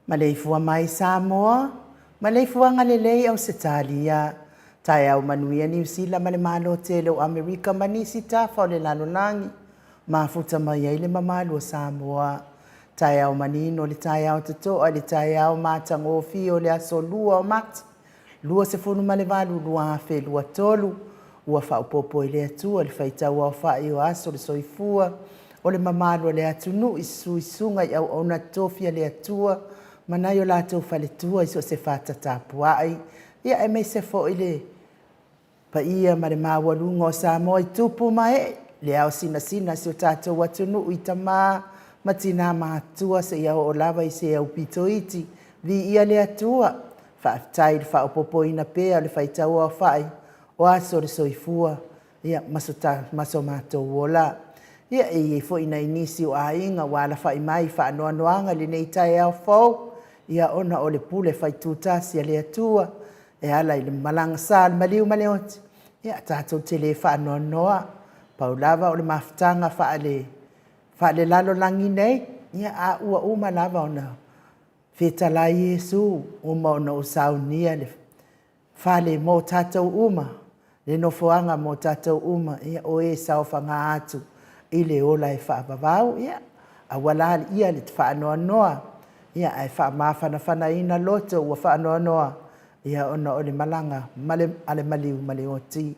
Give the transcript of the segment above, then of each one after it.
Maleifua mai Samoa, Maleifua ngalelei au Setalia, tai au manuia New Zealand male malo telo Amerika manisi tafa o le lalo langi, mafuta mai ai le mamalo Samoa, tai au manino le tai au tatoa le tai au matango fio le aso lua o mati, lua se funu male valu lua afe lua tolu, ua fau popo i le atua le faita ua fai o aso le soifua, o le mamalo le atunu isunga i au ona tofia le atua, manayo latou faletua iso se fatatapuai ia e me se fo ile pa ia ma le maualunga o Samoa i tupu mai le au sina si o tatou atunu i tamā ma tina mātua se ia o lava i se au pitoiti vi ia le atua faafetai le faaupopoina pea o le faitaua o fai o aso le soifua ia maso matou ola ia e fo ina inisi o ainga wala fai mai faanoanoanga le nei tai au fou ia ona o le pule faitutasi a le atua e ala i le malanga sa le maliu maleoti ia tatou tele faanoanoa paulava o le mafutanga faale lalo langi nei ia a ua uma lava ona fetalai Iesu uma ona o saunia le fale mo tatou uma le nofoanga mo tatou uma ia o e saofanga atu i le ola e faavavau ia awala ia le faanoanoa ia ai fa mafana ina loto ua faanoanoa ia ona o le malanga ale maliu maleoti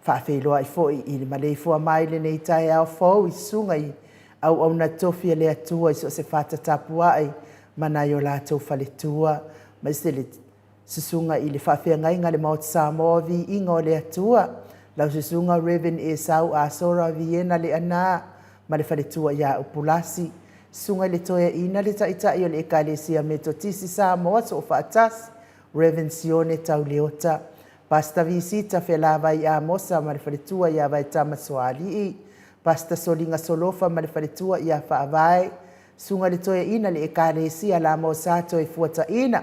faafeiloa i fo'i i le Maleifua mai lenei tai au fou i sunga i au na tofi le atua i so se fatatapuai manai o latou faletua ma se le susunga i le faafeagaiga le Mount Samoa viiga o le atua lau susunga Reverend Esau Asora viena le ana ma le faletua ia upulasi sunga le toia ina le taitai o le ekalesia metotisi Samoa so faatasi Reverend Sione Tauleota Pasta visita felava i amosa ma le faletua ia vai tamasoalii Pasta solinga solofa ma le faletua ia faavai sunga le toia ina le ekalesia la mo sato e fuataina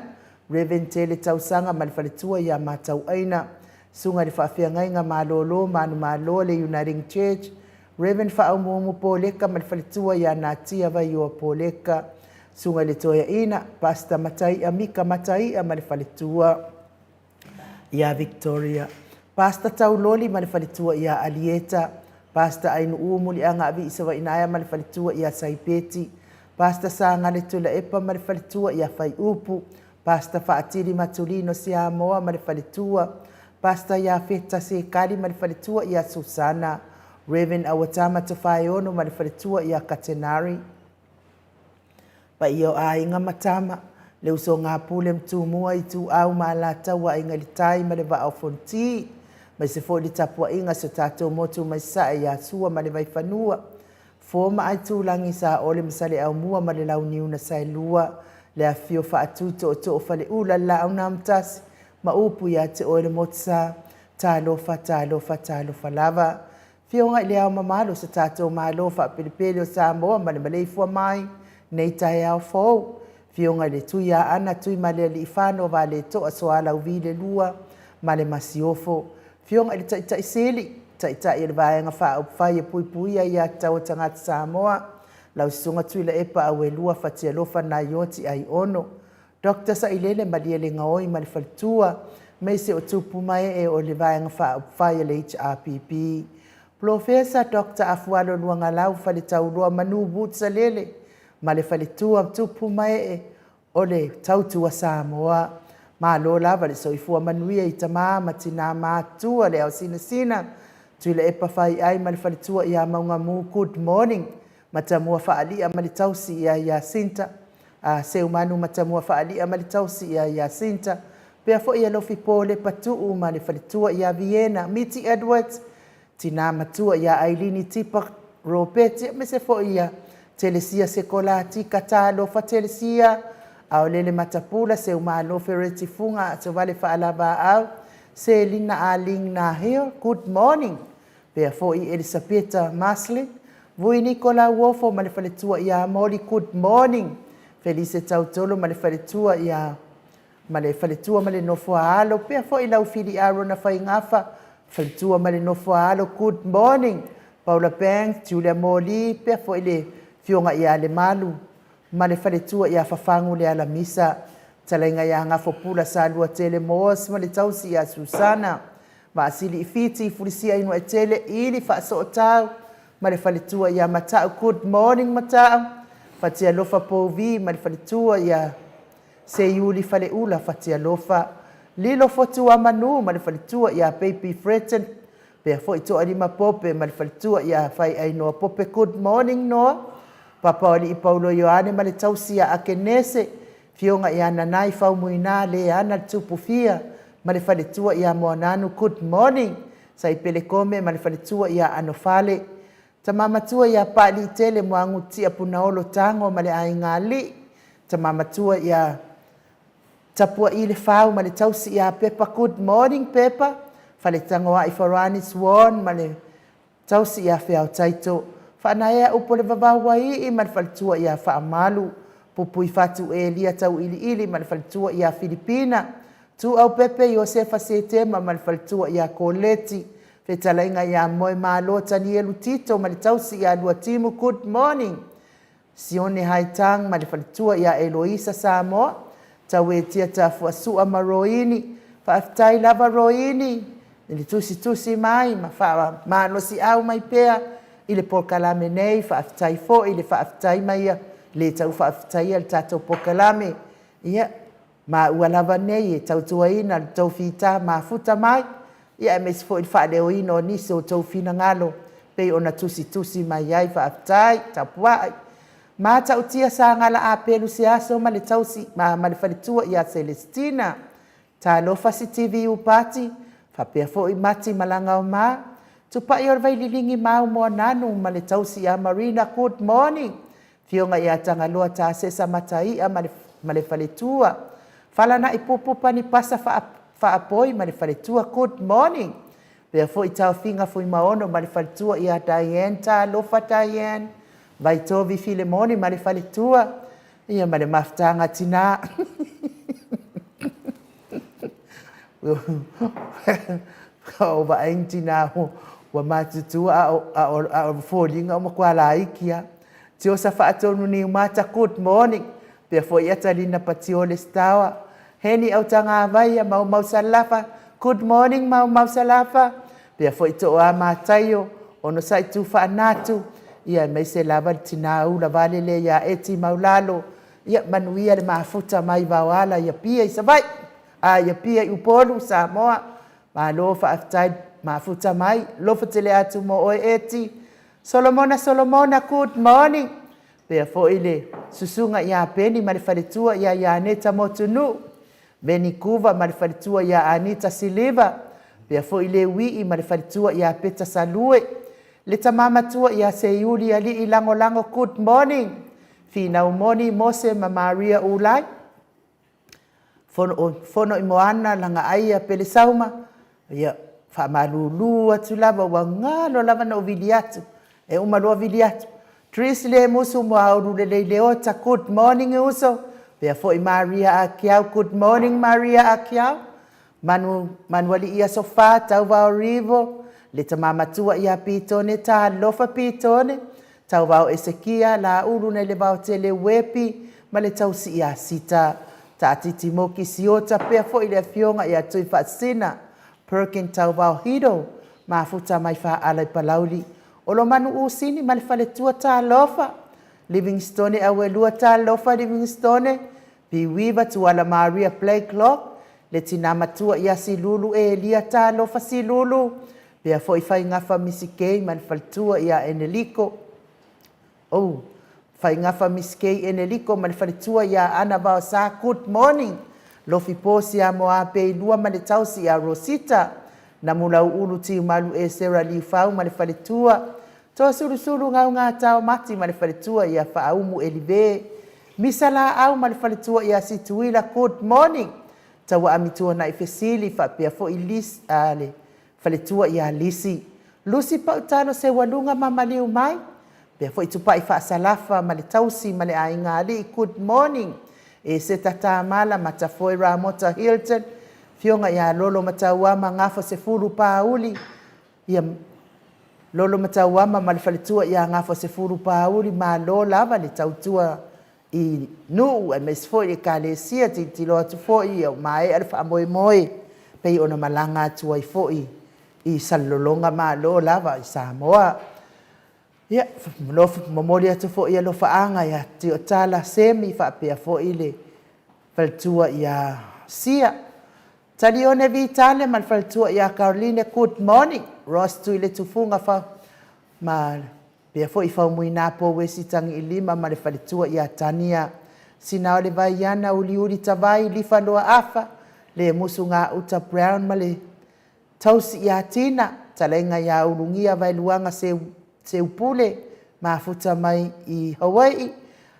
Reverend Tele Tausanga Malifalitua ia Matau Aina, Sunga de Fafiangainga Malolo, Manu Malole Uniting Church, Reverend Faumu Poleka Malifalitua ia Natia Vayua Poleka, Sunga de Toya Ina, Pastor Matai Amika Matai Malifalitua ia Victoria, Pastor Tauloli Malifalitua ia Alieta, Pastor Ainu Umuli Anga Avi Isawa Inaya Malifalitua ia Saipeti, Pastor Sanga le Tula Epa Malifalitua ia Fai Upu, Pastor Faatiri Matulino Samoa Malifalitua, Pastor Yafeta Sekali Malifalitua ia Susana, Reverend Awatama Tafayono Malifalitua ia Katenari, pa iyo ainga matama, leo so ngā pule mtumua i tu au malata wa inga litai malewa au fonti, mai se fo li tapua inga so tato motu mai sa ia sua malewai fanua, foma ai tu langi sa ole misale au mua malelau niuna sa lua, le a fio fa atu to o fale ula la au namtasi, ma upu ya te ole motsa, talofa lava, fio ngai le au mamalo sa tato malofa pilipele o Samoa Maleifua mai, nei tai au fou, fionga le tui a ana tui male li ifano va le toa soala uvile lua, male masiofo, fionga le tai seli, tai le vaenga faa upfai pui ia tau tangata Samoa, lau sunga tui la epa awe lua fatia lofa na yoti ai ono, Dr. Sailele maliele ngaoi malifaltua, meise o tupu mai o le vaenga faa upfai le HRPP, Professor Dr. Afualo luanga lau fale tau lua manu butsa lele, Malefalitua tupu mai o le tautua Samoa. Ma lo lava le soifua manuia i tama matina matua le au sina. Tui le epa fai ai malefalitua ia maunga mu good morning. Matamua faalia malitausi ia sinta. Seu manu matamua faalia malitausi ia sinta. Pea fo ia lofi pole patuu malefalitua ia Vienna. Miti Edwards. Tina matua ia Ailini Tipak Ropeti. Mese fo ia telesia sekolati katalo fa telesia au lele matapula se umalo fereti funga se vale fa alaba au se lina aling na here good morning pe fo I Elisabetta Maslin vui Nicola Wofo malefaletua ia moli good morning felice tautolo malefaletua ia malefaletua male nofo alo pe fo ila ufili aro na fa ingafa faletua male nofo alo good morning Paula Banks Julia Moli pe fo ile fionga ia le malu, male faletua ia fafangu le ala misa, talainga ia ngafo pula salua tele moos, male tausi ia Susana, maasili ifiti ifurisia inu e tele ili faaso otau, male faletua ia matau, good morning matau, fatia lofa povi, male faletua ia seyuli fale ula fatia lofa, lilo fotua manu, male faletua ia baby Fretten, pea fo ito alima pope, male faletua ia fai ainoa pope, good morning noa, Papa oli I Paulo Ioane ma le tausia a kenese, fionga ia nanai fau muina le ana tupufia, ma le faletua ia moananu good morning, sa I pelekome ma le faletua ia anofale, tamamatua ia pali tele moangu tia punaolo tango ma le aingali, tamamatua ia tapua I le fau ma le tausi ia pepa good morning pepa, fale tangoa I Farani Swan ma le tausi ia feau taito, Whanaya upo le wawawai I malfaltua ia whaamalu. Pupui fatu Elia tau ili malfaltua ia Filipina. Tu au pepe Josefa Setema malfaltua ia Koleti. Whetalainga ia moe malo tanielu tito malitausi ia lua timu good morning. Sione haitang malfaltua ia Eloisa Samoa. Tau e tia tafua sua maroini. Whaaftai lava roini. Ili tusi mai ma malo si au mai pea. Ile pokalame nei faaftai fo ile faaftai mai le tau faaftai le tato pokalame ia ma ualava nei tau tuaina tau fita ma futa mai ia mes fo il fa de oino ni so tau fina ngalo pe ona tusi mai ai faaftai tapua ma tau tia sa ngala a pelu siaso ma le tau si ma le falitua ia Celestina ta lo fasi TV u party fa pe fo I mati malanga o ma Tupa I orvai lilingi mau moa nanu ma le tausi a Marina good morning. Fionga ia tangaloa ta sesa matai a ma le faletua. Fala na ipupupa ni pasa fa apoi ma le faletua good morning. Pea fo I tau finga fo I maono ma le faletua ia Diane ta lofa Diane. Vai tovi Filemoni ma le faletua. Ia ma le maftanga tina. o ba ainti na wa matutua a folinga o makwala ikia. Tio sa whaatonu ni umata good morning. Pea fo iata lina patio le stawa. Heni au tanga avaya mau salafa. Good morning mau salafa. Pea fo ito o amatayo. Ono sa itu whaanatu. Ia mai se lava tina ula vale le ia eti maulalo. Ia manuia le mafuta mai vawala. Ia pia i savai. Ia pia i upolu Samoa. Ma lofa aftai mafuta mai. Lofa tele atu mo oe eti. Solomona, good morning. Pea fo ile susunga ia peni malifalitua ia Aneta Motunu. Vancouver malifalitua ia Anita Silva. Pea fo ile wii malifalitua ia Peta Salue. Le tamama tua ia Seiuli ali ilango good morning. Fina umoni Mose ma Maria Ulai. Fono imoana langa aia pele sauma. Ia fa malulu atu lava wangalo lava na uviliatu. E umaloa viliatu. Tris le musu mo auru le leota good morning uso. Pea fo i Maria Akiau good morning Maria Akiau. Manuali ia sofa tau vao rivo. Le tamama tua ia pitone ta lofa pitone. Tau vao Esekia la uru ne le vao tele wepi. Ma le tau si ia sita. Ta titi moki siota pea fo i le fionga ia tui fatsina. Perkin tau vao hido. Mafuta mai fa alai palauli. Olo manu usini malifale tua ta lofa. Livingstone awelua ta lofa Livingstone. Piwiva tuala Maria play clock. Le tinama tua ia silulu e elia ta lofa silulu. Pea fo i fai ngafa misikei malifale tua ia Eneliko. Fai ngafa misikei Eneliko malifale tua ia ana vao sa good morning. Lofi posi a moa pe ilua maletausi ia Rosita. Na mula ulu ti malu e Sarah Lifau malifale tua. Toa suru ngau ngā tau mati malifalitua ia whaaumu elive. Misala au malifalitua ia situila good morning. Tawa amitua na ifesili whapea fo ilis ale. Falitua ia lisi. Lusi pautano se walunga mamaliu mai. Pea fo itupa i whaasalafa malitausi male ainga ali good morning. E se tata mala matafoi Ramota Hilton. Fionga ia lolo matawama ngafo se furu pauli. Ia lolo matawama malifalitua ia ngafo se furu pauli ma lo lava le tautua i nu e mesfo i kalesia ti lo atu fo i o mai alfa moe pei ona malanga atu ai fo i salolonga ma lo lava i Samoa. Ia lo momori atu fo i lo faanga ia ti o tala semi fa pe fo i le faltua ia sia. Tali one vitale malfaltua ia Caroline good morning. Ross tu ile tufunga fa ma pea fo i fa muina po wesi tangi ilima malfaltua ia Tania. Sina ole vaiana uli tavai lifa loa afa le musunga uta brown male tausi ia Tina talenga ia ulungia vai luanga se upule mafuta mai i Hawaii.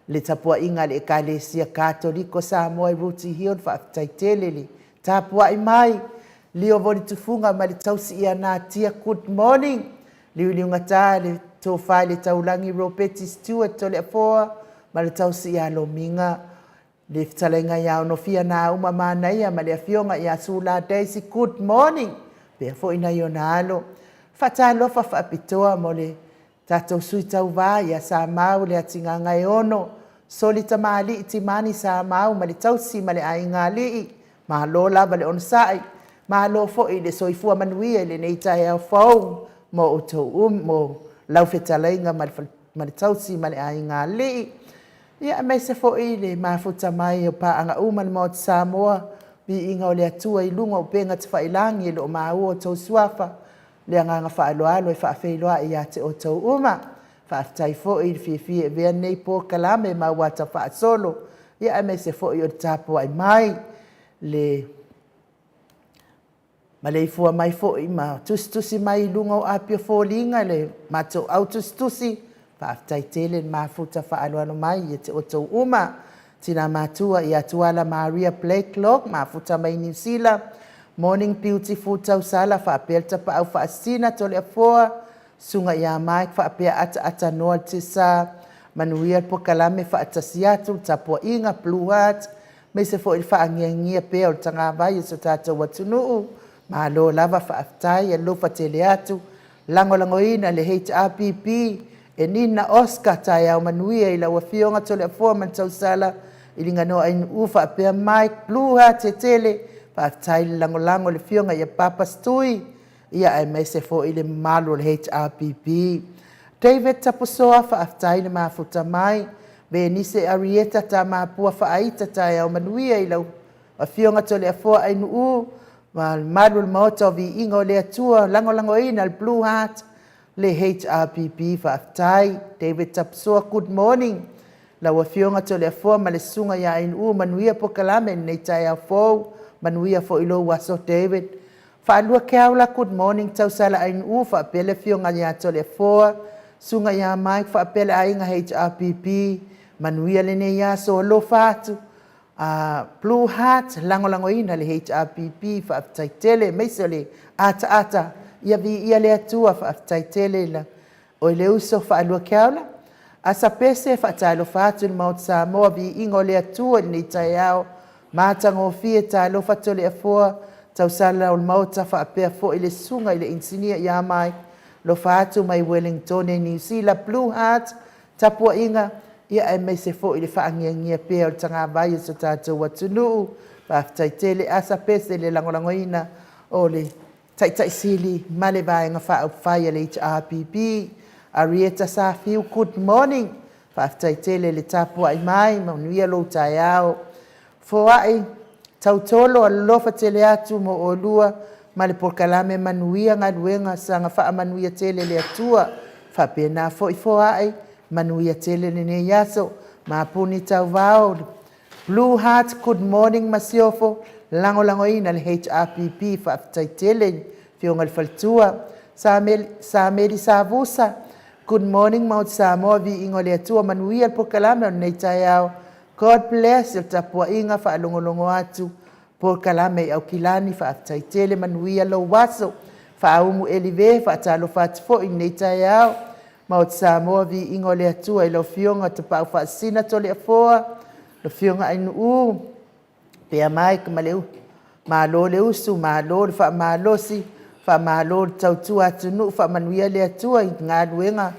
Le tapua inga le kalesia katoliko Samoa Ruti Hill fa taitelele. Tapua mai lio voli tufunga mali tausi ia na tia good morning. Liu ngatale to file taulangi Robert Stewart tole foa mali tausi ia lominga. Le talenga ia no fia na uma mana ia mali afionga ia sula Daisy good morning. Pea fo ina yonalo. Fatalo fa pitoa mole tato sui tauva ia sa mau le atinga ngai ono. Solita mali itimani sa mau mali tausi mali aingali. Mahalo la vale on sai. Mahalo fo i le soifua manuia le neita e au fau. Mo uto mo lau fetalainga malitausi mali a inga li. Ia me se fo i le mafuta mai o pa anga uman mo Samoa. Bi inga o le atua i lunga o penga te whailangi le o maua o tau suafa. Le anga nga whaaloalo e whaafeiloa i ate o tau uma. Whaafitai fo i le fie e vea nei po kalame ma wata whaasolo. Ia me se fo i o tapo ai mai. Le Maleifua mai fo i ma tustusi mai lunga o apio fōlinga le mato au tustusi whaaftai tele mafuta whaaloalo mai e te oto uma tina matua i atuala Maria Blake Lock mafuta mai New Zealand Morning Beautiful tau sala whaapelta pa au whaasina tole a foa sunga i a mai whaapea ata noa te sa manuia po kalame whaatasiatu tapua inga Blue Heart me se fo il whaangia pe o tanga vai so tātou atunuu, malo lava whaaftai e lofa tele atu, lango ina le HRPP, e nina Oscar tai au manuia i la wafionga tole a fua man tausala, i linga noa in ufa apea Mike, Bluha te tele, whaaftai lango le fionga i a papa stui, ia ai mai se fo i le malo le HRPP. David tapusoa whaaftai le mafuta mai, be nise Arieta ta mapua whaaita tai au manuia i lau a fionga tole a fua ainu u, Madul Moto vi ingo le atua, lango ina al Blue Heart, le HRPP whaaftai, David Tapsua, good morning. La wafionga tole a fua ma le sunga ya inu manuia po kalame nei tai au fau, manuia fo ilo waso David. Whaalua keaula, good morning, tausala inu whaapele fionga ya tole a fua, sunga ya Mike whaapele a inga HRPP, manuia le ne ya so lo fatu. Blue Heart, lango ina le HRPP whaaftai tele, meisole ata, ia vi ia le atua whaaftai tele la. O le uso whaalua keaula, asa pese whaatalo whaatu ni Mount Samoa vi ingo le atua ni tai au, mātango fie talo whatole a fua, tausala o mauta whaapea fo ile sunga ile insinia ia mai, lo whaatu mai Wellington e New Zealand. Blue Heart, tapua inga, ia ai mai se fo i le whaangia pia o tanga vai so tātou atunuu, whaaftai tele asa pese le lango ina o le tai sili male vai ngā whaau whaia le HRPP. Arieta sa fiu, good morning, whaaftai tele le tapua ai mai, maunuia lo tai au. Foai, tautolo a lofa tele atu mo o lua, ma le porkalame manuia ngā duenga sa ngā wha manuia tele le atua, whapena fo i foai, manuia tele ne yaso, mapuni tau vao. Blue Heart, good morning masiofo, lango ina le HRPP, whaaftai tele, fionga le faltua. Sa meri sa vusa, good morning Mount Samoa vi ingo le atua, manuia po kalame o nei tai au. God bless, il tapua inga whaalongolongo atu, po kalame au kilani whaaftai tele, manuia lo waso, whaaumu elive, whaatalo whaatfo in nei tai au. Mount Samoa vi ingo le atua i lo fionga te pau whaasina tole a foa, lo fionga ainu u, pea mai ka maleu, malo le usu, malo le wha malosi, wha malo le tautua atunu, wha manuia le atua i ngā ruenga,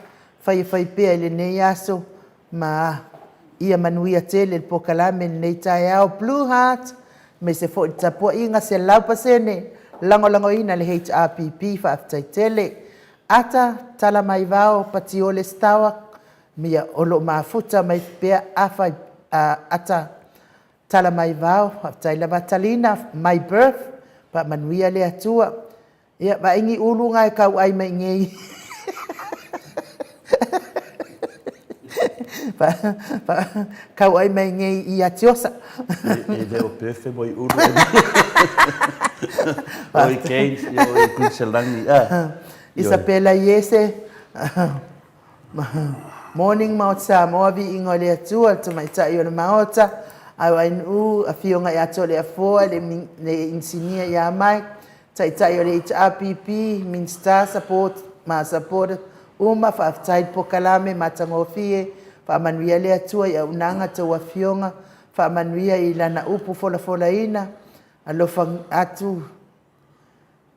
whai pea le nei aso, ma ia manuia tele le pokalame nei tai au. Blue Heart, me se fo i tapua inga se laupa sene, lango ina le HRPP whaaftai tele, ata tala mai vao pati o le stawa, mia olo mafuta mai pea awhai ata tala mai vao, whaaftai lava talina, my birth, pa manuia le atua. Ia, wa ingi ulu ngai kau ai mai ngei. Kau ai mai ngei i atiosa. E leo pefe moi ulu. Oi Keynes, oi Kunselangi. Isabella Yese. Morning Mount Samoa vi ingo le atua, tumai tai o le maota. Ai wain u, a fionga i ato le afoa, le insinia ia mai. Tai o le HRPP, Minsta support, ma support, uma whaaftai pokalame, matangofie, whaamanuia le atua i aunanga taua fionga, whaamanuia i lana upu fola ina, alofa atu,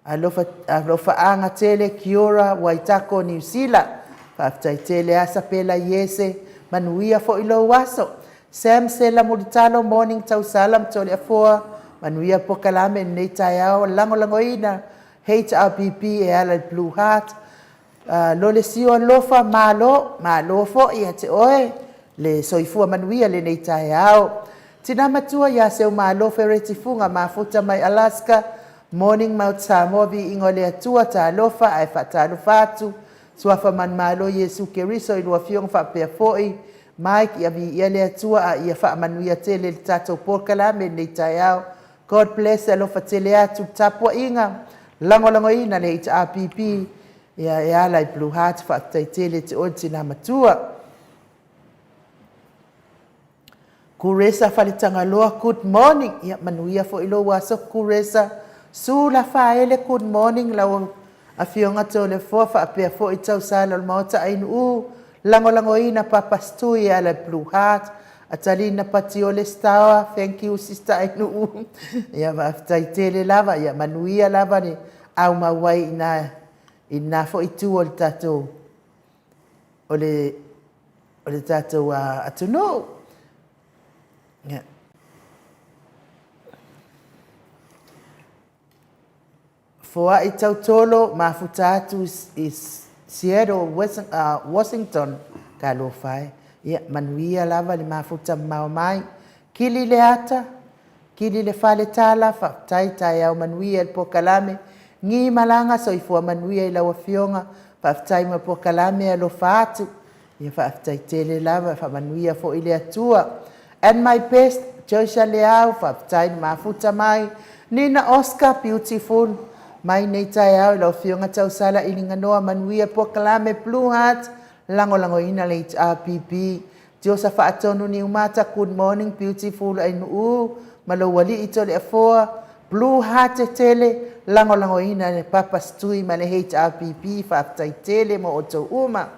alofa anga tele, Kiora, Waitako, New Zealand, whaaftai tele asa pela Yese, manuia fo ilo waso, Sam Sela Mulitalo, morning tau salam, tole afoa, manuia po kalame nei tai au, lango ina, HRPP e ala Blue Heart, lo le sio lofa malo fo ia te oe, le soifua manuia le nei tai au. Tina matua ia seu malo fereti funga mafuta mai Alaska, morning Mount Samoa vi ingo le atua ta alofa ai whatalo fatu, suafa man malo Yesu Keriso i lua fiong whapea foi, Mike ia vi ia le atua a ia wha manuia tele le tatou porkalame nei tai au. God bless alofa tele atu tapua inga, lango ina le HRPP, ia e ala i Blue Heart whaatai tele te oti na matua. Kuresa whalitanga loa, good morning. Ia manuia fo ilo waso kuresa. Sula whaele, good morning. Lau a fionga tō le fua whaapea fo i tau sala o maota ainu u. Lango ina papastui ala Blue Heart. Atalina pati o le stawa, thank you sister Ainu. Ia whaftai tele lava, ia manuia lava ni au mawai ina fo itu o le tatou. O le tatou atuno. Ia. Foa I tautolo mafuta atu is Seattle, Washington, ka lo fai. Ia manuia lava le mafuta mau mai. Kili le ata, kili le fale tala, tai tai au manuia le pokalame. Ngi malanga so ifua manuia I lawa fionga, tai ma pokalame alo fatu. Ia tai tele lava, manuia fo ile atua. And my best, Joshua Leao, tai mafuta mai. Nina Oscar, beautiful. Mai nei tai au lau fionga tau sala ilinga noa manuia pokalame Blue Heart. Lango ina le HRPP. Joseph atonu ni umata, good morning, beautiful ainu malo wali ito le afoa. Blue Heart tele, lango ina le papa stui ma le HRPP, whaftai tele mo oto uma.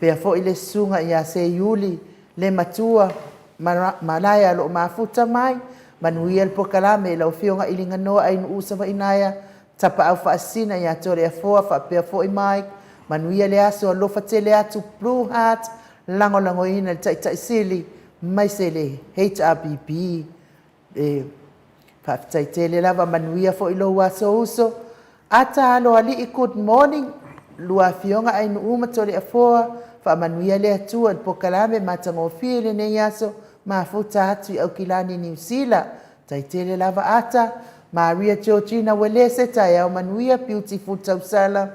Pea fo ile sunga ia se yuli, le matua, malaya lo mafuta mai, manuia le pokalame, lau fionga ilinga noa ainu usama inaya, tapa au faasina ia tole afoa, whapea fo imai, manuia le aso alofa tele atu Blue Heart, lango ina le tai sili, mai se le HRPP, whaftai tele lava manuia fo ilo waso uso, ata alo ali good morning, lua fionga ainu uma tole afoa, fa manuia le atua pokalame matango file ne yaso, mafuta atu au kilani New Zealand, tai tele lava ata, Maria Georgina Welese tai au manuia beautiful tausala,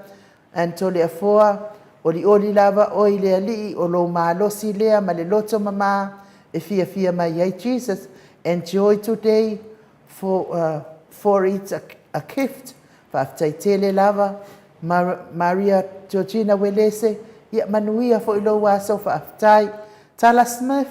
Antole afoa, oli lava oile ali o lo malosi lea ma le loto mama e fia mai ai Jesus. Enjoy today for it's a gift. Whaftai tele lava Maria Georgina Welese ia manuia fo ilo waso whaftai. Tala Smith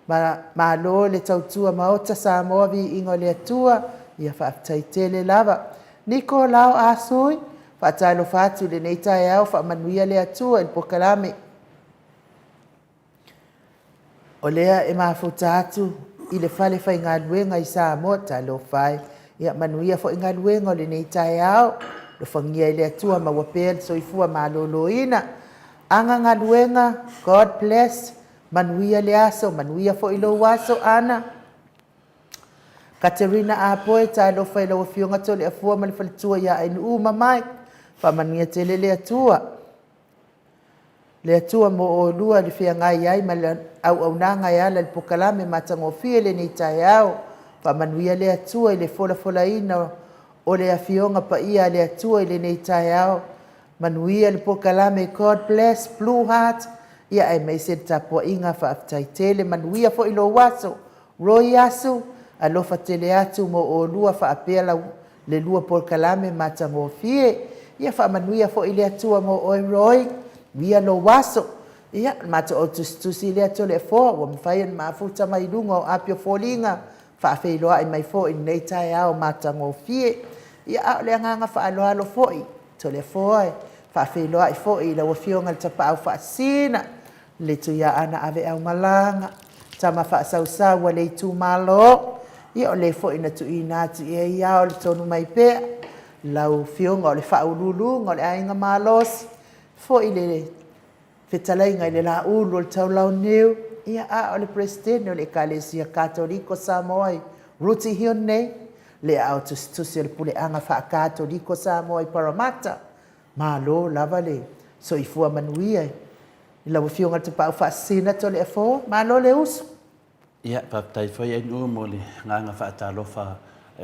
ma lo le tautua maota Samoa vi ingo le atua ia whaftai tele lava. Niko lao asui whatai lo fatu le nei tai au wha manuia le atua il pokalame. O lea e mafuta atu I le fale whai ngā luenga I Samoa tai lo whai. Ia manuia fo I ngā luenga o le nei tai au. Lo whangia I le atua ma wapea so ifua ma lolo ina. Anga ngā luenga, God bless, manuia le aso, manuia fo I lo waso ana. Katerina Apoe tai lo whai lo fionga to le afua ma le whalitua ia ainu mamai. Whamania tele le atua. Le atua mo o lua le whia ngai ai ma le au nanga ia le pokalame matango fie le ni tai au. Whamanuia le atua I le fola ina o le afionga pa ia le atua I le ni tai au. Manuia le pokalame God bless Blue Heart. Ia ai mai se tapua inga whaaftai tele manuia fo ilo waso. Roi asu alofa tele atu mo o lua whaapea le lua pokalame matango fie. Ia whaamanuia fo ile atua mo oi roi, via lo waso. Ia mata o tustusi ile atua le fo, wa mwhaian maafuta mai lunga o apio folinga, whaafei loa I mai fo in nei tai au matango fie. Ia au le anganga whaaloalo fo I, to le fo ai, whaafei loa I fo I la wafionga le tapa au whaasina, le tu ia ana ave au malanga, tama whaasausa wa le tu malo, ia o le fo I na tu inatu ia o le tonu mai pea, lau fionga o le whaululu, o le ainga malos, fo I le whetalainga I le la ulu o le tau lau neu, ia a o le presidente o le Kalesia Katoliko Samoa, Ruti Hione, le au tusi o le pule anga wha Katoliko Samoa Paramata, malo lava le, so I fua manuia, I lau fionga te pau whaasina to le afo, malo le usu. Ia, paptai whai ainu mo le nganga whaatalofa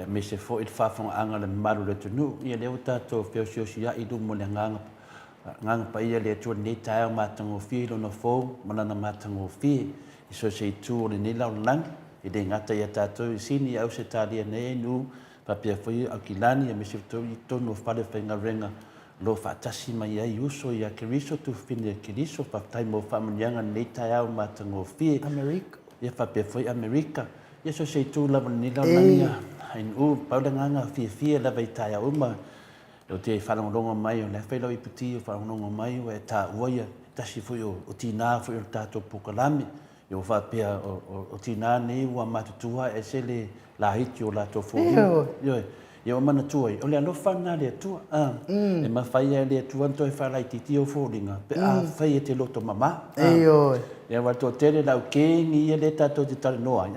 me se fo I whawhonga anga le maru le tunu. Ia leo tātou whiosiosi a I mo le nganga pa ia le atua nei tae o mātango fie lo na fōu, manana mātango fie. I so se I tū o le nei lau lang, I le ngata ia tātou I sini au se tālia nei nu, papia whai au kilani a me se tō I tono whare whainga renga lo whaatasi mai ai uso I a keriso tu whine keriso, paptai mo whamanianga nei tae au mātango fie. Amerika. Ia papia whai Amerika. Ia so se I tū lava nei lau langia. Hain paulanganga fia lava I tae au uma. O te whanongonga mai o le whailo I puti o whanongonga mai o e tā uaia tasi fui o tina fui o tātou pokalame. Yo fa pia o tina ni wa matutua e se le la hiti o la tofu. Yo mana tua o le alo fana le tua. E ma fai le tua to e fa la titi o folinga. Pe a fai te loto mama. Ya wa to tele la ke ni le tato te tale noa.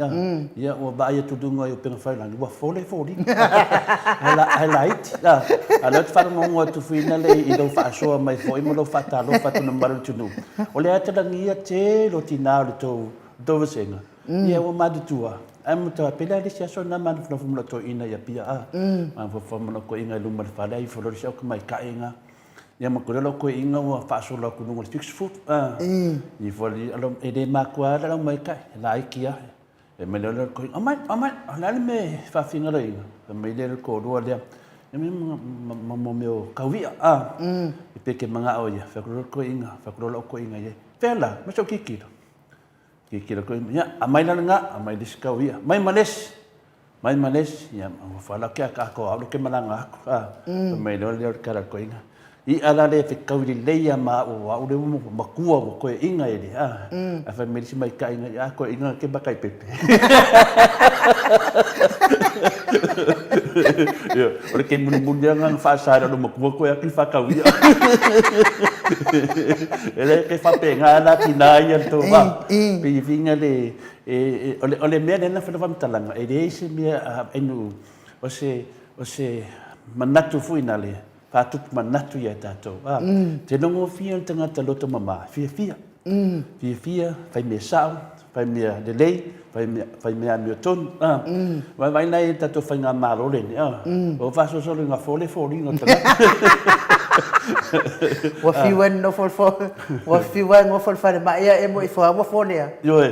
Ya o ba ya tu dunga yo penga fai la wa fole foli. Ala iti. Ala te fa mo tu fina le i do fa so mai foi mo lo fa ta lo fa tu no maru tu no. O le ata ngia te lo tina le to do senga. Ya o ma tua. Am ta pela le sia so na man no fumo to ina ya pia ma fo mo ko inga lu mal fala I fo lo sia ko mai ka inga ya ma ko lo ko inga wa fa so lo ko no 6 foot I fo li alo e de ma ko ala mai ka la ikia e me lo ko amai ala me fa finga lo inga me le ko do le me mo meu ka wi e pe ke manga o ya fa ko inga fa ko lo ko inga ye fela ma so kikiro kira ko ya amai la nga amai diskau ia mai males ya fala ke ka ko alo ke malanga mai lo le kara ko inga I ala le fe kau le ya ma o le mo kua ko inga ele a fa me mai ka inga ya ko inga ke bakai pepe yo o ke mun yang fa sa lo mo ko ya ki fa kau ia ele ke fa pe nga na tinaya to ba pe vinga le ole me na fa fa talanga e de se me enu o se manatu fuina le fa tu manatu ya tato te no fia tanga ta loto mama fia fai me sao fai me delay fai me Newton vai nai tato fai nga malo le o fa so nga fole no tanga wa fiwan no fol fa ma ya e mo I fo wa fole ya yo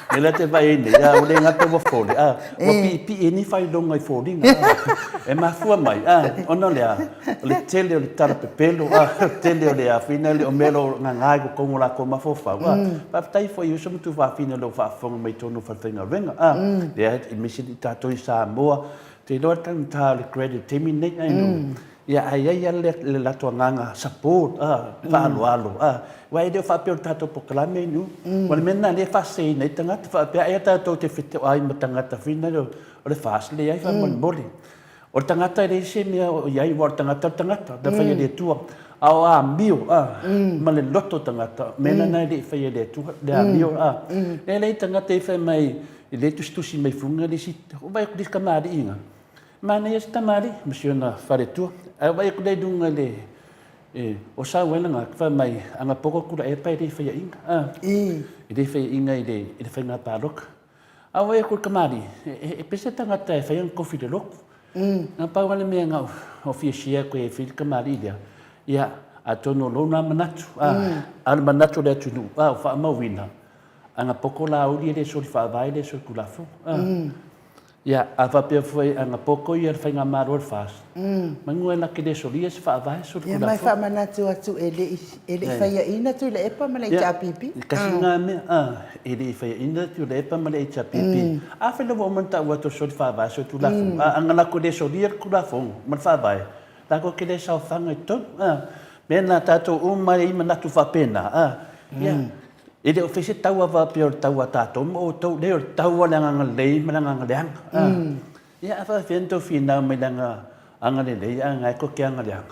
Ela te vai ne ya o le ngata wa fole o pi ni fai longa I fole e ma fua mai ona le le tele o le tara pepelo tele o le a fina le o melo ngai ko la ko ma fofa pa tai fo yu so tu fa fina lo fa fo mai tono fa fina venga le I misi ta to Samoa te lo tan ta le credit terminate ai no ya ai le la to nganga support fa alo wa ide fa pe tato proclame nu wal menna le fa sei nei tanga fa pe ai tato te fit ai matanga ta fina o le fa le ai fa mon boli o tangata le se me ai wa tangata da fa le tua au ambio ma le loto tangata menna na le fa le tua le ambio le tangata fa mai le tu si mai funga le si o vai ku kamari inga mana ya tamari monsieur na fare tu ai vai ku dai dunga le o sa wena nga fa mai anga poko ku e pa de fa inga de fa inga de fa na parok a vai ku kamari e pese tanga ta fa yang kofi de lok na pa wala me nga ofisia ku e fil kamari dia ya atono lo na manatu al manatu le tu fa ma wina anga poko la o de so fa vai de so ku la fu ya ava pe foi anga poko ia fa nga maro fas mangu na ke de solia se fa vai so ku ya mai fa manatu atu ele fa ya ina tu le epa mala cha pipi kasi nga me ele fa ya ina tu le epa mala cha pipi a fa le momenta wa to so fa vai so tu la fu anga na ko de solia ku la fu man fa vai ta ko ke de sa fa nga to mena tato mai manatu fa pena ya Ede o fese taua va pior taua tato mo to le taua nga lei malanga leang ya fa vento fina malanga anga le anga ko ke anga leang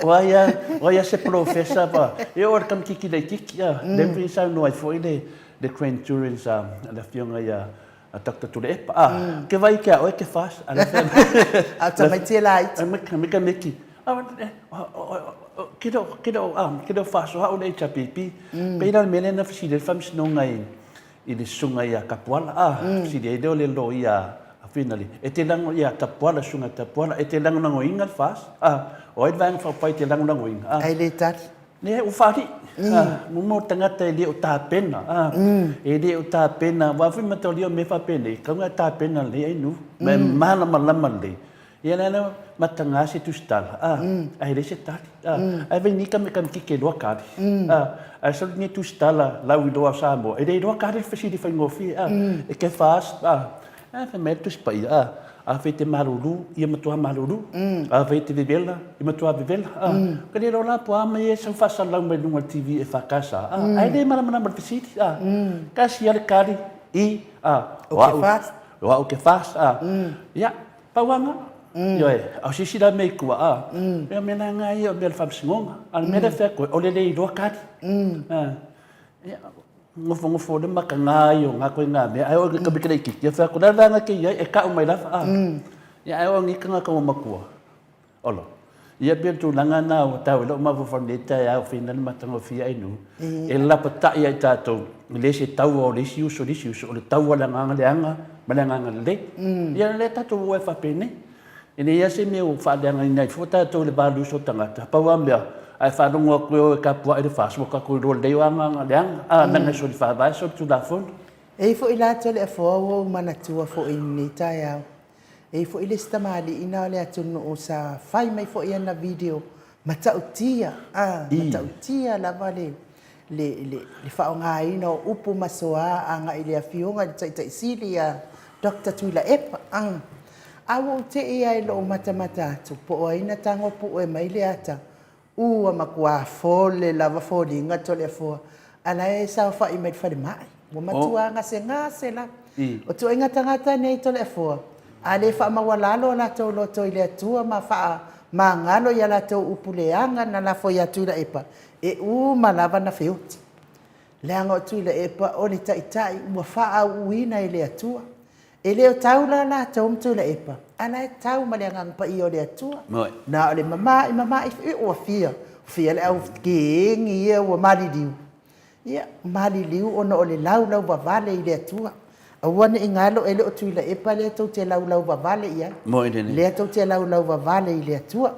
waya se professor va e or kam kiki le kiki le pisa no ai foi le grand tourings la fionga ya atakta tu le ke vai ke o ke fas ala automatic light me meki kido faso ha o le chapipi peina mele na fisi del fam sino ngai I le sunga ya kapuala si de le lo ya finally e te lang ya tapuala sunga tapuala e te lang na ngoinga fas o e vang fa pai te lang na ngoinga ai le tat ne u fari mo tangata le o ta pena e le o ta pena wa fi matolio me fa pena ka nga ta pena le ai nu me mala malama le ia na matanga si tu stal ai le se tali ai veni kam kike do kadi ai so ni tu stala la wi do Samoa e do kadi fasi di fa ngofi e ke fast fa me tu spai a fai te maruru, ia matua maruru, a fai te vivela, ia matua vivela. Ka le rola po ama e sa whasalau mai lunga TV e whakasa. Ai le maramana marfisiti. Kasi ale kari i o ke fast. Ia, pauanga. Ia, au sisira mei kua. Ia mena ngai o mea whamsingonga. Ana mena whea koe, o le le i roa kari. Ia, ngofo le maka ngai o ngā koe ngā mea. Ai o ka bikira i kiki. Ia whea koe ranga ke iai, e ka o mai lafa. Ia, ai o ngika ngā kawa makua. Olo. Ia bia tu langa na o tau lo ma fo ne ta ya fina le matango fia inu e la pata ia tato le se tau o le siu so le tau la nganga le anga malanga le ia le tato o fa pene ine ia se me o fa le anga ina fo tato le balu so tanga pa wa mea ai fa no ko ka po e fa so ka ko ro le anga le anga na so fa va so tu da fon e fo ila to le fo o mana tu fo ini ta ya e fo ile stamali ina le atunu o sa fai mai fo ia na video matautia matautia la vale le fa nga ina upu masoa anga ile afionga tai silia Dr. Tuila epa awo te ia lo mata tu po ina tango po e mai le ata u makua fole lava fole nga tole fo ala e sa fa i mai fa mai mo matua nga se la o tu inga tangata nei tole fo ale fa mawalalo la to lo to ile tua ma fa ma ngalo ya la to upuleanga na la fo ya tuila epa e u malava na feut le anga tuila epa o le tai mo fa uina ile tua ele o taula la to tuila epa ana tau malenga pa i o le tua na le mama i o fia le au ke ngi o mali liu ona o le lau ba vale ile tua awana ingalo ele o tuila epa le to te lau ba vale ia le to te lau ba vale ile tua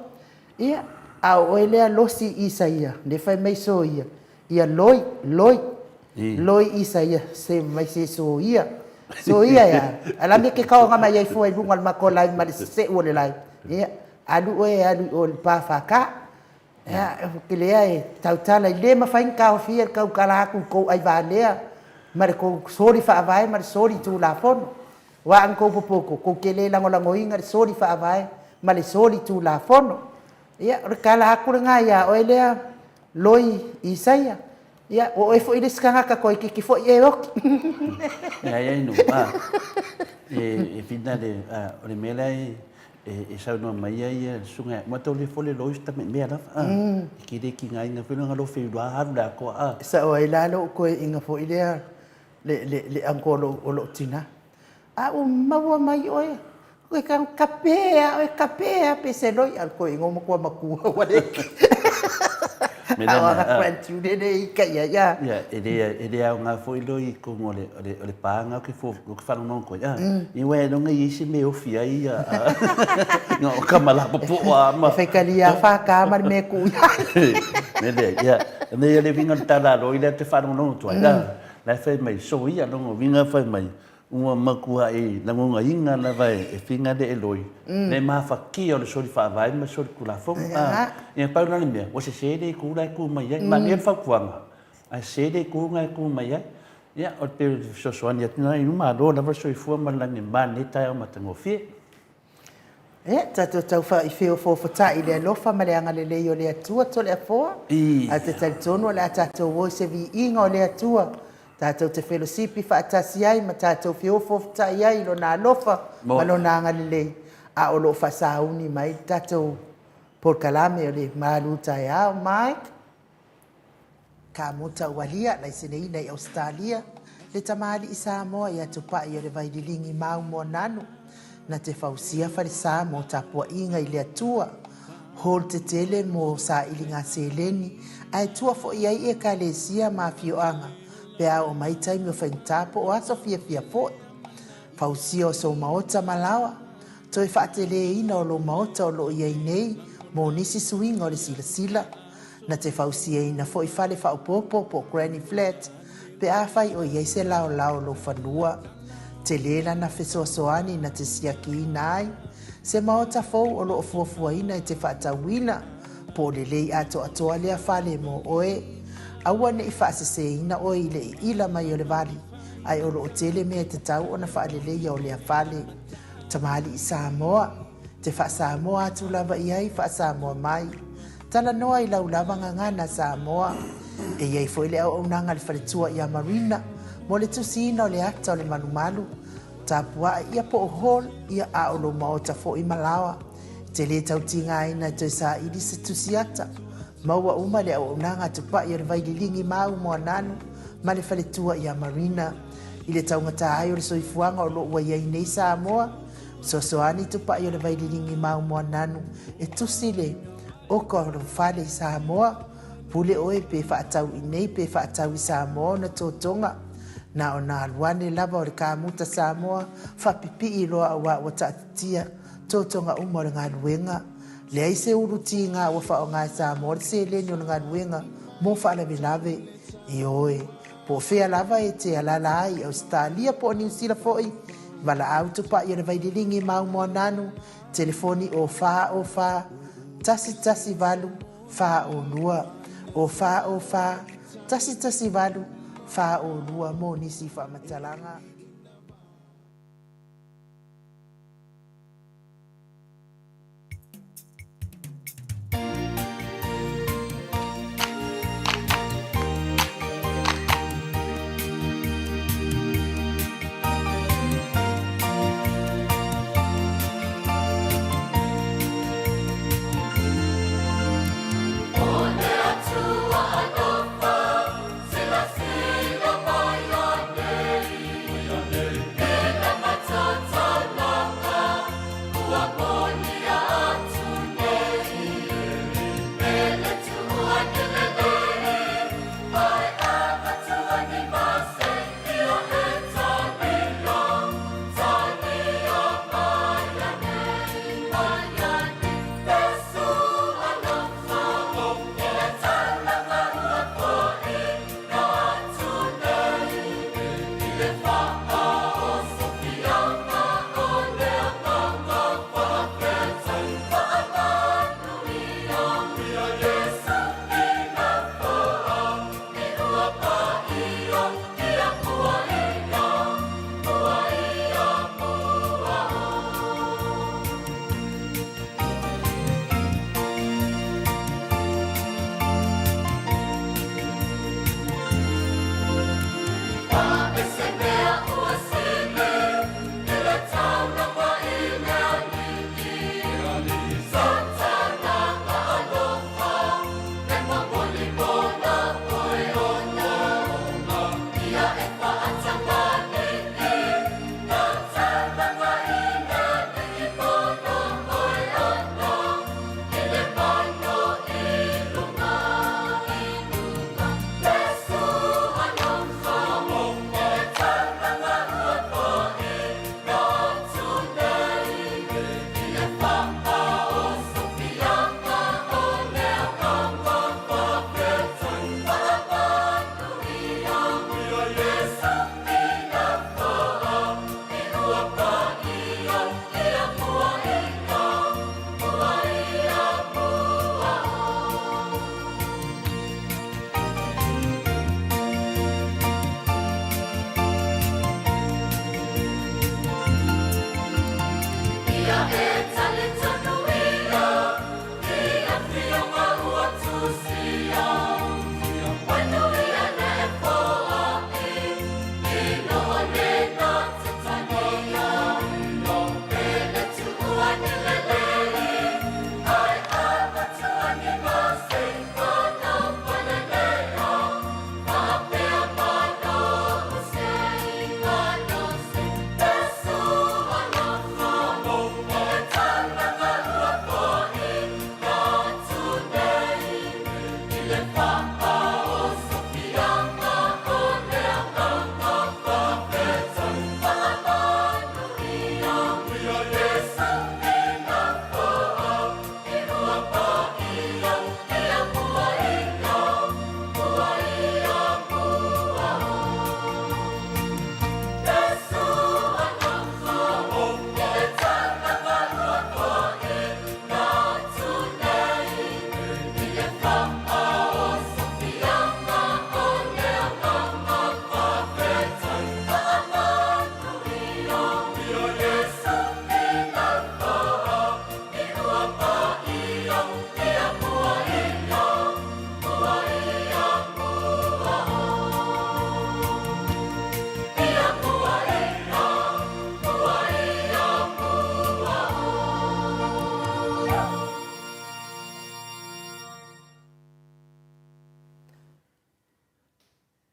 ia a o ele losi isaia le fai mai so ia loi isaia se mai se so ia ya ala me ke ka nga mai ai foi bungal makola ma se o le lai ia alu o pa fa ka ia ke le ai tautala le ma fain ka o fia ka kala ko ai va le mare ko sori fa vai mare sori tu la fon wa an ko popo ko kele lango inga sori fa vai mare sori tu la fon ia kala aku nga ya o ele loi isaia ia o fo ile skanga ka ko ki fo e ok ia no e finale o le melai e sa no mai ia sunga ma to le fo le loi sta me ala ki de ki ngai na fino ngalo fe wa ha ko sa o ila lo ko inga fo ile le angolo o lo tina o maua mai oe o kan kapea pe se loi al ko ingo mo maku wa de me na kwantu de ka ya ele nga foi loi ko ngole le panga que fo que fala non ko i we no ngai si me o fia ia no kamala po ma fe kalia fa ka mar me ku me de ne ele vinga tala loi le te fala non to la fai mai so ia no vinga fai mai uma makua e na ngonga inga na vai e finga de eloi le ma fa ki o le sori fa vai ma sori kula fo e pa na me o se de ku la ku mai ma ne fa kuanga a se de ku ngai ku mai ya o te so ania na i ma do na so i fu ma la ni ma ni ta o matango fi tau fa i feo fo fata i le lofa ma le anga le o le atua to le fo a te tono le ata wo se vi inga o le atua tatou te fellowship fa atasi ai ma tatou fiofo tai ai lo na lofa ma lo na ngalele a o lo fa sauni mai tatou por kalame o le malu tai ao mai ka mota walia lai senei nei Australia le tamali i Samoa ia tupa i o le vaidilingi mau mo nanu na te fausia fa le sa mo tapua inga i le atua hol te tele mo sa ilinga seleni ai tua fo iai e ka le sia ma fioanga pea o mai taimi o whaintapo o aso fia fo. Fausio so maota malawa. Toi whaatele ina o lo maota o lo iei nei, mo nisi suinga o le sila. Na te fausia ina fo i fale whaupopo po Granny Flat, pea whai o iei se lao lo whanua. Te lela na fesoasoani na te siaki ina ai. Se maota fo o lo fuafua ina i te whaatawina, po le lei ato atoa lea fale mo oe. Aua ne i whaasese ina o i le ila mai o le vali, ai o lo o tele mea te tau o na whaalele o lea whale. tamali i Samoa. Te wha Samoa atu lava i ai wha Samoa mai. Tala noa i lau lava ngangana Samoa. E iei fo ile au nanga le whaletua i a Marina. Mo le tusina o le ata o le manumalu. Tapua ia po o hol ia a o lo maota fo i Malawa. Te le tau tinga ina te sa ili se tusiata. Maua uma le au nanga tupa i le vaililingi mau mo nanu. Ma le whaletua i a Marina. I le taungata ai o le soifuanga o lo ua iei nei Samoa. Sosoani tupa i o le vaililingi mau mo nanu. E tusile o ko lo fale i Samoa. Pule oe pe whaatau i nei pe whaatau i Samoa na tōtonga. Na o nā luane lava o le kāmuta Samoa. Whapipi i loa a wa tatia tōtonga uma o le ngā luenga. Le aise uruti ngā wa wha o ngā Samoa. Le se leni o le ngā luenga. Mo whaalawe lave i oe. Po whea lava e te alala ai Australia po New Zealand foi. Wala au tupa i o le vaililingi mau mo nanu. Telefoni o wha. Tasi valu. Wha o lua. O wha, tasi valu, wha o lua mo nisi wha matalanga.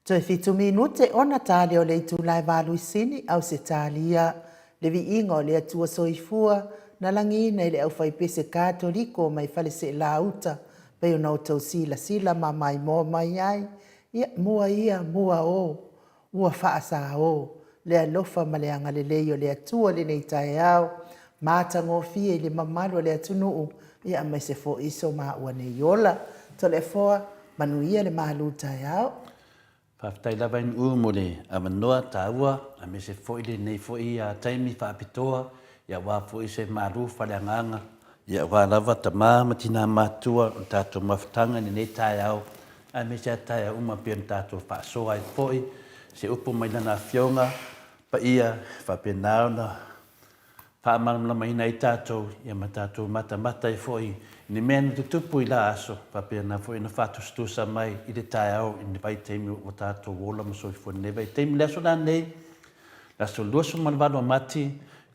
Toi fitu minute ona tali o le itu lai valu isini au se talia le vi inga o le atua soifua na langina i le au fai pese katoliko mai fale se lauta pe ona o tau sila ma mai mo mai ai ia mua o ua faasa o le alofa ma le anga le leio le atua le nei tae au mata ngofie i le mamalu le atunuu ia mai se fo iso ma ua nei ola to le foa manuia le malu tae au. Paftai lava in mo le amanoa taua a me se fo'i nei fo'i a taimi whaapitoa ia wā fo'i se maru whaleanganga ia wā lava tamā matina mātua o tātou mawhatanga ni nei tae au a me se tae au pion tātou whaasoa i fo'i se upo mai lana fionga pa ia whapenao na whaamana mai nei tātou ia ma tātou mata i fo'i ni mea tutupu i la aso, papea na fo ina fatu stusa mai i le tae au i ni vai teimi o tātou wola ma soifua nei vai teimi le aso la nei, la so lua so malvalo mati,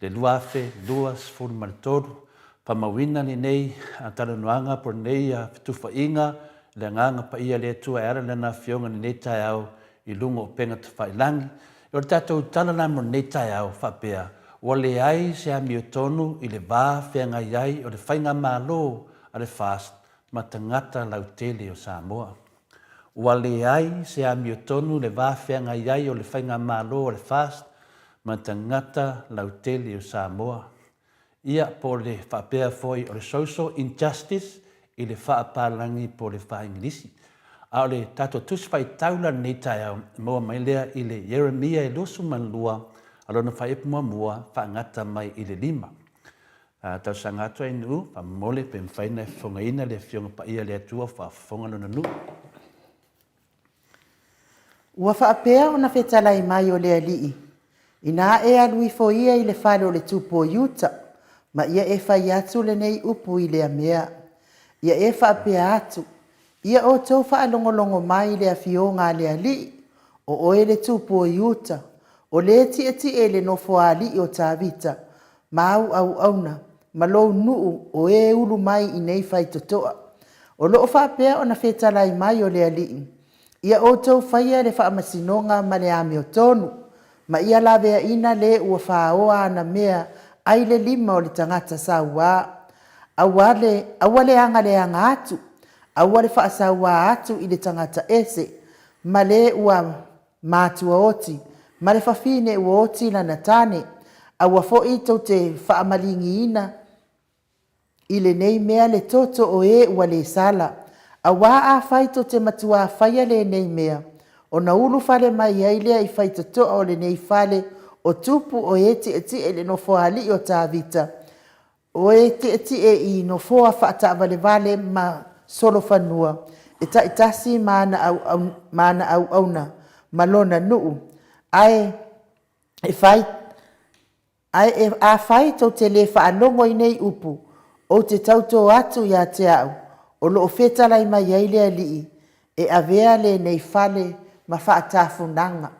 le lua afe, lua sifuru malitoru, pa mawina ni nei a tala nuanga por nei a fitufa inga, le nganga pa ia le tua era le na fionga ni nei tae au i lungo o penga te whailangi, i o tātou tala na mo nei tae au whapea, wale ai se a miotonu i le vā whenga iai o le whainga malo, ale fast ma tangata lautele o Samoa. Wale ai se a miotonu le wāwhenga iai o le whainga malo o le fast ma tangata lautele o Samoa. Ia po le whapea foi o le social injustice i le whaapalangi po le whaingilisi. A o le tato tuswhai taula nei tae au moa mai lea i le Jeremia e losu manlua alona whaepu mua whaangata mai i le 5. Tau sangato ai nuu, pa mole pe mwhaina e whongaina le fionga pa ia le atua wha whonga lona nuu. Ua whaapea o na whetalai mai o le alii. Ina e alui fo ia i le whale o le tupo yuta, ma ia e whai atu le nei upu i le amea. Ia e whaapea atu, ia o tau whaalongolongo mai le afionga le alii, o oe le tupo yuta, o le eti e le nofo alii o tāvita, mau au auna, malou nuu o e ulu mai i nei whai totoa. O loo whaapea o na whetalai mai o le alii. Ia o tau whaia le whaamasinonga ma le ame o tonu. Ma ia lawea ina le ua whaoa ana mea ai le 5 o le tangata saua. Awale anga le anga atu. Awale whaasaua atu i le tangata ese. Ma le ua mātua oti. Ma le whawhine ua oti na natane. Awa fo i tau te whaamalingi ina. I le nei mea le toto o e ua le sala. Awa a whaito te matua whaia le nei mea. O na ulu whale mai ailea i whaito toa o le nei whale o tupu o e te le no whaali o tā vita. O e te i no whoa whaata vale ma solo whanua. E ta itasi maana au auna malona nuu. Ai a whaito te le whaanongo i nei upu. O te tauto atu ia te au, o loo whetalai mai aile alii, e avea le nei whale ma whaatafunanga.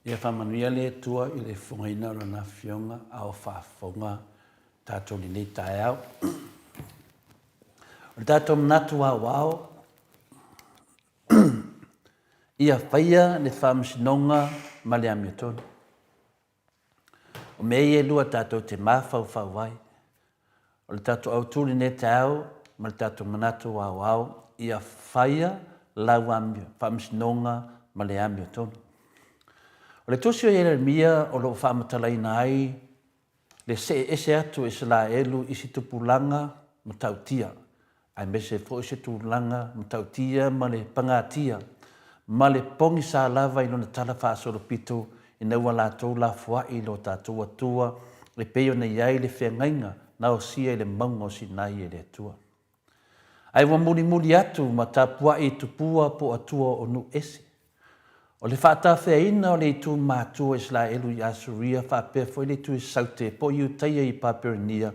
Ia whamanuia le tua i le whungaina o na fionga au whaafonga tātou ni nei tae au. O tātou manatu wao, ia whaia le whaamasinonga ma le amiotonu. O mei e lua tātou te mawhau whawai. O le tātou au tūri ne te au, ma le tātou manatu wau, ia whaia lau amio, whaamsinonga ma le amio tonu. O le tōsio e le mia o lo whaamatalaina ai, le se ese atu e se la elu isi tupulanga ma tautia. Ai me se fo isi tupulanga ma tautia ma le pangatia, ma le pongi sa lava i lona tala whaasoro pito, i naua lātou la fuai lo tātou atua, le peio na iai le whengainga, na o sia i le maunga o sinai e le atua. Ai wa muli atu ma tāpua i tupua po atua o nu ese. O le whaata whaina o le itu mātua isla elu i asuria whapea fo i le tu i saute po i utaia i Papirania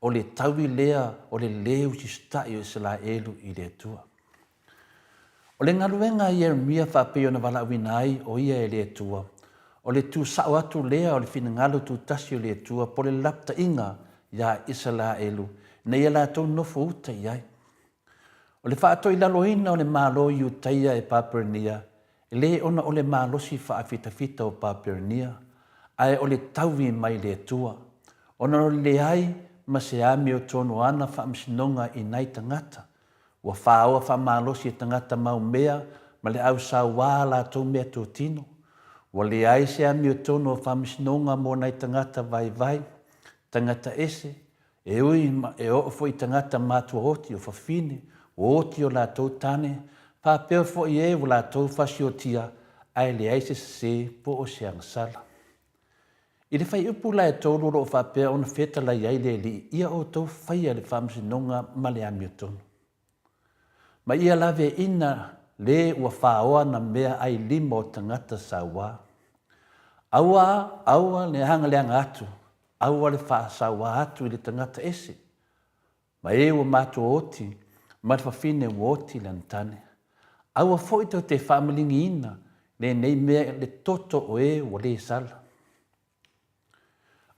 o le taui lea o le leu si stai o isla elu i le atua. O le ngaruenga i Jeremia whapea o na walawina ai o ia e le atua. O le tu sao atu lea o le finangalo tu tasi o le atua po le lapta inga ia isala elu, na ia la tau nofo uta iai. O le whaato i laloina o le malo i utaia e Papirania, Le ona o le malosi whaafitafita o Papernia, ai o le tauwi mai le tua. Ona o le ai, ma se ami o tono ana whaamsinonga i nei tangata. Wa whaoa whaamalosi e tangata mau mea, ma le au sa wā la tau mea tō tino. Wa le ai se ami o tono o whaamsinonga mo nei tangata vai, tangata ese, e ui e o fo i tangata mātua oti o whawhine, o oti o la tau tane, pēo fo i e o la tau whasiotia, ai le ai se po o se angsala. I le whai upu la e tōru ro o whapea ona wheta la iai le li, ia o tau whaia le whaamsinonga ma le ami o tono. Ma ia lawe ina le ua whaoa na mea ai lima o tangata sa wā. Aua le hanga le anga atu, aua le wha sa wā atu i le tangata ese. Ma e ua mātua oti, ma le whawhine ua oti le antane. Aua fo i tau te whaamalingi ina, le nei mea le toto o e ua le sala.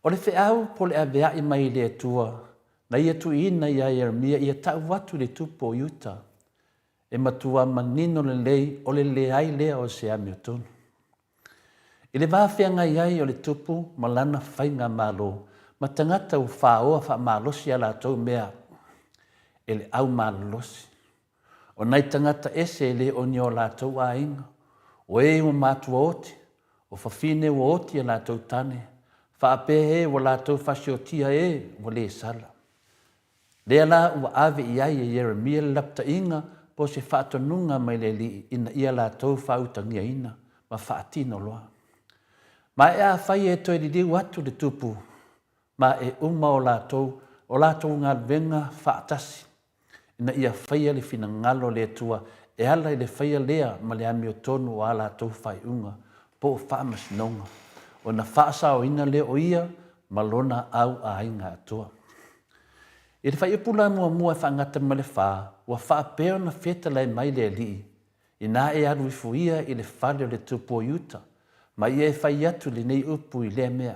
O le whiau po le avea i mai le atua, na ia tu ina ia Jeremia ia tau watu le tupo o Utah. E matua manino le lei o le leai lea o se ami o tonu. I le wāwhianga iai o le tupu malana whainga malo, ma tangata u whaoa wha malosi ala tau mea, e le au malosi. O nei tangata ese le o nio la tau a inga, o e o mātua oti, o whawhine o oti a la tau tane, whaapehe o la tau whasiotia e o le sala. Lea la ua ave iai e Jeremia le lapta inga, po se whaatonunga mai le li ina ia la tau whautangia ina, ma whaatino loa. Ma e a whai e toi li watu le tupu, ma e uma o la tau ngā venga whaatasi, ina ia whaia le fina ngalo le tua, e ala i le whaia lea ma le ami o tonu o ala tau whai unga, po o whaamasnonga, o na whaasa o ina le o ia, ma lona au a inga atua. I le whai upula mua whangata ma le wha, wa whaapeo na wheta lai mai le li, i nā e aru i fuia i le whale o le tupu o Utah, ma ia e whai atu le nei upu i le mea.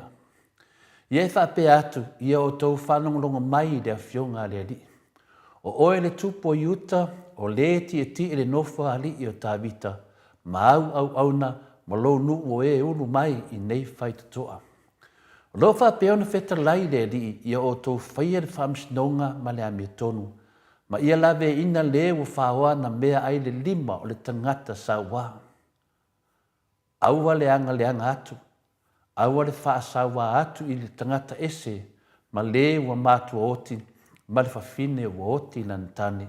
Ia e whaapea atu, ia o tau whanongolongo mai i le awhionga le li. O oe le tupu o Utah, o le ti le nofo ali i o tāwita, ma au na, ma lou nu o e ulu mai i nei whai tutoa. Lo whaapea na wheta lai le li, ia o tau whaia le whaamsinonga ma le ami tonu, ma ia lawe ina le o whaoa na mea ai le lima o le tangata sa wā. Aua le anga atu, aua le whaasawa atu i le tangata ese, ma le ua mātua oti, ma le whawhine ua oti lantane.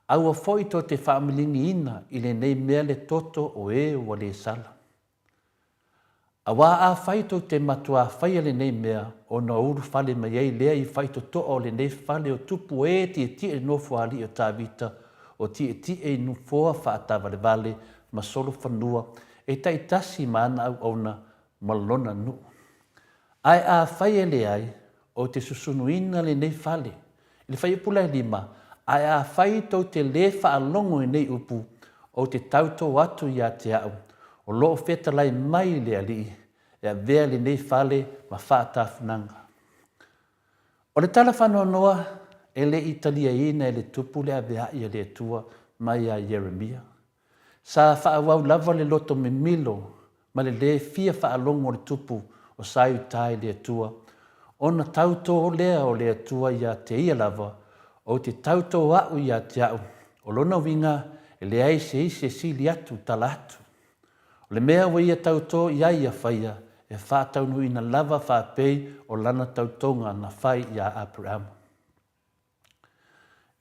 Aua foi to te whaamilingi ina i le nei mea le toto o e ua le sala. Awa a whaito te matua whaia le nei mea o na uru whale mai ei lea i whaito toa o le nei whale o tupu e ti e nofo ali o tāwita o ti e nufoa whaatawa le vale ma solo whanua e taitasi maana au auna malona nu. Ai a whaia le ai o te susunuina le nei whale. I le whaia pula lima, ai a whaito te le whaalongo i nei upu o te tauto atu i a te au. O loo wheta lai mai le ali, e a vea le nei whale ma whaatafunanga. O le tala whanau noa, e le Italia ina e le tupu le a vea i a le tua mai a Jeremia. Sa whaawau lava le loto me milo, ma le fia whaalongo le tupu o sai utai le tua. Ona tauto o lea o le tua i a te ia lava, o te tauto au i a te au. O lona winga, e le ai se isi e sili atu tala atu. Le mea wa ia tauto ia ia whaia, e whātaunu ina lava whāpei o lana tautonga na whai ia Abraham.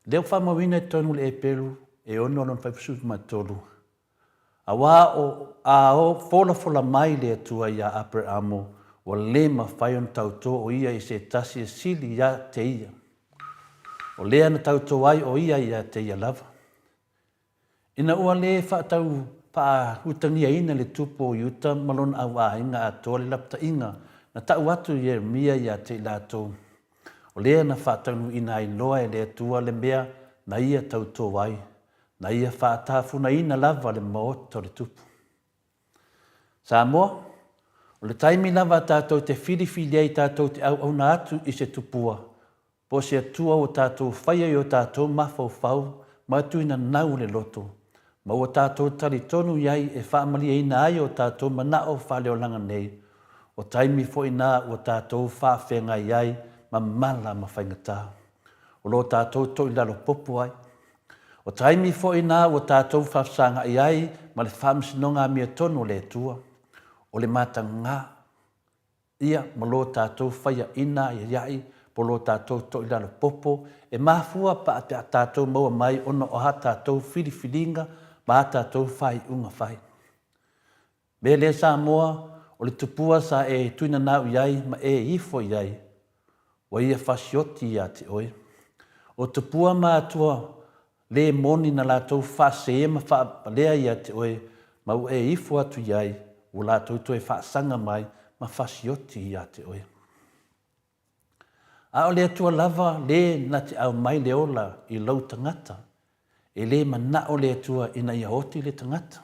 Leo whamawina e tonu le e peru, e ono lon whaipusutu matolu. A wā o fola mai le atua ia Abraham, o le ma whai on tauto o ia i se tasi e sili ia te ia. O lea na tauto ai o ia te ia lava. Ina ua le whaatau pa hutangia ina le tupo o Utah malon au a inga a toa le lapta inga na tau atu Jeremia ia te lato. O lea na whaatanu ina i loa e le atua le mea na ia tauto ai. Na ia whaatafuna ina lava le maoto le tupu. Samoa, o le taimi lava tātou te whiriwhiri ai tātou te au na atu i se tupua. Po se atua o tātou whaia i o tātou mawhau whau, matu ina nau le loto. Ma o tātou tari tonu iai e whaamalia ina ai o tātou manao whaleo langa nei. O taimi fo ina o tātou whawhenga iai ma mala ma whaingata. O lo tātou to i lalo popo ai. O taimi fo ina o tātou whawsanga iai ma le whamsinonga mia tonu le tua. O le mata ngā. Ia ma lo tātou whaia ina iai po lo tātou to i lalo popo. E mahfua pa a tātou maua mai ono o ha tātou whiriwhiringa ma a tātou whai unga whai. Me le Samoa o le tupua sa e tuina nau iai ma e ifo iai. Wa ia whasioti ia te oe. O tupua ma atua le moni na lātou whase e ma whapalea ia te oe ma u e ifo atu iai o lātou to e whasanga mai ma whasioti ia te oe. A o le atua lava le na te au mai le ola i lau tangata. E le mana o le atua ina ia oti le tangata.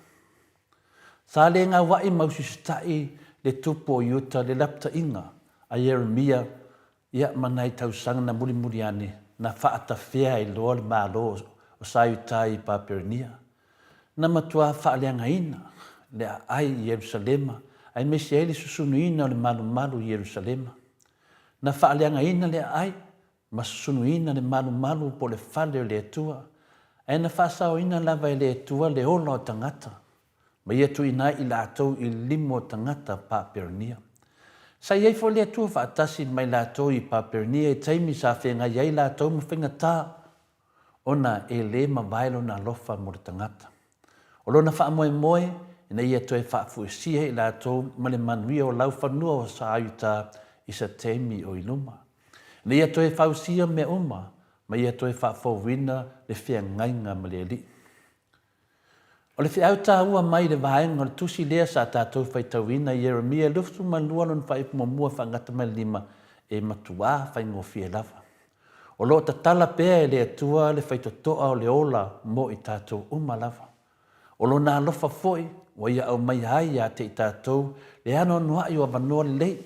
Sa le ngā wai mausitai le tupo o iuta le lapta inga a Jeremia ia manai tausanga na muri muri ane na whaata whea i loa le mālo o saiutai i Papernia. Na matua whaaleanga ina le ai i Jerusalema ai mesi ele susunu ina o le malu malu i Jerusalema. Na whaaleanga ina le ai ma susunu ina le malu malu po le whale o le atua. Ai na whaasao ina lava i le atua le ola o tangata. Ma ia tu ina i lātou i limo tangata Papernia. Sa iei fo le atua whaatasi mai lātou i Papernia e taimi sa whenga iei lātou ma whenga tā. Ona e le ma vailo na lofa mo le tangata. O lona wha moe moe, ina ia toi wha fuesia i lātou ma le manuia o lau whanua o sa ayuta i sa teimi o iluma. Ina ia toi whausia me uma, ma ia toi wha fawina le whia ngainga ma le li. O le whiau tā ua mai le vaenga o le tusi lea sa tātou whaitawina i Jeremia luftu ma lualon whaipu mua whangata mai lima e matua whaingo fia lava. O lo ta tala pēa e le atua le whaitotoa o le ola mo i tātou lava. O lo nā lofa foi, wa ia au mai hai a te i tātou le ano noa i o avanoa le lei.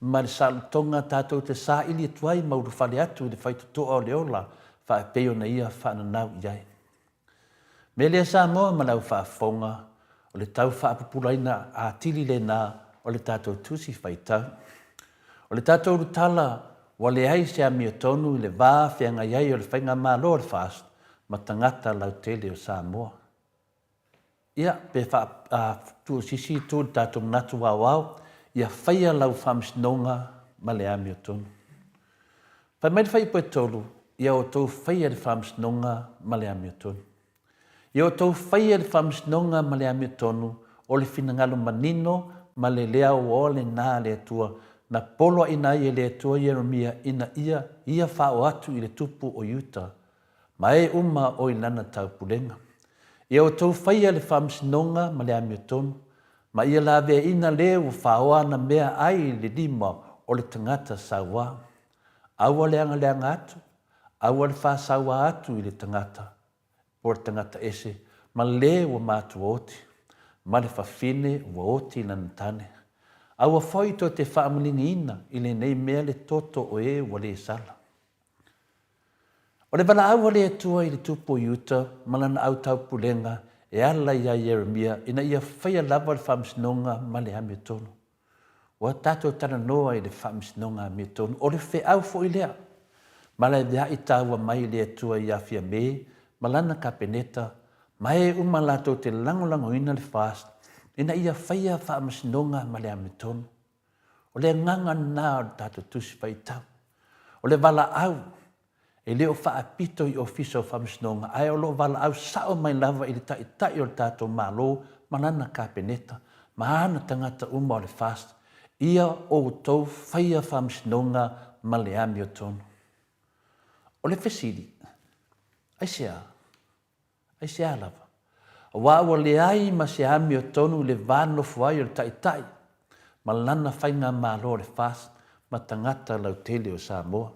Ma le salutonga tātou te sā ili atuai mauru whale atu le whaitotoa o le ola wha peo na ia whananau iai. Me lea Samoa ma lau whaafonga o le tau whaapupulaina a tili le nā o le tātou tusi whaitau. O le tātou rutala wa le ai se a mia tonu i le vā whianga iai o le whainga mālo le fast ma tangata lau tele o Samoa. Ia pe tu sisi tu tātou natu wawau ia whaia lau whamsinonga ma le a mia tonu. Pai mai whai poe tolu ia o tau whaia le whamsinonga ma le a mia tonu. Ia o tau whaia le whamsinonga ma le a mia tonu o le whinangalo manino ma le lea o le nā le atua na polo ina i le atua Jeremia ina ia whao atu i le tupu o Utah ma e uma o i lana tau pulenga. Ia o tau whaia le whamsinonga ma le a mia tonu ma ia la vea ina le o whaoa na mea ai le lima o le tangata sawa. Aua leanga atu, aua le whasawa atu i le tangata. O le tangata ese, ma le o mātu oti, ma le whawhine o oti lana tane. Aua whoi to te whaamalingi ina i le nei mea le toto o e o le sala. O le wala aua le atua i le tupo Utah, ma lana au tau pulenga, e ala ia Jeremia ina ia whaia lava le whamsinonga ma le ame tonu. Wa tātou tana noa i le whamsinonga ame tonu. O le whe au fo i lea. Ma le vea i tāua mai le atua i awhia me, ma lana kapeneta, ma e uma lātou te langolango ina le fast, ina ia whaia whamsinonga ma le ame tonu. O le nganga nā o tātou tusi whai tau. O le wala au, e leo whaapito i ofisa o whamsinonga, ai o lo wala au sao mai lava i le tai o le tātou mālo, manana kapeneta, maana tangata uma o le fast, ia o tau whaia whamsinonga ma le ame o tonu. O le whesiri, ai sea lava. Wa o le ai ma se ame o tonu le vano fuai o le tai, ma lana whainga mālo o le fast, ma tangata lau tele o Samoa.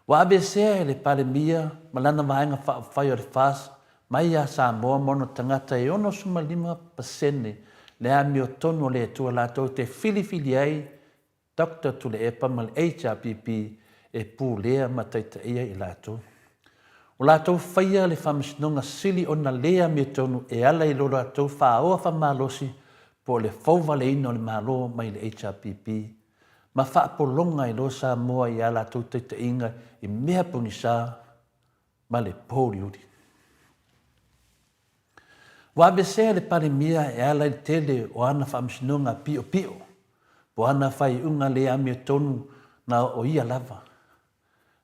Wa abesea e le palemia, ma lana vaenga whai o le fast, mai a Samoa mono tangata e ono suma 5% le ame o tonu le tua lātou te fili ai, Dr. Tule Epa ma le HRPP e pū lea ma taita ia i lātou. O lātou whaia le whamasinonga sili o na lea me tonu e ala I lo lātou whaoa whamalosi po le whauwale ino le malo mai le HRPP. Ma whaapolonga I lo Samoa I ala lātou teita inga I mea punisa ma le pōri uri. Wa besea le parimia e ala I tele o ana whamasinonga pio pio. Po ana whai unga le ame tonu na o ia lava.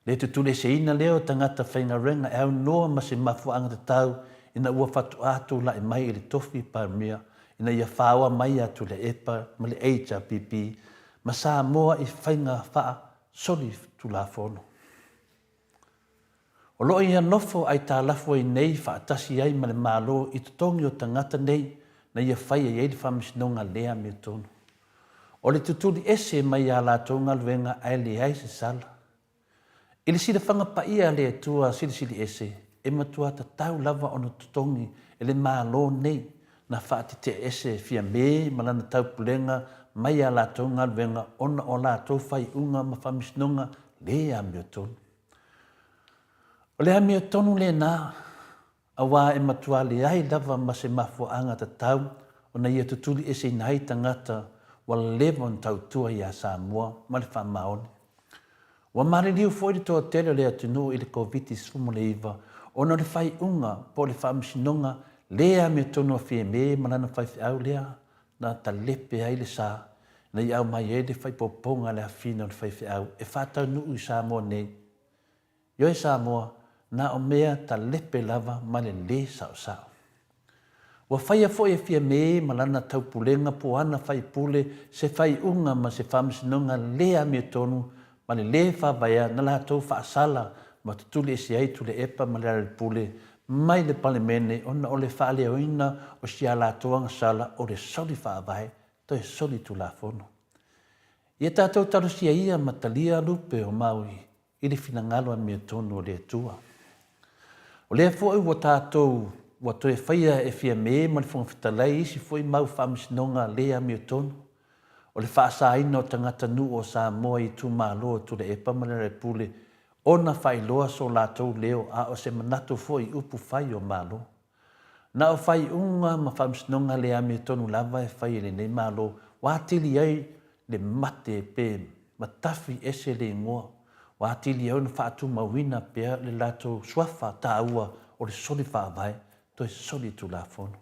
Le tutule se ina leo tangata whainga renga e au noa ma se mafuanga te tau ina ua whatu atu la e mai I le tofi parimia ina ia whaua mai atu le EPA ma le HRPP ma Samoa I whainga wha soli tu la fono. O loo ia nofo ai tā lafo I nei whaatasi ai ma le malo I tutongi o tangata nei na ia whaia I eidi whamisinonga lea me tonu. O le tutuli ese mai a la tonga luenga ai le ai se sala. I le sila whanga pa ia le tua sili ese e matua ta tau lava ono tutongi e le malo nei na whaati te ese fia me malana tau pulenga mai a la tonga luenga ona o la tau whai unga ma whamisinonga lea me tonu. O le amia tonu le nā, a wā e matua le ai lava ma se mafuanga ta tau, o na ia tutuli e se nai tangata wa levon tau tua I a Samoa ma le whamaone. Wa mare liu fwoi toa tele le atunu I le COVID-19, o na le whai unga po le whamisinonga lea me tonu a fie me malana whai au lea na ta lepe ai le sa, na I au mai e le whai poponga le afina le whai au, e whatau nuu I Samoa nei. Yo e Samoa, na o mea ta lepe lava ma le le sao sao. Wa whaia fo e fia me malana tau pulenga po ana whai pule se whai unga ma se whamisinonga lea me tonu ma le le whawaya na la tau whaasala ma tutuli e se ai tu le EPA ma le pule mai le palemene ona o le whaale oina o si a la toanga sala o le soli whaawai to e soli tu la fono. Ia tātou tarusia ia matalia lupe o Maui I le finangalo a me tonu o le tua. O lea fo wa tātou wa toe whaia e fia me ma le whangawhitalai isi fo I mau whamisinonga lea me tonu. O le whaasa ina o tangata nu o Samoa I tu malo tu le EPA ma le pule ona whai loa so lātou leo a o se manatu fo I upu whai o malo. Na o whai unga ma whamisinonga lea me tonu lava e whai le nei malo wātili ai le mate pe matafi ese le ngoa. Wātili au na whaatu mawina pea le lātou swafa tā ua o le soli whaawai to e soli tu la fono.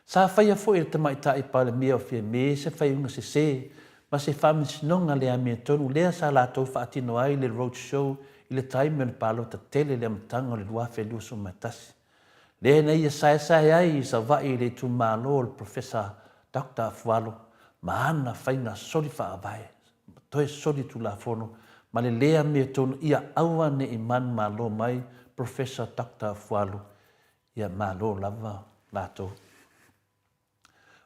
Sa whaia fo I te maita I pale mea o fia me se whai unga se ma se whamisinonga lea mea tonu lea sa lātou whaatino ai le road show I le taime le palo ta tele le amatanga o le luafe luso matasi. Lea na ia sae ai I sa vai le tu malo le professor Dr. Afualo ma ana whainga soli whaawai to e soli tu la fono ma le lea mea tonu ia aua ne I man malo mai Professor Dr. Fualu ia malo lava lātou.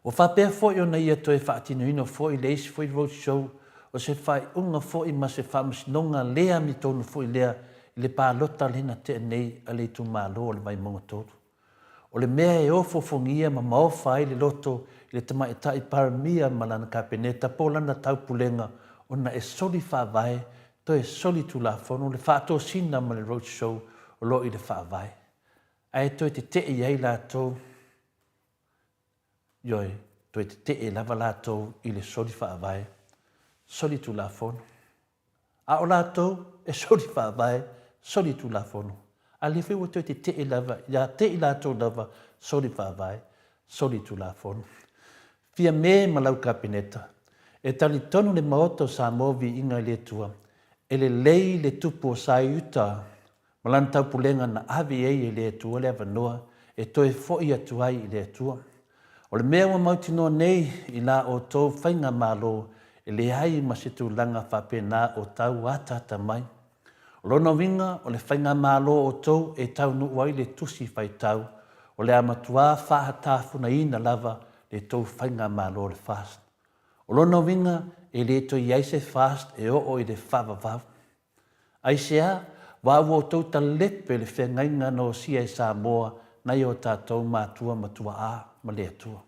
O whapea fwoi o na ia toe whaatino ino fwoi le isi fwoi road show o se whai unga fwoi ma se whamisinonga lea mi tonu fwoi lea I le pālota lena te nei a le tu malo o le mai monga tonu. O le mea e ofo fongia ma maofa ai le loto I le tamaita I paramia malana kapeneta po lana tau pulenga o na e soli whaavai to e soli tu la fono le whaato sina ma le road show o lo I le whaavai. Ai to e te te I ai lātou, ioi, to e te te e lava lātou I le soli whaavai, soli tu la fono. A o lātou e soli whaavai, soli tu la fono. A le whiu to e te e lava, ia te I lātou lava, soli whaavai, soli tu la fono. Fia me malau kapineta, e tali tonu le maoto sa movi inga le tua, e le lei le tupu o sa uta, malan tau pulenga na avi e le tua le avanoa, e toe foi atuai I le tua. O le mea wa mautino nei I la o tau whainga malo, e le ai masitu langa whapena o tau atata mai. O lona winga o le whainga malo o tau e tau nuai le tusi whai tau, o le amatua whahatafuna ina lava le tau whainga malo le fast. O lona winga e le to I aise fast e o I le whavavav. Aisea, wawo tau ta lepe le whengainga no sia I Samoa na I o tātou matua a ma le atua.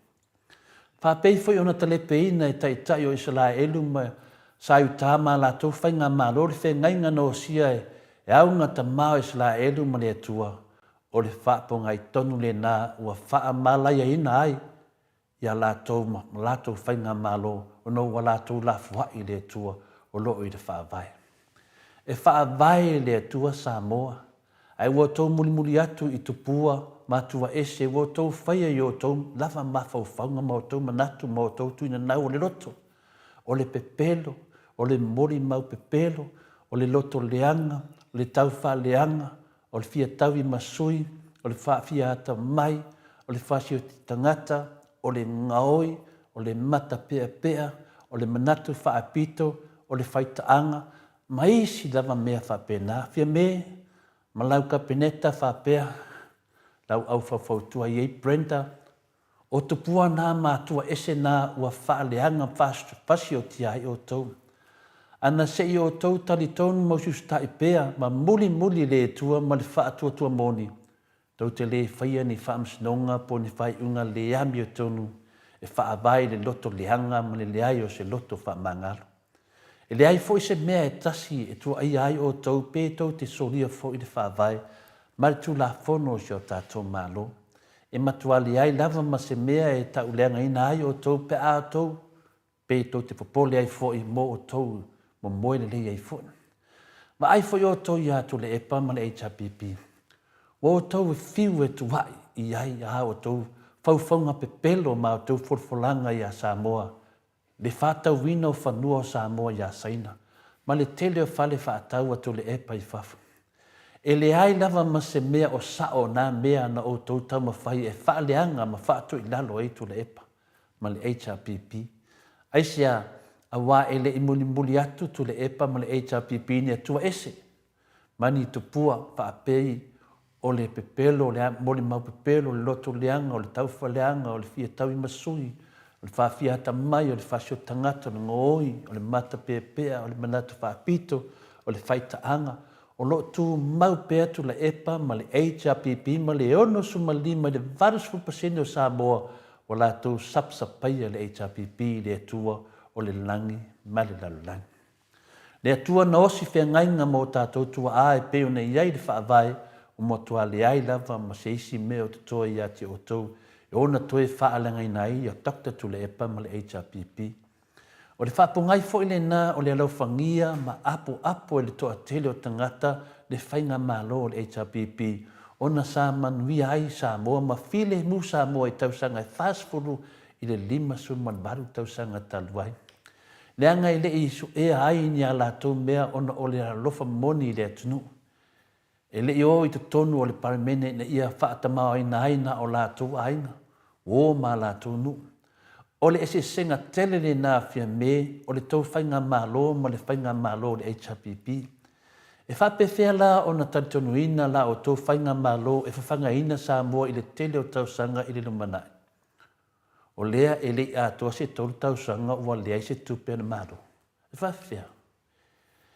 Whapei foi ona ta lepe ina e tai o Isala elu ma sa utama la tau whainga malo le whengainga no sia E au ngā tamau Israelu ma le atua, o le whaaponga i tonu le nā ua wha malaya ina ai, ia lātou ma lātou whainga malo, o no wa lātou la fuai le atua, o loo i le whaavai. E whaavai le atua Samoa, ai ua tau muli atu i tupua, mātua ese ua tau whaia i o tau lava mawhau whaunga ma o tau manatu ma o tau tuina nau o le loto, o le pepelo, o le mori mau pepelo, o le loto leanga, o le tau wha leanga, o le fia tau i masui, o le wha fia ata mai, o le whasio tangata, o le ngaoi, o le mata pea pea, o le manatu wha apito, o le whaitaanga, maisi lava mea wha pena, fia me, malau ka peneta wha pea, lau au whawhautua i ei Brenda, o tupua nā mātua ese nā ua wha leanga whasi o tia i o tau. Ana se i o tau tali tonu mausus ta i pea, ma muli le tua ma le wha tua moni. Tau te le whaia ni wha amsinonga po ni whai unga le ami o tonu, e wha avai le loto leanga ma le leai o se loto wha mangalo. E leai fo i se mea e tasi e tua ai o tau pe tau te solia fo i le wha avai, ma le tu la fono si o tātou malo. E matua leai lava ma se mea e tau leanga ina ai o tau pe a tau, pe tau te popole ai fo i mo o tau, mo moe le lei ai fo. Ma ai fo i o tau i atu le epa ma le HRPP. O tau e fiu e tuai i ai a o tau faufaunga pepelo ma o tau forfolanga i a Samoa. Le whātau wina o whanua o Samoa i a Saina. Ma le tele o whale whaatau atu le epa i whafu. E le ai lava ma se mea o sao nā mea na o tau tau mawhai e whaaleanga ma whaatu i lalo e tu le epa. Ma le HRPP. Aisia a wā e le imuli atu tu le epa ma le HRPP ni atua ese. Mani tupua whaapei o le pepelo, le moli mau pepelo, le loto leanga, o le taufa leanga, o le fia tau i masui, o le whaafia hata mai, o le whaasio tangata, o le ngoi, o le mata pepea, o le manatu whaapito, o le whaita anga, o lo tu mau pea tu le epa, ma le HRPP, ma le ono suma lima, le varus fupasene o Samoa, o la tu sapsapaia le HRPP, le atua o le langi, ma le lalulangi. Le atua na osi whea ngainga mo tātou tua a e peo nei iai le whaavai, o motua le ai lava ma se isi mea o te toa i ati o tau, e ona toe whaalanga i nai, o takta tu le epa ma le HRPP. O le whaapungai fo i le nā, o le alau whangia, ma apo e le toa tele o tangata, le whainga malo o le HRPP, ona sa manuia ai Samoa, ma file mu Samoa i tausanga e whaasfuru i le 5 suman baru tausanga taluai. Le anga i le isu e ai ni a lātou mea ona o le alofa moni i le atunu. E le o i te tonu o le paramene na ia whaatamau aina o lātou aina, o ma lātou nu. O le ese senga tele le nā fia me, o le tau whainga malo ma le whainga malo le HRPP. E whapewhea la o na tantonu ina la o tau whainga malo e whawhanga ina Samoa i le tele o tausanga i le lumanai. O lea e le a toa se tolu tausanga ua lea i se tupe na malo. E whapewhea.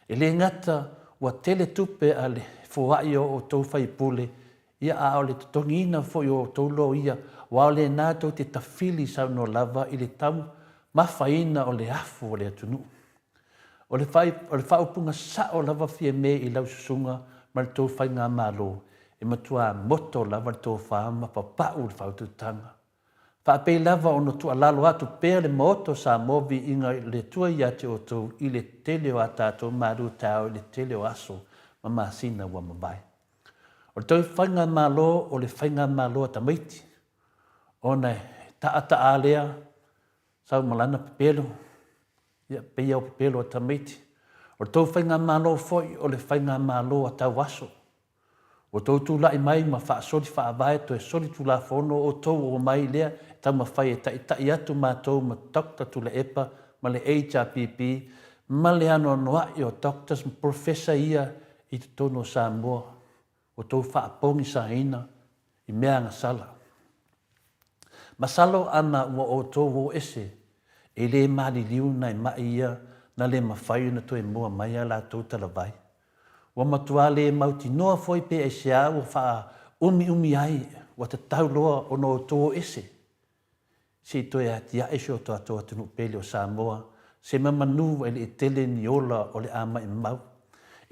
E le ngata ua tele tupe a le fuai o tau whaipule, ia a o le tutongi ina fo i o tau lo ia, wa o le nātou te tawhili sau no lava i le tau mawhaina o le afu o le atunu. O le whaupunga sa o lava fia me i lau susunga ma le tau whainga malo, e matua moto lava le tau whaama papau le whaututanga. Whaapei lava o no tua lalo atu pēr le moto sa movi inga le tua i ate o tau i le tele o atato maru tau i le tele o aso ma masina wa mabai. O le tau whainga malo o le whainga malo a tamaiti. O nei taata alea sau malana pepelo. Ia peia o pepelo a tamaiti. O le tau whainga malo foi o le whainga malo a tau aso. O tau tu lai mai ma wha sori wha avai to e sori tu la fono o tau o mai lea tau ma whai e tai atu ma tau ma dokta tu le epa ma le HRPP ma le ano noa i o doctors ma professor ia i te tono Samoa o tau wha apongi sa ina i mea ngasala. Masalo ana ua o tau o ese e le maali liu na i mai ia na le mawhai na to e mua mai a la tau talavai. Wa matua le mauti noa foi pe e sea ua wha umi ai wa te tau loa o no tō ese. Si to e ati a ese o toa toa tunu pele o Samoa, se mamanu e le tele ni ola o le ama i mau.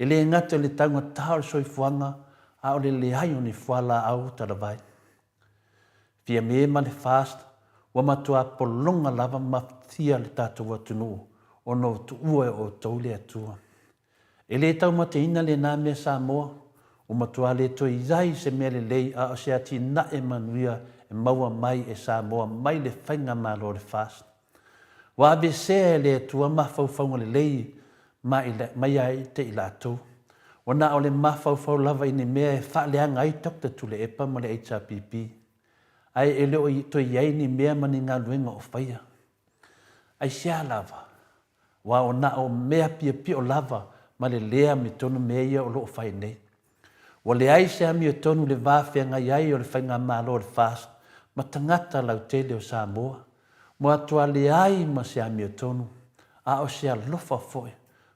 E le ngata le taunga tau soifuanga, a o le hai o ni fuala au tarawai. Fia me ma le fast, wa matua polonga lava maftia le tātua tunu, o no tu ue o taule atua. E le tau mateina le nā mea Samoa, o matua le toi iai se mea le lei a o se ati na e manuia e maua mai e Samoa mai le whainga malo le fast. Wa abe sea le atua mawhauwhaunga le lei mai ai te i lātou. O na o le mawhauwhau lava i ni mea e whaaleanga ai Dr. Tule Epa ma le HRPP. Ai e leo i toi iai ni mea mani ngā luenga o whaia. Ai sea lava. Wa o na o mea pia pia o lava ma le lea mi tonu mea ia o loo whai nei. Wa le ai sea mi o tonu le vāwhenga iai o le whainga mālo le fast ma tangata lau tele o Samoa. Mo atua le ai ma sea mi o tonu a o sea lofa foe.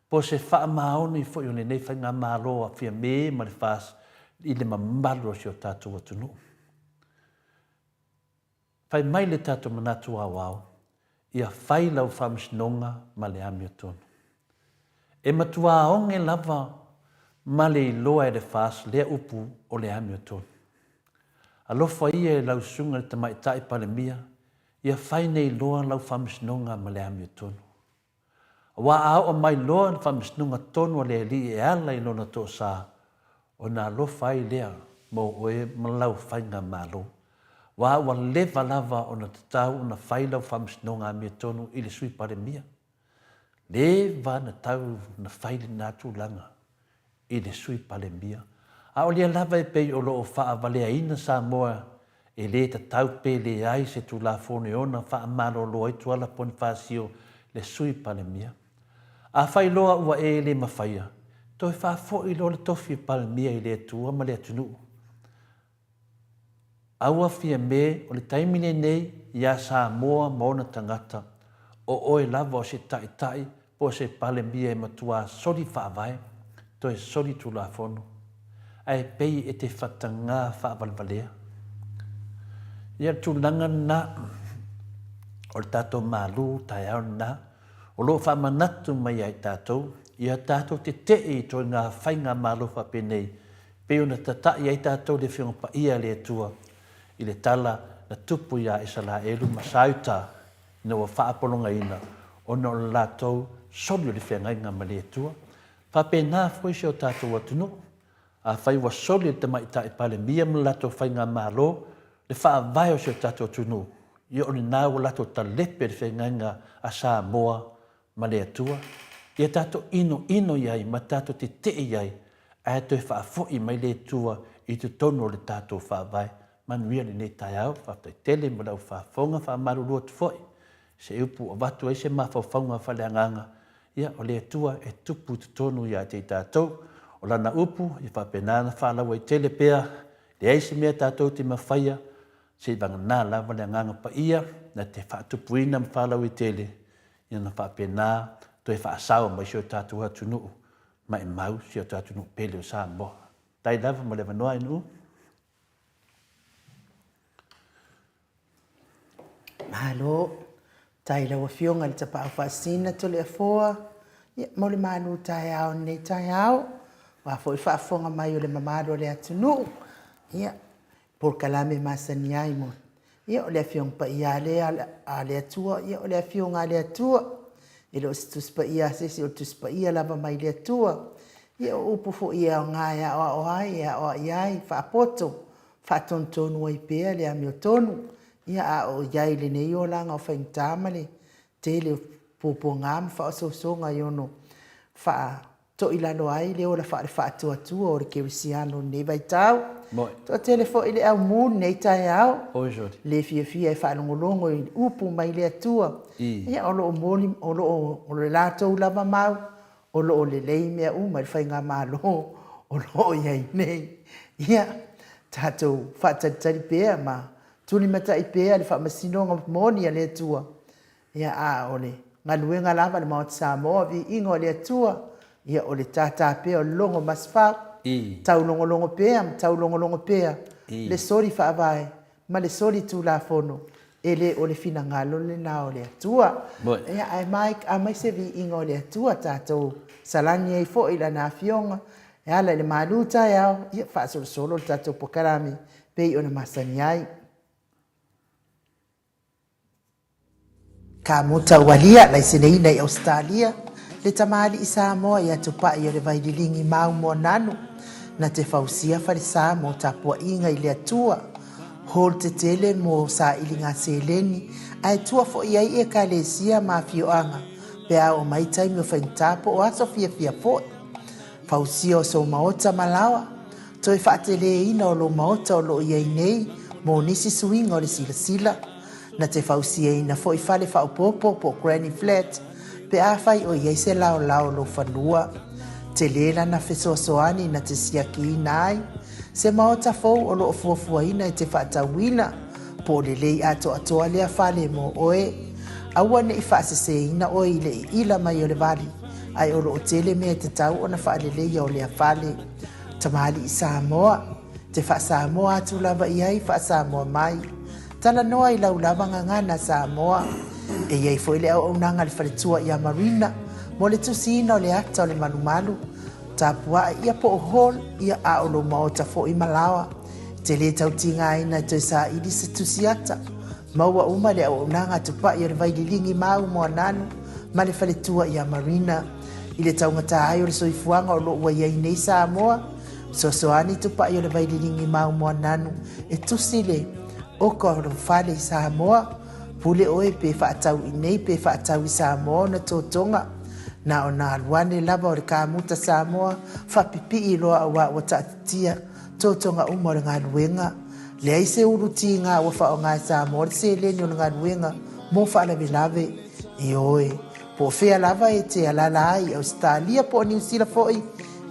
Po se wha maoni foe o le nei whainga mālo a fia me ma le fast i le mamalu o si o tātua tunu. Whai mai le tātou manatu a wau, ia whai lau whamsinonga ma le ami o tonu. E matua aonge lava ma le iloa e le fast lea upu o le ami o tonu. Alofa ia e lau sunga le tamaitai pale mia, ia whai nei loa lau whamsinonga ma le ami o tonu. Wa au o mai loa le whamsinonga tonu a le li e ala i lona tō sā, o nā alofa ai lea mo oe ma lau whainga malo. Wa wa leva lava o na tatau na whailau whamsinonga mi tonu i le sui pare mia. Leva na tau na whaile nātu langa i le sui pare mia. A o lia lava e pei o loo wha valea ina Samoa e le tatau pe le ai se tu la fone ona wha amalo loa i tuala pon whasio le sui pare mia. A whai loa ua e le mawhaia. Toi wha fo i lo le tofi pare mia i le tua ma le atunu. Aua fia me o le taimine nei ia Samoa mauna tangata o oe lava o se tai po se pale mia e matua sori whaavai to e sori tu la fono. Ai pei e te whatanga whaavalvalea. Ia tūlanga na o le tātou malu tai au na o lo whamanatu mai ai tātou ia tātou te i to ngā whainga malu whapenei pe ona tatai ai tātou le whiongpa ia le tua i le tala na tupu ia e sala elu masauta na wa whaapolonga ina o na o lātou sori o le whengainga ma le tua. Whapena fwoi se o tātou atunu a whai wa sori te maita e pale mia ma lātou whainga mālo le whaavai o se o tātou atunu i o ni nā o lātou talepe le whengainga a Samoa ma le tua. Ia tātou ino iai ma tātou te iai a toi whaafoi mai le tua i te tono le tātou whaavai. Manuia ni nei tai au, whaftai tele mo lau whaafonga whaamarurua tu foi. Se upu o watu ai se mawhauwhaunga whaleanganga. Ia o lea tua e tupu tu tonu ia te tātou. O lana upu i whapenana whaalaua i tele pea. Le eise mea tātou te mawhaia. Se i vanga nā la waleanganga pa ia. Na te whaatupuina ma whaalaua i tele. Ia na whapena to e whaasau mai se o tātou hatunuu. Ma e mau se o tātou nuu pele o Samoa. Tai lava ma le wanoa inu. Mahalo, tai lawa fionga le tapau whaasina to le afoa. Ia, mo le manu tai au nei tai au. Wa foi whaafonga mai o le mamaro le atunu. Ia, por kalame masani ai mo. Ia, o le fiong pa ia le a le atua. Ia, o le fionga le atua. Ia, o situs pa ia sesi o tus pa ia lava mai le atua. Ia, o upu fo ia o ngāia o ai, ia o iai, whaapoto. Whaatontonu ai pea le ami o tonu. Ia a o iai le nei o langa o whaintamale, te le popo ngam, wha o sosonga i ono, wha to ilano ai, le o la wha atua tua o le kerisiano nei vai tau. To te le fo i le au mūn nei tai au. Le fia e wha longolongo i upu mai le atua. Ia o lo o mōli, o lo le lātou lava mau, o lo o le lei mea uma, le whainga malo, o lo o iai nei. Ia, tātou wha tatari pēa maa. Tuli mata i pēa le whamasinonga mōni a le atua. Ia a ole. Ngā luenga lava le maot Samoa vi ingo le atua. Ia ole tātā pēa o longo maswhau. Tau longo pēa, tau longo pēa. Le sori whaavai. Ma le sori tū la fono. E le ole fina ngalo le nā o le atua. Ia a mai se vi ingo le atua tātou. salani ai fo ila na fionga e ala le maluta yao ia fa solo tato pokarami pe ona masani ai ka mota walia la sineina i Australia le tamali i Samoa ia tupa i le vaidilingi mau mo nanu na te fausia farisa mo tapua inga i le atua hol te tele mo sa ilinga seleni ai tua fo iai e ka le sia ma fioanga pe a o mai taimi o whaintapo o aso fia fo fausia o so maota malawa toi whaatele ina o lo maota o lo iai nei mo nisi suinga o le sila na te fausia ina fo i fale whaupopo po granny flat pe a fai o iai se lao lo whanua te lela na fesoasoani na te siaki ina ai se maota fou o lo fuafua ina e te whaatawina po le lei ato atoa lea fale mo oe aua ne i whaasese ina oe i le ila mai o le vali ai o lo o tele mea te tau o na whaalelei o lea fale tamali i Samoa te wha Samoa atu lava i ai wha Samoa mai tala noa i lau lava ngangana Samoa e iei fo i le au nanga le whaletua i a marina mo le tusina o le ata o le malumalu tapua ia po o hol ia a o lo maota fo i malawa te le tautinga aina to sa ili se tusiata maua uma le au nanga tupa i le vaidilingi mau mo nanu ma le whaletua i a marina i le taungata ai o le soifuanga o lo ua iei nei Samoa soani tupa i le vaidilingi mau mo nanu e tusile o ko ro fale i Samoa pule oe pe whaatau i nei pe whaatau i Samoa na tōtonga na o na aluane lava o le kāmuta Samoa whapipi i loa awa o taatitia tōtonga uma o le ngā luenga le aise uruti ngā wafa o ngā Samoa le se leni o le ngā luenga mo whaalawe lave i oe po whea lava e te alala ai Australia po New Zealand foi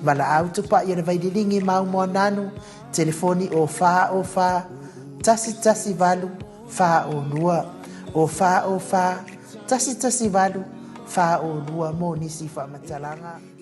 wala auto pa i le vaidilingi mau mo nanu telefoni o wha tasi valu wha o lua o wha tasi valu wha o lua mo nisi wha matalanga.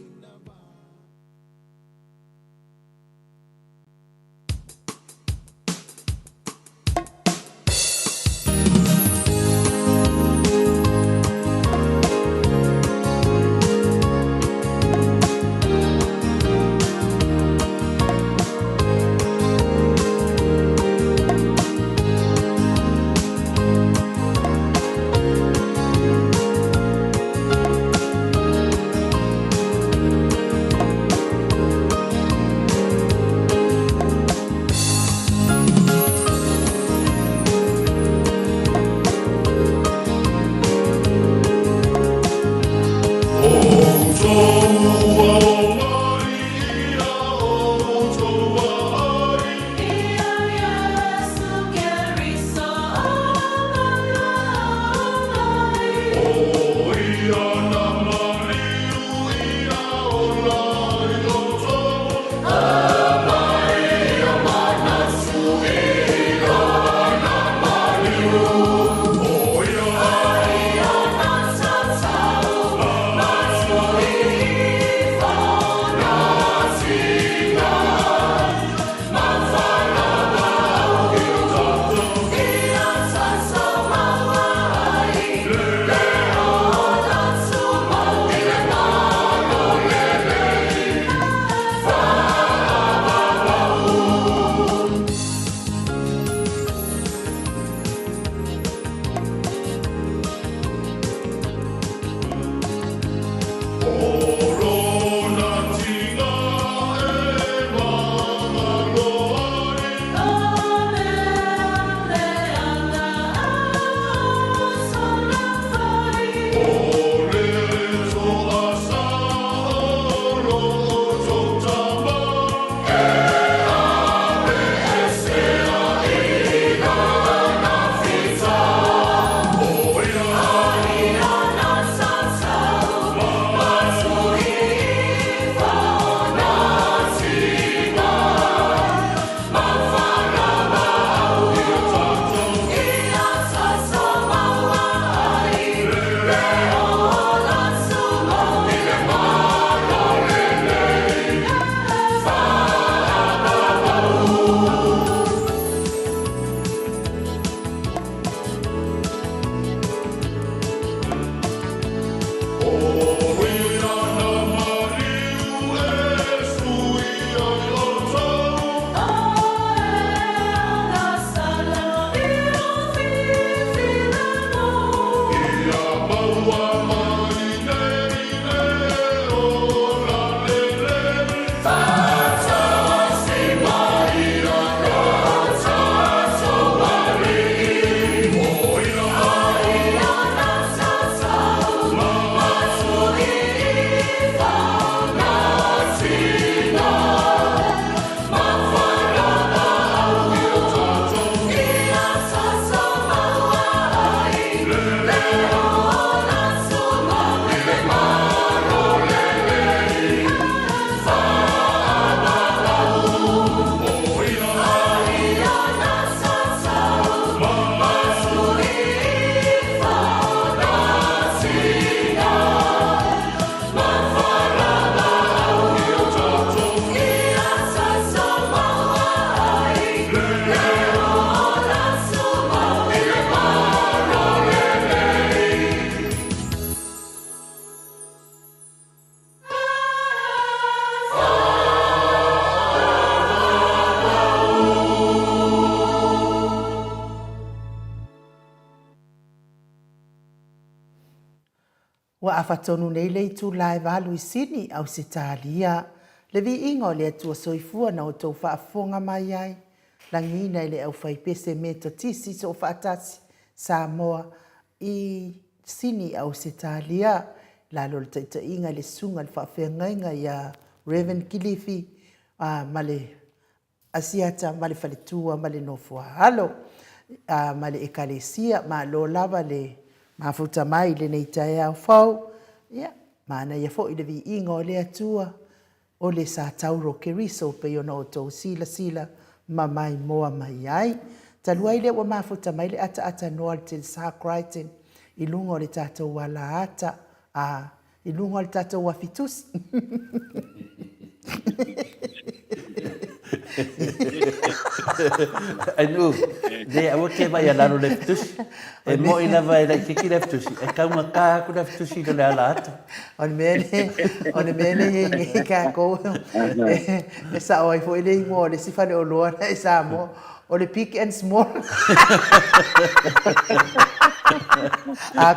Ua afatonu nei le tu lai valu I sini au se talia. Le vi ingo le atua soifua na o tau whaafonga mai ai. Langina le au whaipese me to tisi so whaatasi Samoa I sini au se talia. Lalo le taita inga le sunga le whaafengainga ia Reverend Kilifi male asiata male faletua male nofua halo male ekalesia ma lo lava le mafuta mai le nei tae au fau ia mana ia fo I le vi ingo le atua o le sa tauro keriso pe ona o tau sila mamai moa mai ai talua ile wa mafuta mai le ata noa te sa crichton I lungo le tatou wala ata I lungo le tatou wa fitus Anu, de awo ke vai ala no leftus. E mo ina vai la kiki leftus. E ka uma ka ku leftus I le ala ata. On mene ngi ka ko. E sa oi fo ile mo le sifa le olo e sa mo o le pick and small.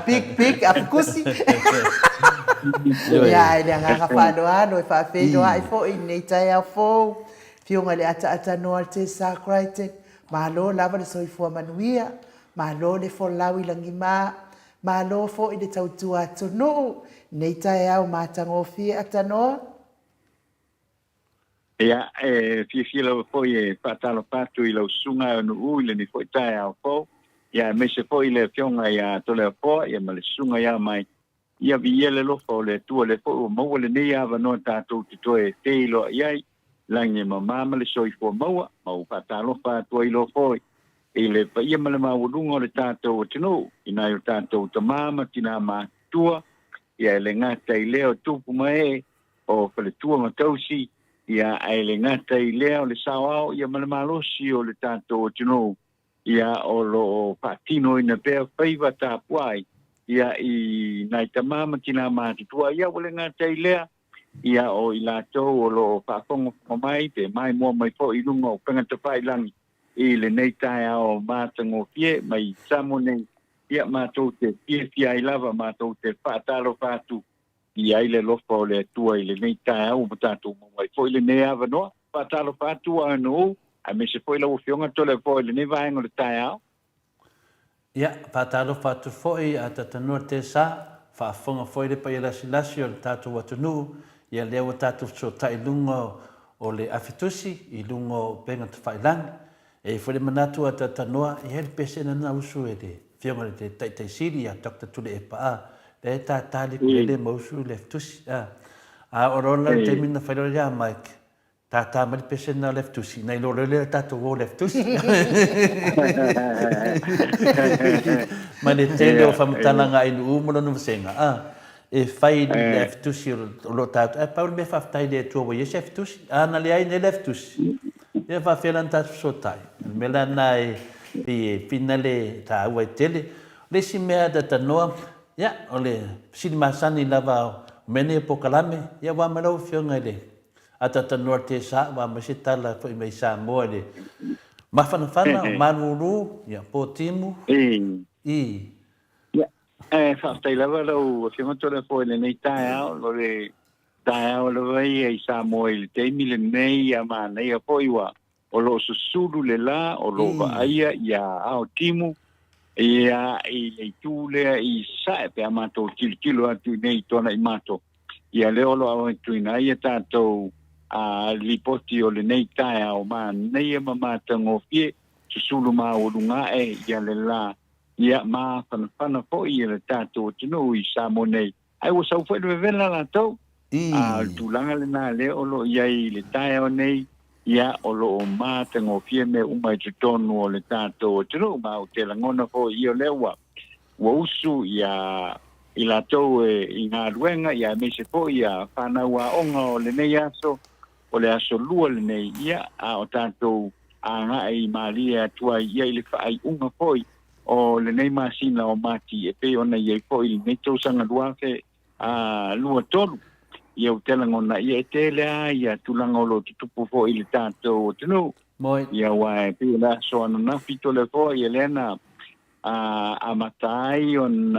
Pick kusi. Ya ile nga fa do ano fa fe do ai fo I nei tai fo. Fionga le ata noa te sa crichton. Malo lava le soifua manuia. Malo le fo lawi langi malo fo I le tautua atonu. Nei tae au mātango fia atanoa. Ia, fia lau foi patalo patu I lau sunga no uile ni foi tae au fo. Ia, me se foi le fionga ia tole fo, ia ma le sunga ia mai. Ia vi ele lo fo le tua le fo, maua le nei ava no tātou te toe teilo iai. Lange mama le soifua maua, mau patalo patu I lo foi. Le pa ia ma le maurunga le tātou atino, ina yo tātou ta mama, tina mātua. Ia le ngata I leo tupu mai o whaletua matausi. Ia le ngata I leo le sawao. Ia ma le malosi o le tātou atino. Ia o lo patino ina pēr whaiva tāpuai. Ia I nai ta mama tina mātua. Ia o le ngata I lea. Ia o I lātou o lo whaafonga mai. Pe mai mua mai fo I lunga o pengata whailangi. I le nei tae o mātango fie mai samo nei. Ia mātou te fie I lava mātou te whaatalo whātu. Ia I le lofa o le atua I le nei tae au mātou mai. Fo I le nei ava noa. Whaatalo whātu anu. A me se fo I lau fionga tole fo I le nei vaenga le tae au. Ia, whaatalo whātu foi a tatanua te sa. Whaafonga foi le pa I lasi o le tātou atunu. Ia leo tātou so tai lunga o le afitusi. I lunga o penga te whailangi. E fwere manatu a tatanoa I hele pesena na usu e le fionga le te taitai siri a Dr. Tule e paa. Le ta tali ku le mausu le ftusi. A orona te mina whailore ya Mike. Ta mali pesena le ftusi. Nei lo le tato o le ftusi. Ma le tele o whamutalanga inu umura no vasenga. E whai le ftusi o lo tato. E paul me whaftai le tua wa yese ftusi. Ana le ai ne le ftusi. Ia fa felan ta sotai. Mela nai pinale ta ua tele. Le si mea da tanoa. Ia ole sini masani lava mene pokalame. Ia wa malau fionga le. Ata tanoa te sa wa masitala fo I mai Samoa le. Mafana manuru ia po timu. Ia whaftai lava lau fionga tole fo le nei tae au lo le tae o le vai I Samoa I le teimi le nei a mana ia poiwa o lo susulu le la o lo aia ia ao timu ia I le tūlea I sae pe a mato kilo atu nei tona I mato ia leo lo au tuina ia tātou a lipoti o le nei tae o ma nei a mamata ngofie susulu ma o lunga ia le la ia ma whanawhana po ia le tātou tino I Samoa nei ai o sau fwere vela la tau tulanga le na le o lo iai le tae o nei ia o lo o mata ngofie me umai tutonu o le tātou o tino ma o te langona fo I o lewa ua usu ia I la tau I ngā ruenga ia me se fo ia whanaua onga o le nei aso o le aso lua le nei ia a o tātou a ngā I malia tua ia I le whaai unga foi o le nei masina o mati e pe ona iai foi le nei tausanga luafe a lua tolu ia o telangona ia e telea ia tulanga o lo tutupu fo I le tātou o tino. Ia wae pila so ana nafi tole fo ia lena a matai on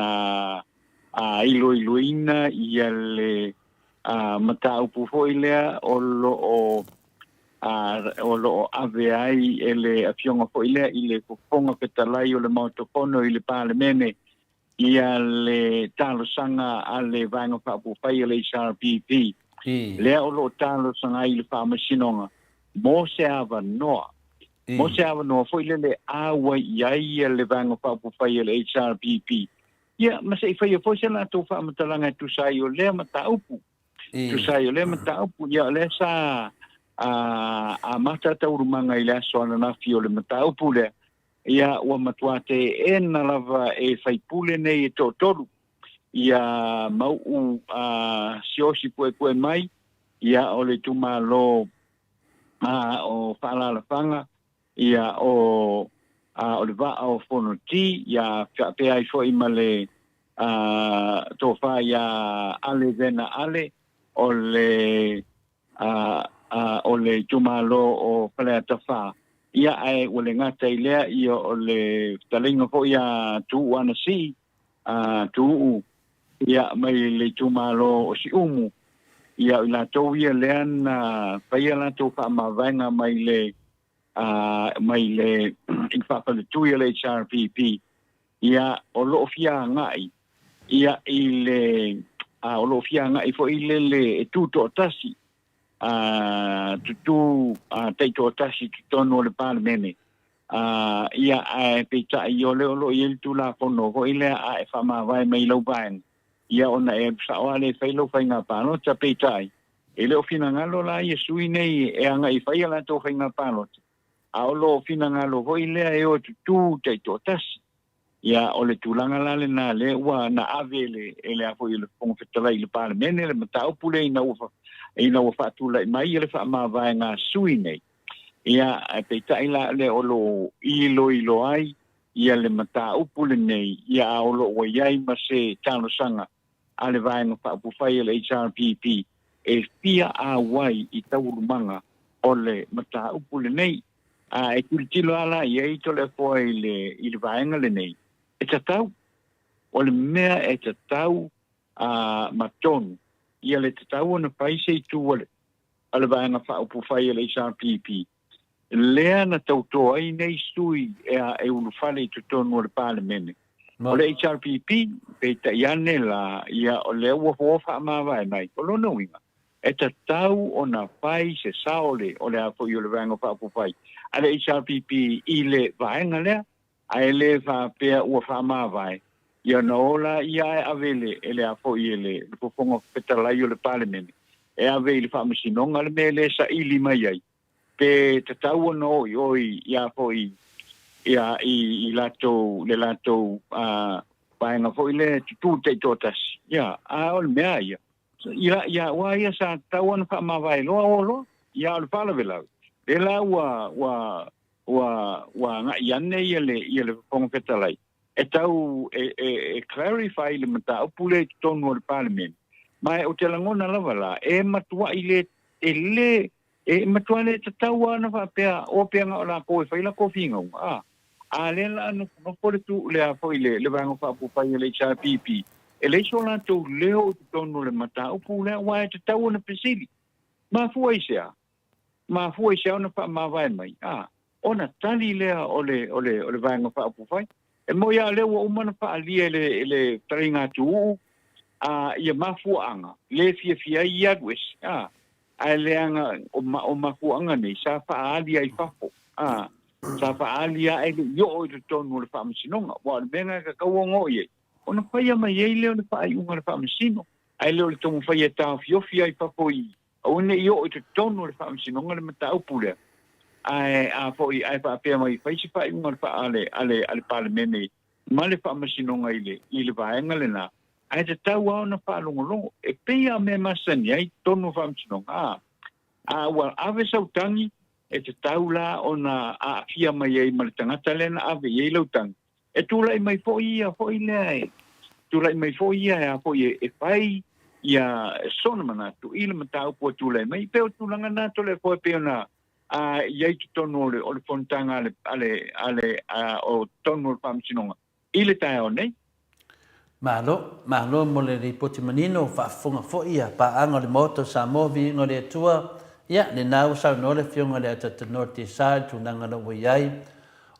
iloina ia le mataupu foi lea o lo ave ai ele afionga foi lea i le fofonga petalai o le mautokono i le palemene ia le talosanga a le vaenga whaapufai le SRPP. Lea o lo talosanga i le whaamasinonga. Mo se ava noa. Mo se ava noa foi le awa iai le vaenga whaapufai le SRPP. Ia, ma se i whaia foi se la tō whaamatalaga tu sai o lea mataupu. Tu sai o lea mataupu. Ia, lea sa a mata taurumanga i lea soana na fio le mataupu lea. Ia ua matuate e na lava e whaipule nei e tōtoru. Ia mau siosi koe mai. Ia o le tumalo o whaalalawhanga. Ia o le vaa o whanoti. Ia pia i fo ima le tō wha ia ale vena ale. O le tumalo o whalea tawha. Ia ai wale ngata i lea ia o le talinga po ia tu ana si tu ia mai le tumalo o si umu ia la to ia lea na paia la to fa mavenga mai le in fa le tu ia le HRPP ia o lo fia ngai ia i le o lo fia ngai fo i le tu to tasi tutu teito tasi tono le palemene ia pita io le lo il tu la fono ho ile a fa ma vai mai lo ban ia ona e sa ole fai lo fai nga pano ta pita ele o fina ngalo la ia sui nei e anga I fai la to fai nga pano a lo fina ngalo ho ile e o tutu teito tasi ia ole tulanga la le na le wa na avele ele a fo ile fong fetala ile palemene le mata opule ina ufa ina wa fatula mai le fa ma va nga sui nei ia pe taila le olo ilo ai ia le mata upule nei ia olo wa yai ma se tano sanga ale va nga fa pu fai le HRPP e pia a wai I taurumanga ole mata upule nei e kultilo ala ia I tole fo ile va nga le nei e tatau ole mea e tatau matonu ia le tatau na paise I tu ale vaenga whaupu whai le SRPP. Lea na tautoa ai nei sui e ulufale I tutonu o le palemene. O le HRPP, peita iane la ia o le ua hofa amawa e mai. O lona winga. E tatau o na whai se saole o le afo I o le vaenga whaupu whai. Ale HRPP I le vaenga lea, a ele whapea ua whamawa e. Ia na ola ia e avele ele a fo I ele pofonga petalai o le palemene. E avele whamasinonga le mele sa ili mai ai. Pe tatau no oi ia fo I I lato le lato paenga fo I le tutu te totas. Ia a ol mea ia. Ia wa ia sa tau ana whamawai loa olo. Ia ol palavela. E la wa nga iane ia le pofonga petalai. E tau clarify le mata opule tonu o le parliament. Mai o te langona lava la, e matua I le, matua le tatau ana whapea, o pea nga o la koe whaila kofinga unga. A le la no pore tu le a fo le vanga whapu whai le HRPP. E le so la tau leo tonu le mata opule, wa e tatau ana pesili. Ma fuai sea ona wha mawai mai. Ona tali lea o le vanga whapu whai. E mo ia le ua umana whaalia le taringa tu ia mafuanga le fia ia gwes a leanga o mafuanga nei sa whaalia I whafo sa whaalia e le yo o te tonu le whaamasinonga wa le benga ka kauongo ie ona whaia mai e leo le whaaiunga le whaamasino ai leo le tomu whaia tau fiofia I whafo I o ne yo o te tonu le whaamasinonga le mataupulea a foi ai pa pe mai fai si fai un ale palemene male fa masinonga ile vaenga le na ai te tau ona fa longo e pe a me masani ai tonu fa masinonga wa ave sautangi e te tau la ona a fia mai ai mal tangata le na ave ye lautang e tu lai mai foi le tu lai mai foi a foi e fai ia sona mana tu ile mata po tu lai mai pe tu langa na to le foi pe ona iai tu tonu o le fontanga ale o tonu o pamsinonga. Ile tae o nei? Malo mo le ripoti manino whaafunga fo ia pa anga le moto Samoa vi ingo le atua ia le nau sau no le fionga le atatanoa te saa tunanga na waiai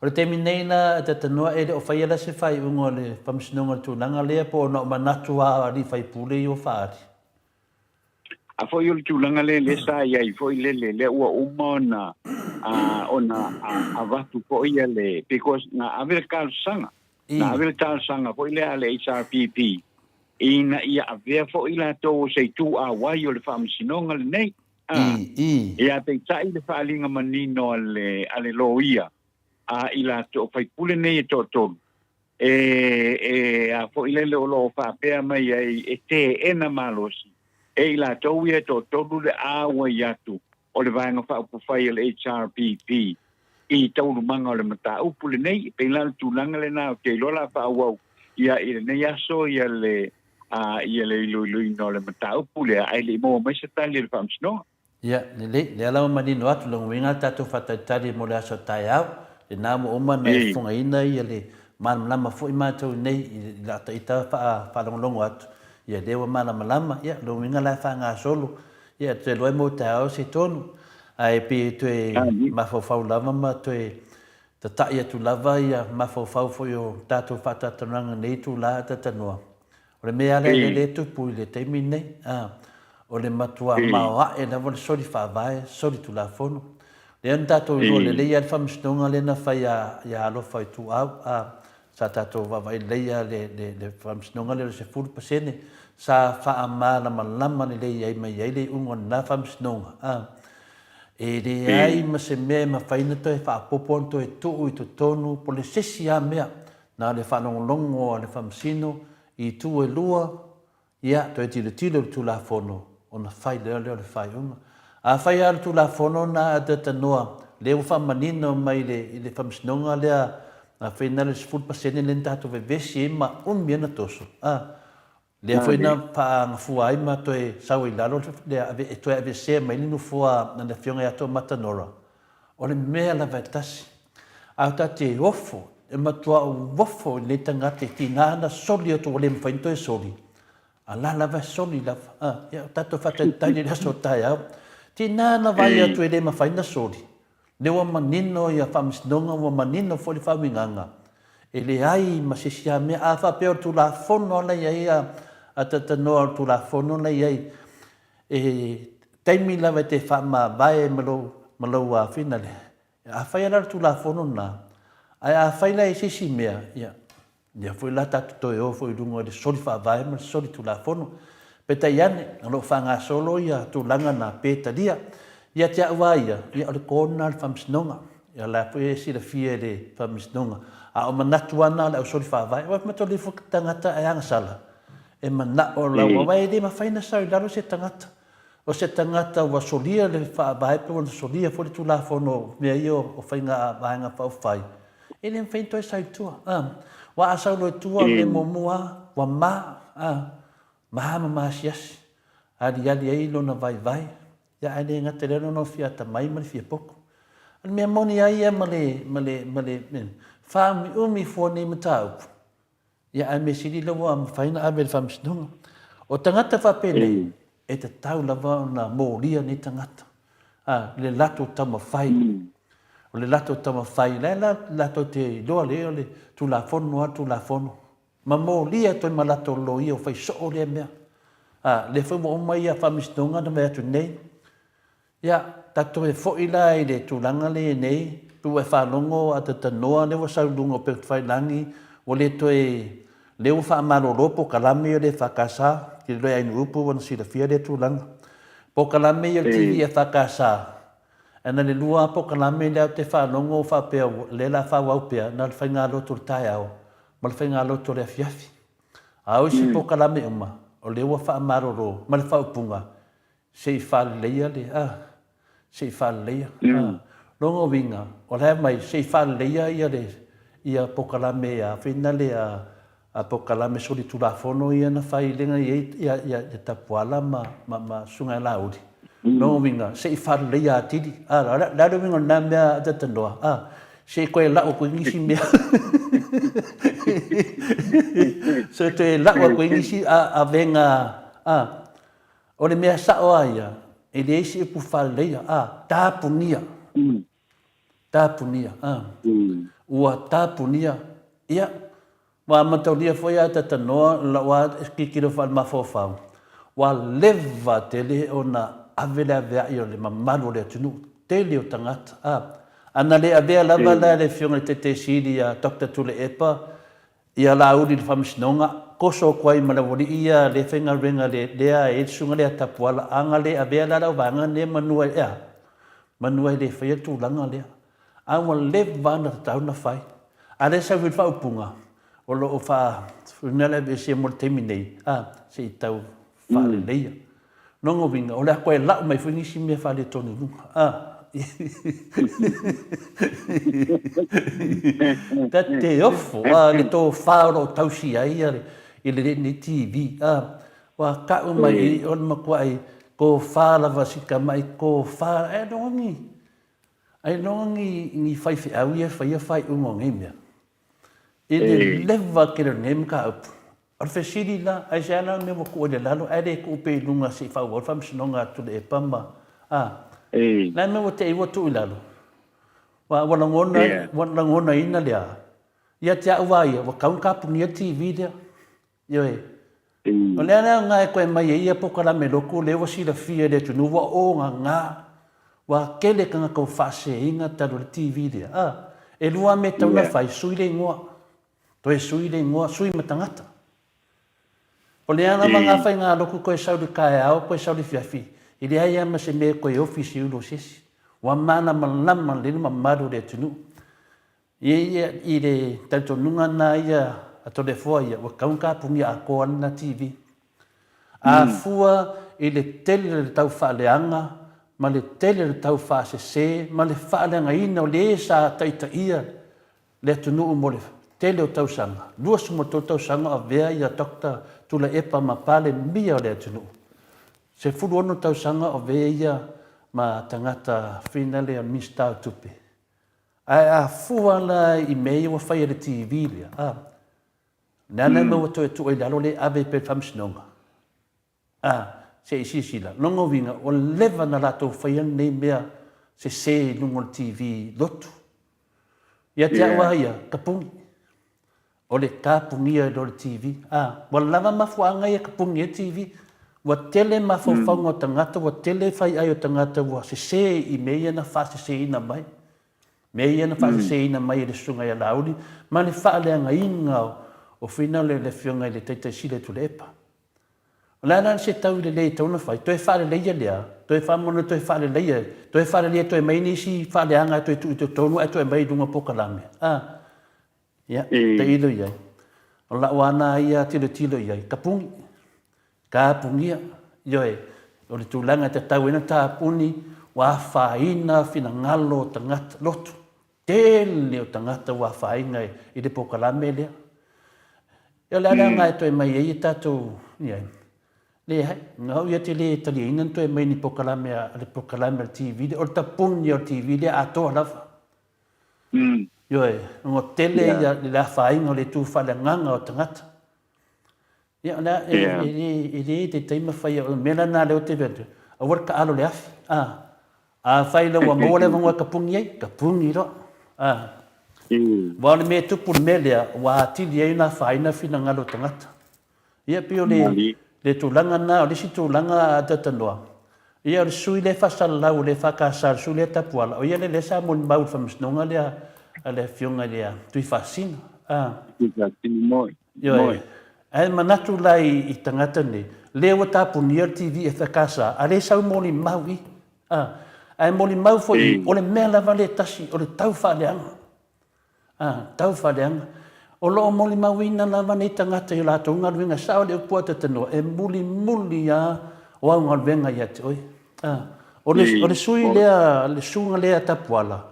o le temi neina atatanoa e le o whaiala se whai ungo le whamsinonga tunanga lea po no manatu a li whai pule i o whaari a fo yo tulanga le sa ia I fo le ua umona ona a vatu fo ia le because na ave kal sanga na ave kal sanga fo ile ale HRPP ina ia ave fo ila to se tu a wai yo le famsinonga le nei ia te tai le falinga manino ale loia a ila to fai pule nei to a fo ile le lo fa pe mai e te ena malosi e la tau ia to le awa iatu o le vanga wha upu whai le HRPP I tau lumanga o le mata upu le nei pe la tulanga le nao ke lola wha awau ia le nei aso ia le lui no le mata upu le ai le mo mai se tali le whamsino ia le ala manino atu longu inga tatu whataitari mo le aso tai au le namo oma na e funga ina ia le malama fu I mātou nei I la taita whalongolongo atu ia lewa malama ia lo winga la fanga solo ia te loe mo tau se tonu ai pe te mafofau lava ma te ta ia tu lava ia mafofau fo yo tatu fata tananga nei tu la tatanoa o le mea le tu pui le te mine o le matua maoa e na vole sori fa vai sori tu la fono le antato le le ia famstonga le na fa ia lo fa tu au sa tato vai le ia le famstonga le se fulu pasene sa fa amala malama le ia mai ia le ungo na famstonga e le ai ma se me ma faina to e fa popon to e tu I to tonu po le sesia mea na le fa longo le famsino I tu e lua ia to e tilo tu la fono ona fai le fai unga a fai al tu la fono na te noa le u fa manino mai le famstonga le a faina le sfut pasene le tato ve vesi ma mena toso le foi na pa fuai ma to e sawi lalo le ave to ave se mai no fua na fionga ya to matanora o le mea la vetasi a te ofo e matua wofo le tanga te tinana soli to le mfainto e soli ala la va soli la ya tato fata tani le so taia tinana vai atu e le mafaina soli le wa manino ya famsdonga wa manino fo le faminganga e le ai ma se sia me a fa pe tu la fono la ia atatanoa tu la fono na iai e taimi lava te whama vai malo a finale a whaiara tu la fono na a whaila e sisi mea ia foi la tatu toi o foi rungo de soli wha vai ma soli tu la fono pe ta iane alo whanga solo ia tu langa na peta dia ia te awa ia ole kona al whamsinonga ia la pui e sira fie de whamsinonga a o manatuana le au soli wha vai wa mato le whakatangata e anga sala e mana o la wai de ma faina sa lalo se tangata o se tangata wa solia le fa vai po solia fo tu la fono me io o fainga vainga pa fai ele fento e sai tu wa asa lo tu le momua wa ma sias ali ai lo na vai ya ale nga te no fia ta mai ma fia poco al me moni ai male fa mi fo ni matau ia a me siri lawa am faina a bel famsdonga o tangata fa pele e te tau lava na moria ni tangata le lato tama fai o le lato tama fai le lato te loa le tu la fono ma moria to ma lato lo io fai so le mea le foi mo mai a famsdonga na me tu nei ia tato e fo ila ile tu langa le nei tu e fa longo a te noa le wa sa lungo pe fai langi o le to e leu fa malolo po kalame le fakasa ki le ai grupo wan si le fia de tulang po kalame yo ti e fakasa ana le lua po kalame le te fa longo fa pe le la fa wa pe na fa ngalo tu taiao mal fa ngalo tu le fiafi au si po kalame uma o le wa fa malolo mal fa punga se fa le ya le se fa le ya longo winga o le mai se fa le ya ia po kalame ya finale a po kalame soli tu la fono ia na fai lenga ia tapuala ma sunga laudi no winga se fa le ya tidi la do winga na mea tatanoa se ko la o ko ngisi mea So te lawa koe ngisi a venga o le mea sao aia e le isi e pu whaleia tāpunia ua tāpunia ia wa mataulia foi a tatanoa la wa kikiro whal mawhawhau wa leva te le o na avele avea i o le mamalu le atunu te leo tangata ana le avea lava la le fionga te siri a Dr. Tule Epa ia la uri le whamisinonga koso kwai malawari ia le whenga renga le lea e sunga le atapuala anga le avea la lau vanga ne manua manua le whaia tūlanga lea awa leva na tau na whai a le sa wil whaupunga o lo o wha nela be se mo temi nei se i tau whale leia nongo winga o le a koe lau mai whingi si mea whale tonu lunga ta te ofo le tō whaoro tausi ai i le ni TV wa kau mai o le makua ai ko whala wasika mai ko whala ai longi ni whaiwhi au ia whai ungo ngai mea i le lewa kere nem ka upu ar whesiri la ai se ana me waku o le lalo ai le kupe lunga si whau o whamsinonga tu le e pamba nai me wate iwa tu i lalo wa ngona ina lea ia te au ia wa kaun kapungia TV lea ioe o lea nea ngai koe mai ia pokala me loko le wa sila fia le tunu wa o ngā wa kele kanga kau whase inga talo le TV lea e lua me tauna whai sui le ngoa toi sui le ngoa sui matangata o lea na mga whai ngā loko koe sauri kae au koe sauri fiafi i le aia ma se me koe ofisi ulo sesi wa mana malama le mamaru le tunu i le tantonunga na ia ato le fua ia wa kaunkapungi a koa na TV a fua i le tele le tau whaaleanga ma le tele le tau whaasese ma le whaaleanga ina o le sa taita ia le tunu mo le tele o tau sanga lua sumo tau sanga a vea ia Dr. Tula Epa ma pale mia o le tunu se fulu ono tau sanga o vea ia ma tangata finale o mistau tupe a fua la i mei wa whai le TV lea nana me wa toe tu ai lalo le ave pe whamsinonga se isi sila longo winga o leva na lato whai nei mea se lungo TV lotu ia te awa ia kapungi o le kapungia do le TV wa lava mafuanga ia kapungi e TV wa tele mafaufaunga o tangata wa tele whai ai o tangata wa se i meia na whasese ina mai meia na whasese ina mai le sunga ia lauri ma le whaaleanga inga o whina le fionga i le teita sile tu le epa o lana se tau le lei tauna whai toi whaale leia lea toi whamona toi whaale leia toi whaale lea toi mai nisi whaaleanga toi tu i te tonu ai toi mai dunga pokalame ia te ilo iai o la wana ia tilo iai kapungia ioe o le tūlanga te tau ina tāpuni wa whaina fina ngalo tangata lotu tele o tangata wa whainga i le pokalame lea ia le ana ngai toi mai e tātou iai le hai ngau ia te le tali ina toi mai ni pokalame le pokalame TV o tapuni o TV le atoa lava ioe ngo tele ia le whainga o le tū whalanganga o tangata ia na e te teima whai o mena nā leo te vete a warka alo le afi a whai la wa mo le vangoa kapungi ro wa le me tupu me lea wa atili ei na whaina fina ngalo tangata ia pio le tūlanga nā o lisi tūlanga a tatanoa ia o le sui le whasalau le whakasar sui le tapuala o ia le sa mo mau whamisnonga lea a le fionga lea tui whasina moi ai manatu lai i tangata ne le wa tapunia TV e whakasa a le sau moni mau i ai moni mau foi o le mea lava le tasi o le tau whaaleanga tau whaaleanga o loo moli mau ina lava nei tangata i lato ungaruinga sao le upuata tanoa e muli o au ngaruinga ia te oi o le sui lea le sunga lea tapuala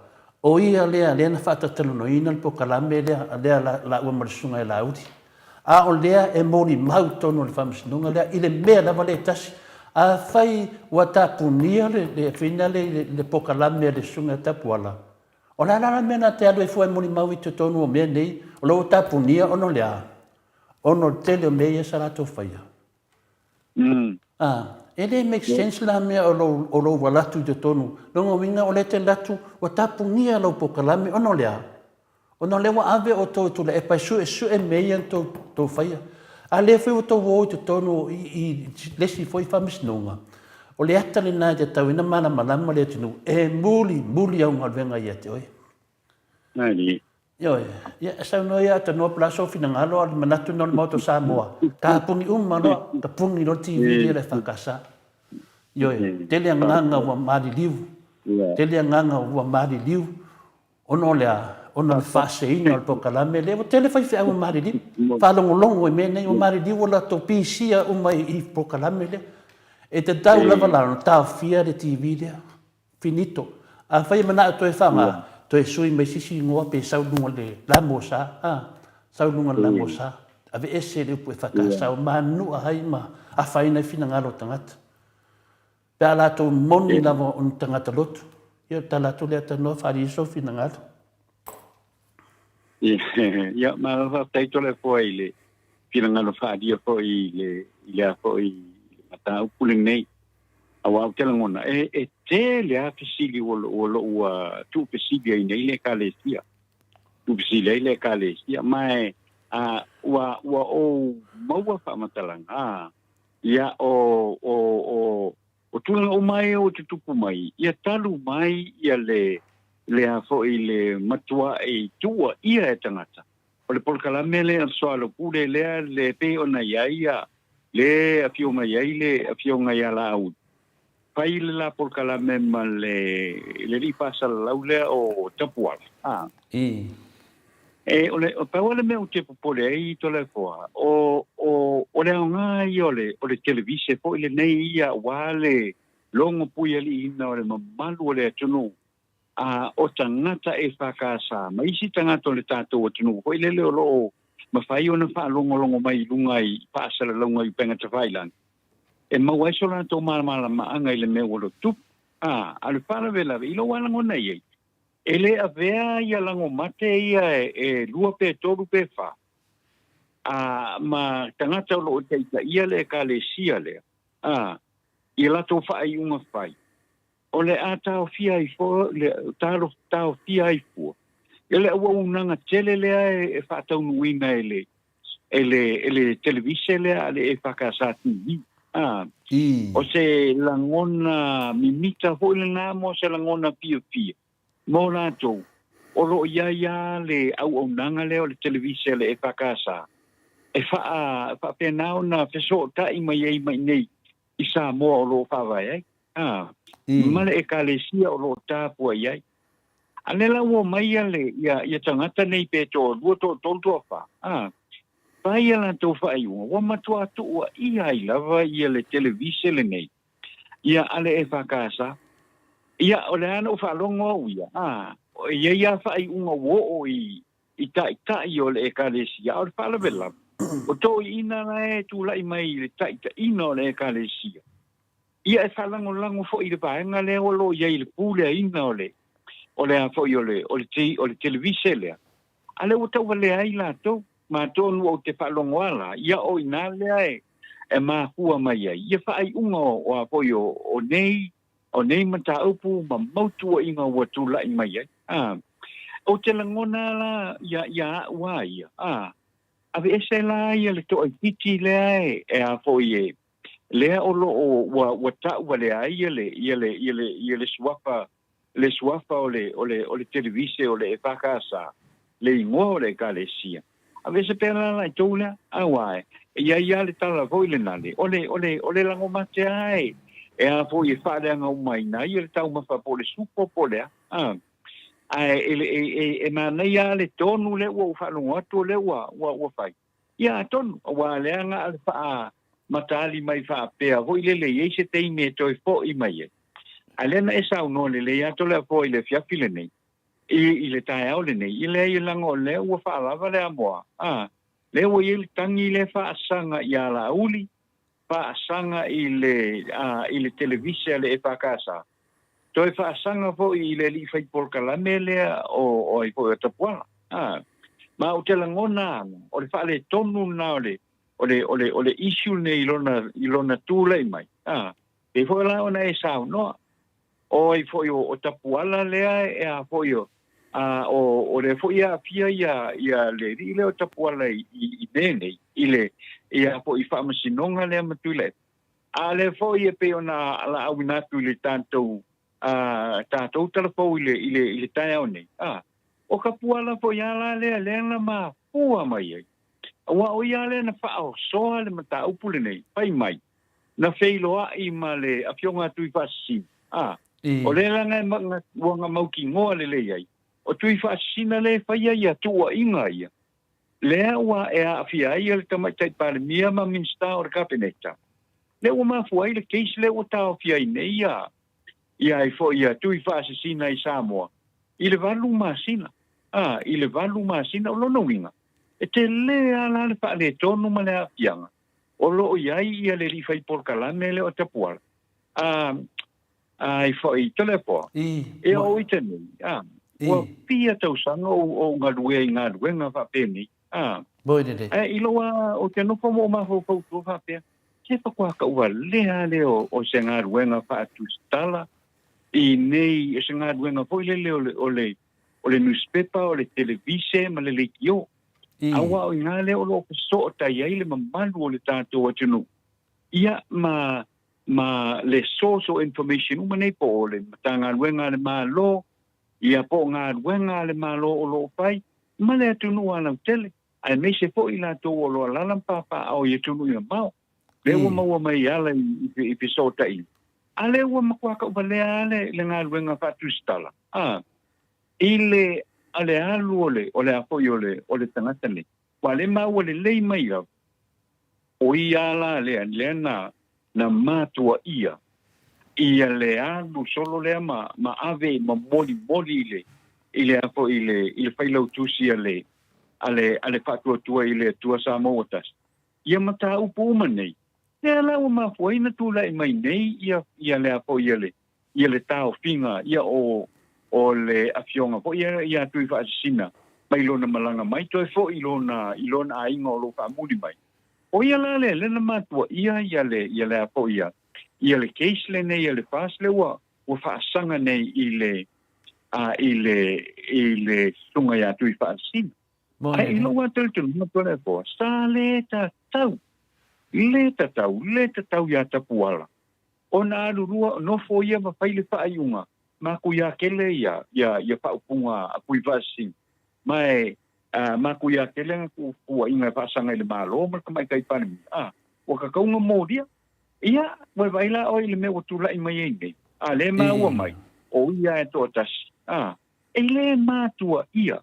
o ia lea na whatatalo no ina le pokalame lea la ua marisunga e laudi o lea e moni mau tono le whamsinunga lea i le mea lava le tasi a whai wa tapunia le whina le pokalame le sunga tapuala O la mena te alu e fua moni mau i te tonu o mea nei, o lau tapunia ono lea. Ono tele o mea sa la to faia. It make sense la mea o lau walatu i te tonu. Longa winga o le te latu, o tapunia lau pokalame ono lea. Ono lewa ave o tō tula e pai su e mea tō faia. A le fai o tō wō i te tonu i lesi foi whamisnunga. O le atale nā te tau ina mana malama le tunu, e muli au ngalwenga ia te oi. Nani. Yo, sa no ia te no plaso fina ngalo al manatu no moto Samoa. Ka pungi malo, ka pungi no TV le fakasa. Yo, tele nganga wa mari liu. Tele nganga wa mari liu. Ono le fase ino al pokalame le tele fai fa mari liu. Fa longo me nei o mari liu la to pisia o mai I pokalame le. E te tau lava la no tau fia de TV le. Finito. A fai mana to e fanga. To e sui mai sisi ngoa pe saununga le la mosa, saununga la mosa. Ave ese le pu e whakasa o manu a haima a whaina fina ngalo tangata. Pe ala to moni lava on tangata lotu. Ia talato le ata no whari iso fina ngalo. Ia, ma taito le fo le fina ngalo whari a fo le a fo mata upuling nei. Awa tela ngona e te le a fisili o ua tu fisili ai nei le kalesia tu fisili le kalesia mai a ua o maua fa matalanga ia o tula o mai o te tupu mai ia talu mai ia le a fo le matua e tua ia e tangata o le polkalame le soalo pule le pe ona ia le afio mai le afio ngai ala au pai la por kala mema le li pasa la ule o tapuala o pa wala me o te popole ai to le foa o le nga i o le televise po ile nei ia wale longo pui ali ina o le mamalu o le atunu o tangata e whakasa ma isi tangata o le tātou atunu po ile le o lo ma whai o na wha longo mai lungai pasa le longo I penga te whailan e mau aiso la tō mala maanga I le mea walo tup. Ale whara vela, ilo wala ngona iei. E le a vea ia lango mate ia e lua pe toru pe wha. Ma tangata lo o teita ia le ka le sia le. I la tō wha ai unga whai. O le a tau fia I fo, le tau fia I fo. E le awa unanga tele lea e wha nuina e le televise lea le e whakasa TV. O se langona mimita hoi le namo se langona pia. Mo lato, o lo ia le au nanga le o le televise le e whakasa. E wha penao na feso ta I mai nei I Samoa o lo whawai Male e kalesia o lo tāpua iai. Anela ua mai le ia tangata nei pe tō lua tō tō wha. Pai ala tō whaiunga, wa matua atu ua ia I lava ia le televise le nei. Ia ale e whakasa. Ia o le ana o whalongo au ia. Ia whaiunga wo I tai o le e kalesia. O le whalawela. O tō ina la e tūlai mai le tai ina o le e kalesia. Ia e whalango fo I le paenga le o lo ia I le pūlea ina o le. O le a fo I o le televise lea. Ale o tau wale ai la tō. Ma tonu o te whalongoala, ia o ina lea e mahua mai ai. Ia whaai unga o apoi o nei mata upu ma mautu o inga ua tula I mai ai. O te langona la ia ua ia. Ave ese la ia le toa hiti lea e apoi lea o lo o taua lea ia le suafa o le televise o le e whakasa le ingoa o le kalesia. Ave se pera la tola awae ia le tala voile nale ole lango mate ai e a foi fa le nga mai na ia le tau mafa pole supo pole e ma na ia le tonu le o fa lo atu le wa fai ia tonu wa le nga al fa matali mai fa pe a voile le ia se te me toi fo I mai alena esa no le ia to le foi le fia file nei I le tae au le nei, I le lango le ua whaalava le amoa. Le ua I le tangi le whaasanga I ala uli, whaasanga I le televise le e whakasa. Toi whaasanga fo I le li whai polkalame lea o I fo e tapuala. Ma o te langona, o le whaale tonu na o le issue ne ilona tūlei mai. E fo la ona e sao noa. O I fo o tapuala lea e a fo o le fo ia pia ia le ri le o tapuala I nene, ia fo I whaamasinonga lea matuile. A le fo ia pe ona ala awinatu le tātou telefou I le tai au nei. O ka puala fo ia la lea na ma pua mai ai. Wa o ia le na wha o soa le mata upule nei, pai mai. Na wheiloa I ma le afionga tui whasi. O le langa wanga mauki ngoa le le ai. O tui whasina le whaia ia tua inga ia. Lea ua e a awhia ia le tamaitai pale mia ma minsta o le kapeneta. Le ua mafua I le keisi le ua tau awhia I nei ia. Ia I fo ia tui whasasina I Samoa. I le valu masina. I le valu masina o lono winga. E te le ala le wha le tonu ma le apianga. O lo iai ia le rifai polkalame le o tapuala. I fo I telefoa. E o I tenu. Ua pia tausanga o ngalue I ngaluenga wha peni. I loa o te nofo mo maho fautu wha pia. Ke whakua ka ua lea le o se ngaluenga wha atu stala. I nei se ngaluenga fo I le o le newspaper, o le televise, ma le leikio. Awa o ngā leo lo so o tai ai le mamalu o le tātou atunu. Ia ma le source of information umanei po o le matanga luenga le malo, ia po ngā luenga le malo o lo pai, ma le atunu ala tele. Ai me se po I lātou o lo alalam papa au I atunu I mau. Le ua maua mai ala I piso tai. A le ua makuaka ubalea ale le ngā luenga whatu stala. I ale alu o le apoi o le tangata le. Wa le mau le lei mai au. O I ala le na mātua ia. Ia le alu solo lea ma ave ma moli le. I le apo I le whailau tusi ale whatua tua I le tua Samoa tas. Ia mata upu umanei. Le ala o mafua ina tūlai mai nei ia le apo ia le tau finga ia o le afionga po ia tui whaasina mai lona malanga mai toi fo I lona ainga o lo whaamuri mai. O ia la le na matua ia le apo ia le case le nei ia le fas le ua whaasanga nei I le sunga ia tui whaasina. Ai ilo wa teltun matua le po sa le tatau ia tapuala. O na arurua no fo ia mawhaile whaaiunga. Maku ia kele ia paupunga apui vasi. Mai maku ia kele kua inga pasanga I le malo ma kamai kai pani. O ka kaunga modia. Ia mai vaila o ile me utula I mai nei. Le maua mai. O ia e totas. E le matua ia.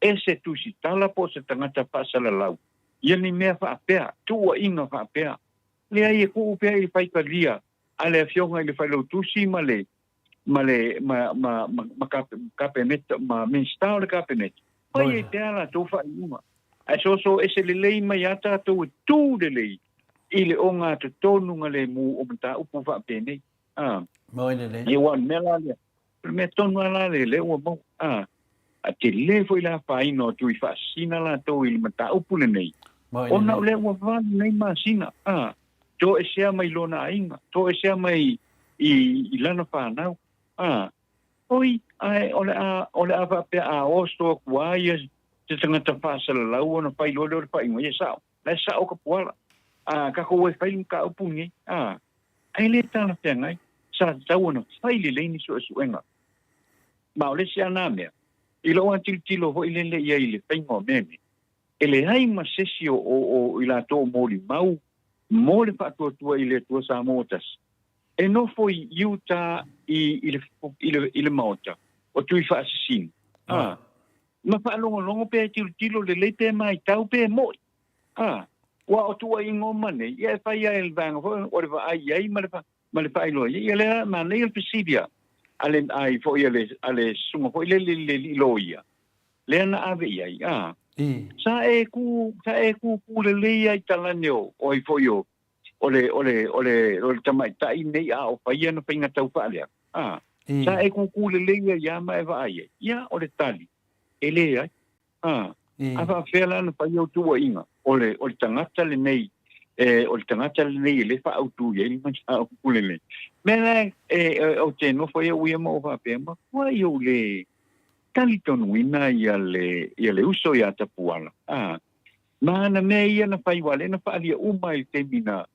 E se tusi tala po se tangata pasala lau. Ia ni mea whaapea. Tua inga whaapea. Le ai e ku upea I whaikaria. Ale a fionga I le whailau tusi ma le kapeneta ma minsta o le kapeneta. Pai e te ala tō whainuma. Ai so e se le lei mai ata tō e tū le lei. I le o ngā te tōnunga le mu o mta upu whapenei. E wan mela lea. Me tonu ala le ua mau. A te le fo I la whaino tu I whaasina la tō I le mta upu le nei. Ona o le ua wani nei maasina. Tō e sea mai lona ainga. Tō e sea mai I lana whanau. Oi, ole a pe a osto kuai te tangata pasala lau ona pai lolo le pai ngoe sao. Le sao ka puala. Ka ko e pai ka upungi. Ai le tana pe ngai. Sa tau ona pai le ni so suenga. Ma ole sia na me. I lo antil tilo ho ile le ia ile pai ngo meme. Ele ai ma sesi o ila to moli mau. Mole pa tua ile tua Samoa. E no foi Utah ile mauta. O tui whaasasini. Ma whaalongo pe tilo le leite mai tau pe moi. Wa o tua ingo mane. Ia e whai ai elvanga. O le wha ai ai ma le whai loa. Ia le ma le il Pacifica. Ale ai fo ia ale sunga fo ile le loia. Le ana ave ai. Sa e ku le le ai talaneo. O i fo yo. Ole tamai tai nei a o paia no pinga tau pale. Sa e kukule leia ia ma e vai. Ia o le tali. Ele ai. Afa fela na pa yo tua inga. Ole tangata le nei. O le tangata le nei le fa autu ia ni ma kule le. Mena o te no foi o ia mo fa pe ma kwa yo le tali tonu ina ia le uso ia tapuala. Mana me ia na fai wale na fa alia uma i te mina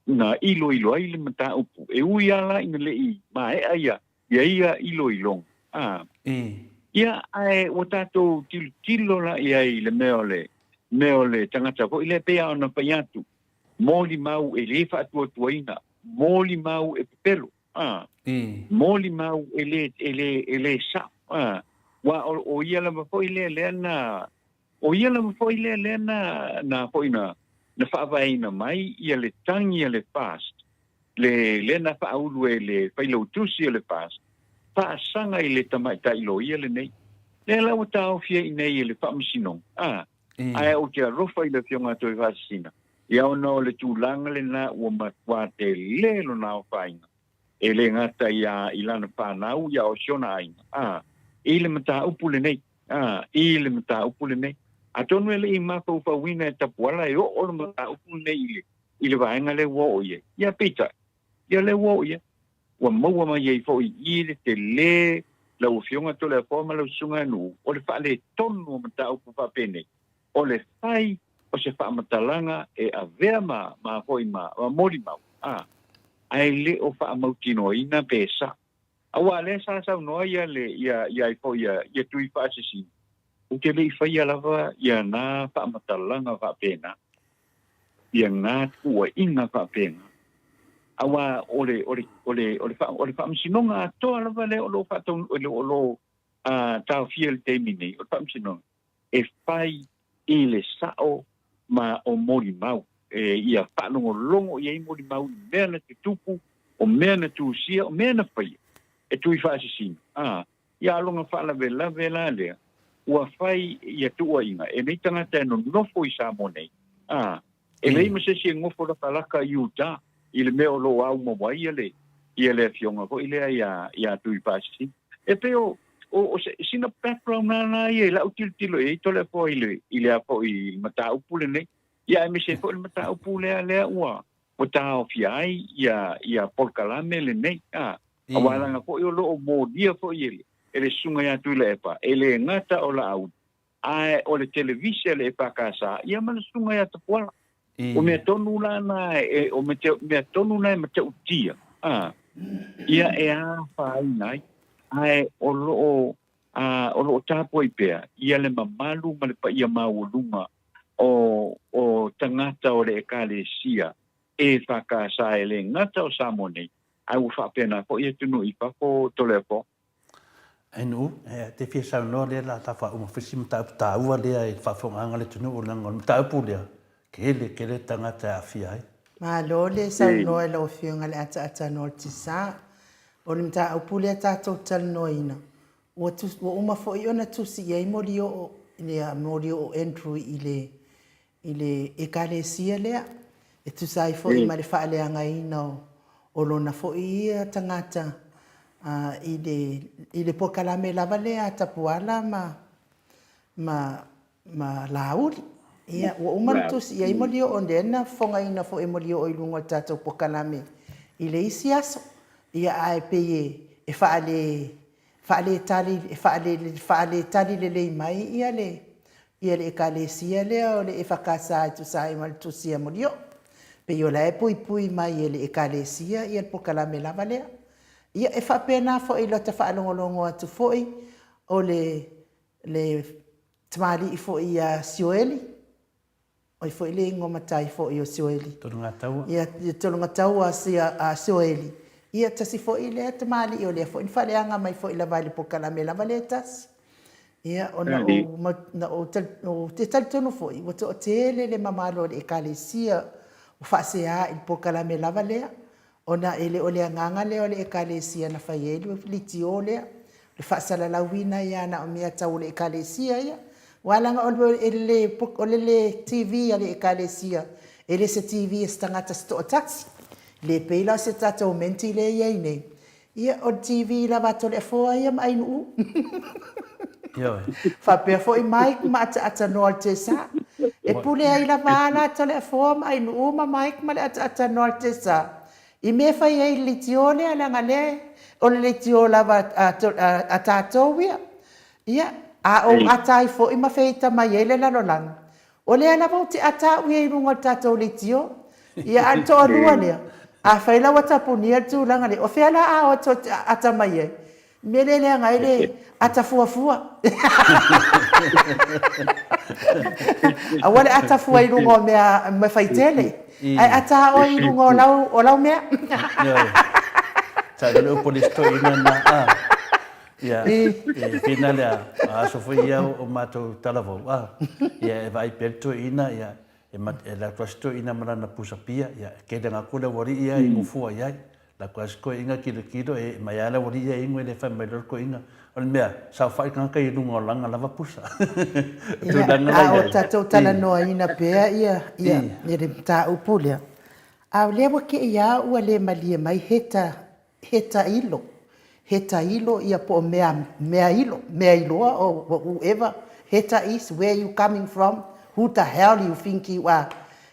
na ilo ai le mata upu. E ui ala ina le i ma e aia. Ia ilo ilong. Ia ai o tatou tilo la ia i le meo le tangata ko ile pea ona paiatu. Moli mau e le fa tuaina. Moli mau e pepelo. Moli mau e le sa. Wa o ia la fo ile le na o ia la fo ile le na fo ina na fa vaina mai ia le tangi ia le fast. Le na fa ulu e le failo tusi le fast. Pa sanga i le tamaita ilo ia le nei. Le la o tau fia i nei le fa msinong. Ai o te rofa i le fionga to i vasina. Ia ona o le tūlanga le na ua matua te lelo na o whainga. E le ngata ia ilana whanau ia o siona ainga. I le mata upu le nei. I le mata upu le nei. A tonu ele i mapa upa wina e tapuala e o le mata upu le nei i le vaenga le wo ia. Ia pita. Ia le wo ia. Ua maua mai ei fo i le te le la o fionga to le forma la sunga nu. O le wha le tonu o mata upu wha pene. O le whai o se whaamatalanga e a vea ma hoi ma mori mau. Ai le o whaamautino ina pesa. Awa le sa noa ia le ia i fo ia tui whaasisi. O te le i whai alawa ia nā whaamatalanga whapena. Ia ngā tua ina whapena. Awa ole whaamsinonga atoa alawa le o lo whaatong o lo tau fia le teimine. O whaamsinonga. E whai i le sao ma o mori mau. Ia whanongo longo i ei mori mau mea na te tupu, o mea na tūsia, o mea na whai. E tui whaasisina. Ia alonga whaala vela lea. Ua whai ia tua inga. E nei tangata no nofo i Samoa nei. E lei masesi e ngofo la palaka i uta. I le mea o lo au mawai ia le fionga ko i lea ia tui whaasisina. E peo o sina background na ia la utilitilo e tole po i le apo i mata upule nei. Ia me se po i mata upule lea ua. O tau fiai ia polkalame le nei. Awalanga po i o lo o modia po i ele. Ele sunga ia tui le epa. Ele ngata o la au. Ai o le televisia le epa kasa. Ia mana sunga ia tapuala. O mea tonu la na o mea tonu na e mate utia. Ia e a whai nai. Ai o lo tapo i pea. Ia le mamalu ma le pa ia maulunga o tangata o le ekalesia. E whakasa e le ngata o Samoa nei. Ai u whapena po ia tunu i pako tole po. Enu, te fia sau noa lea la tafa umawhisi mta upu tāua lea e whawhonganga le tunu o langa mta upu lea. Ke le tangata a fia ai. Ma lo le sau noa e lo fionga le ata no tisa. O le mta upu lea tātou tal noina. Ua uma fo i ona tusi iei mori o Andrew i le ekalesia lea. E tusai fo i ma le whaaleanga ina o lona fo i tangata i le pokalame lava lea tapuala ma lauri. Ia, ua uma tusi iei mori o ndena fonga ina fo e mori o i lunga tātou pokalame i le isi aso. Ia ai peye e whaale tali le lei mai ia le ekalesia lea o le e whakasa tu sa i mal tusia morio. Pe yo la e pui mai e le ekalesia ia le pokalame lava lea. Ia e whapena fo i lota whaalongolongo atu fo i o le tamari i fo i a Sioeli. O i fo i le ngomatai fo i o Sioeli. Tolunga taua. Ia tolunga taua a Sioeli. Ia tasi fo i le tamali o le fo i whaleanga mai fo i lava le pokalame lava le tasi. Ia o te talitono fo i wato o tele le mamalo le ekalesia o whaasea i pokalame lava lea. Ona ele o le anganga lea o le ekalesia na whaieli o liti o lea. Le whaasala lauina ia na o mea tau le ekalesia ia. Walanga o le TV a le ekalesia. Ele se TV e stangata sto o taxi. Le peila se tata o menti le iei nei. Ia o TV la vatole fo ia mai nu. Yo. Fa pe fo i mai ma ata no te sa. E pule ai la vala tole fo mai nu ma mai ma ata no te sa. I me fa ai litione ala ngale o le litio la ata tovia. Ia a o ata i fo i ma feita mai ele la lolang. O le ana vauti ata ui i runga tato litio. Ia anto alua lea. A whaila wata punia tu langa le. O whiala a o to ata mai e. Mele lea ngai le ata fuafua. A wale ata fua i runga o mea me whaitele. Ai ata o i runga o lau mea. Ta le upo listo ina na a. Ia, fina lea, a so foi ia o mato talavo. Ia, e vai perto ina, ia, e la kwasto ina marana pusapia, ia, ke denga kule wari ia i ngufua ia, la kwasko inga kilo, e mayala wari ia ingo ele fai mai lorko inga. Ole mea, sa fai kanka i runga o langa lava pusa. Ia, a o tatou tala noa ina pea, ia, nere mta upulea. A lewa ke ia ua le malia mai heta ilo. Heta ilo ia po mea ilo or whoever. Heta is where you coming from. Who the hell you think you are?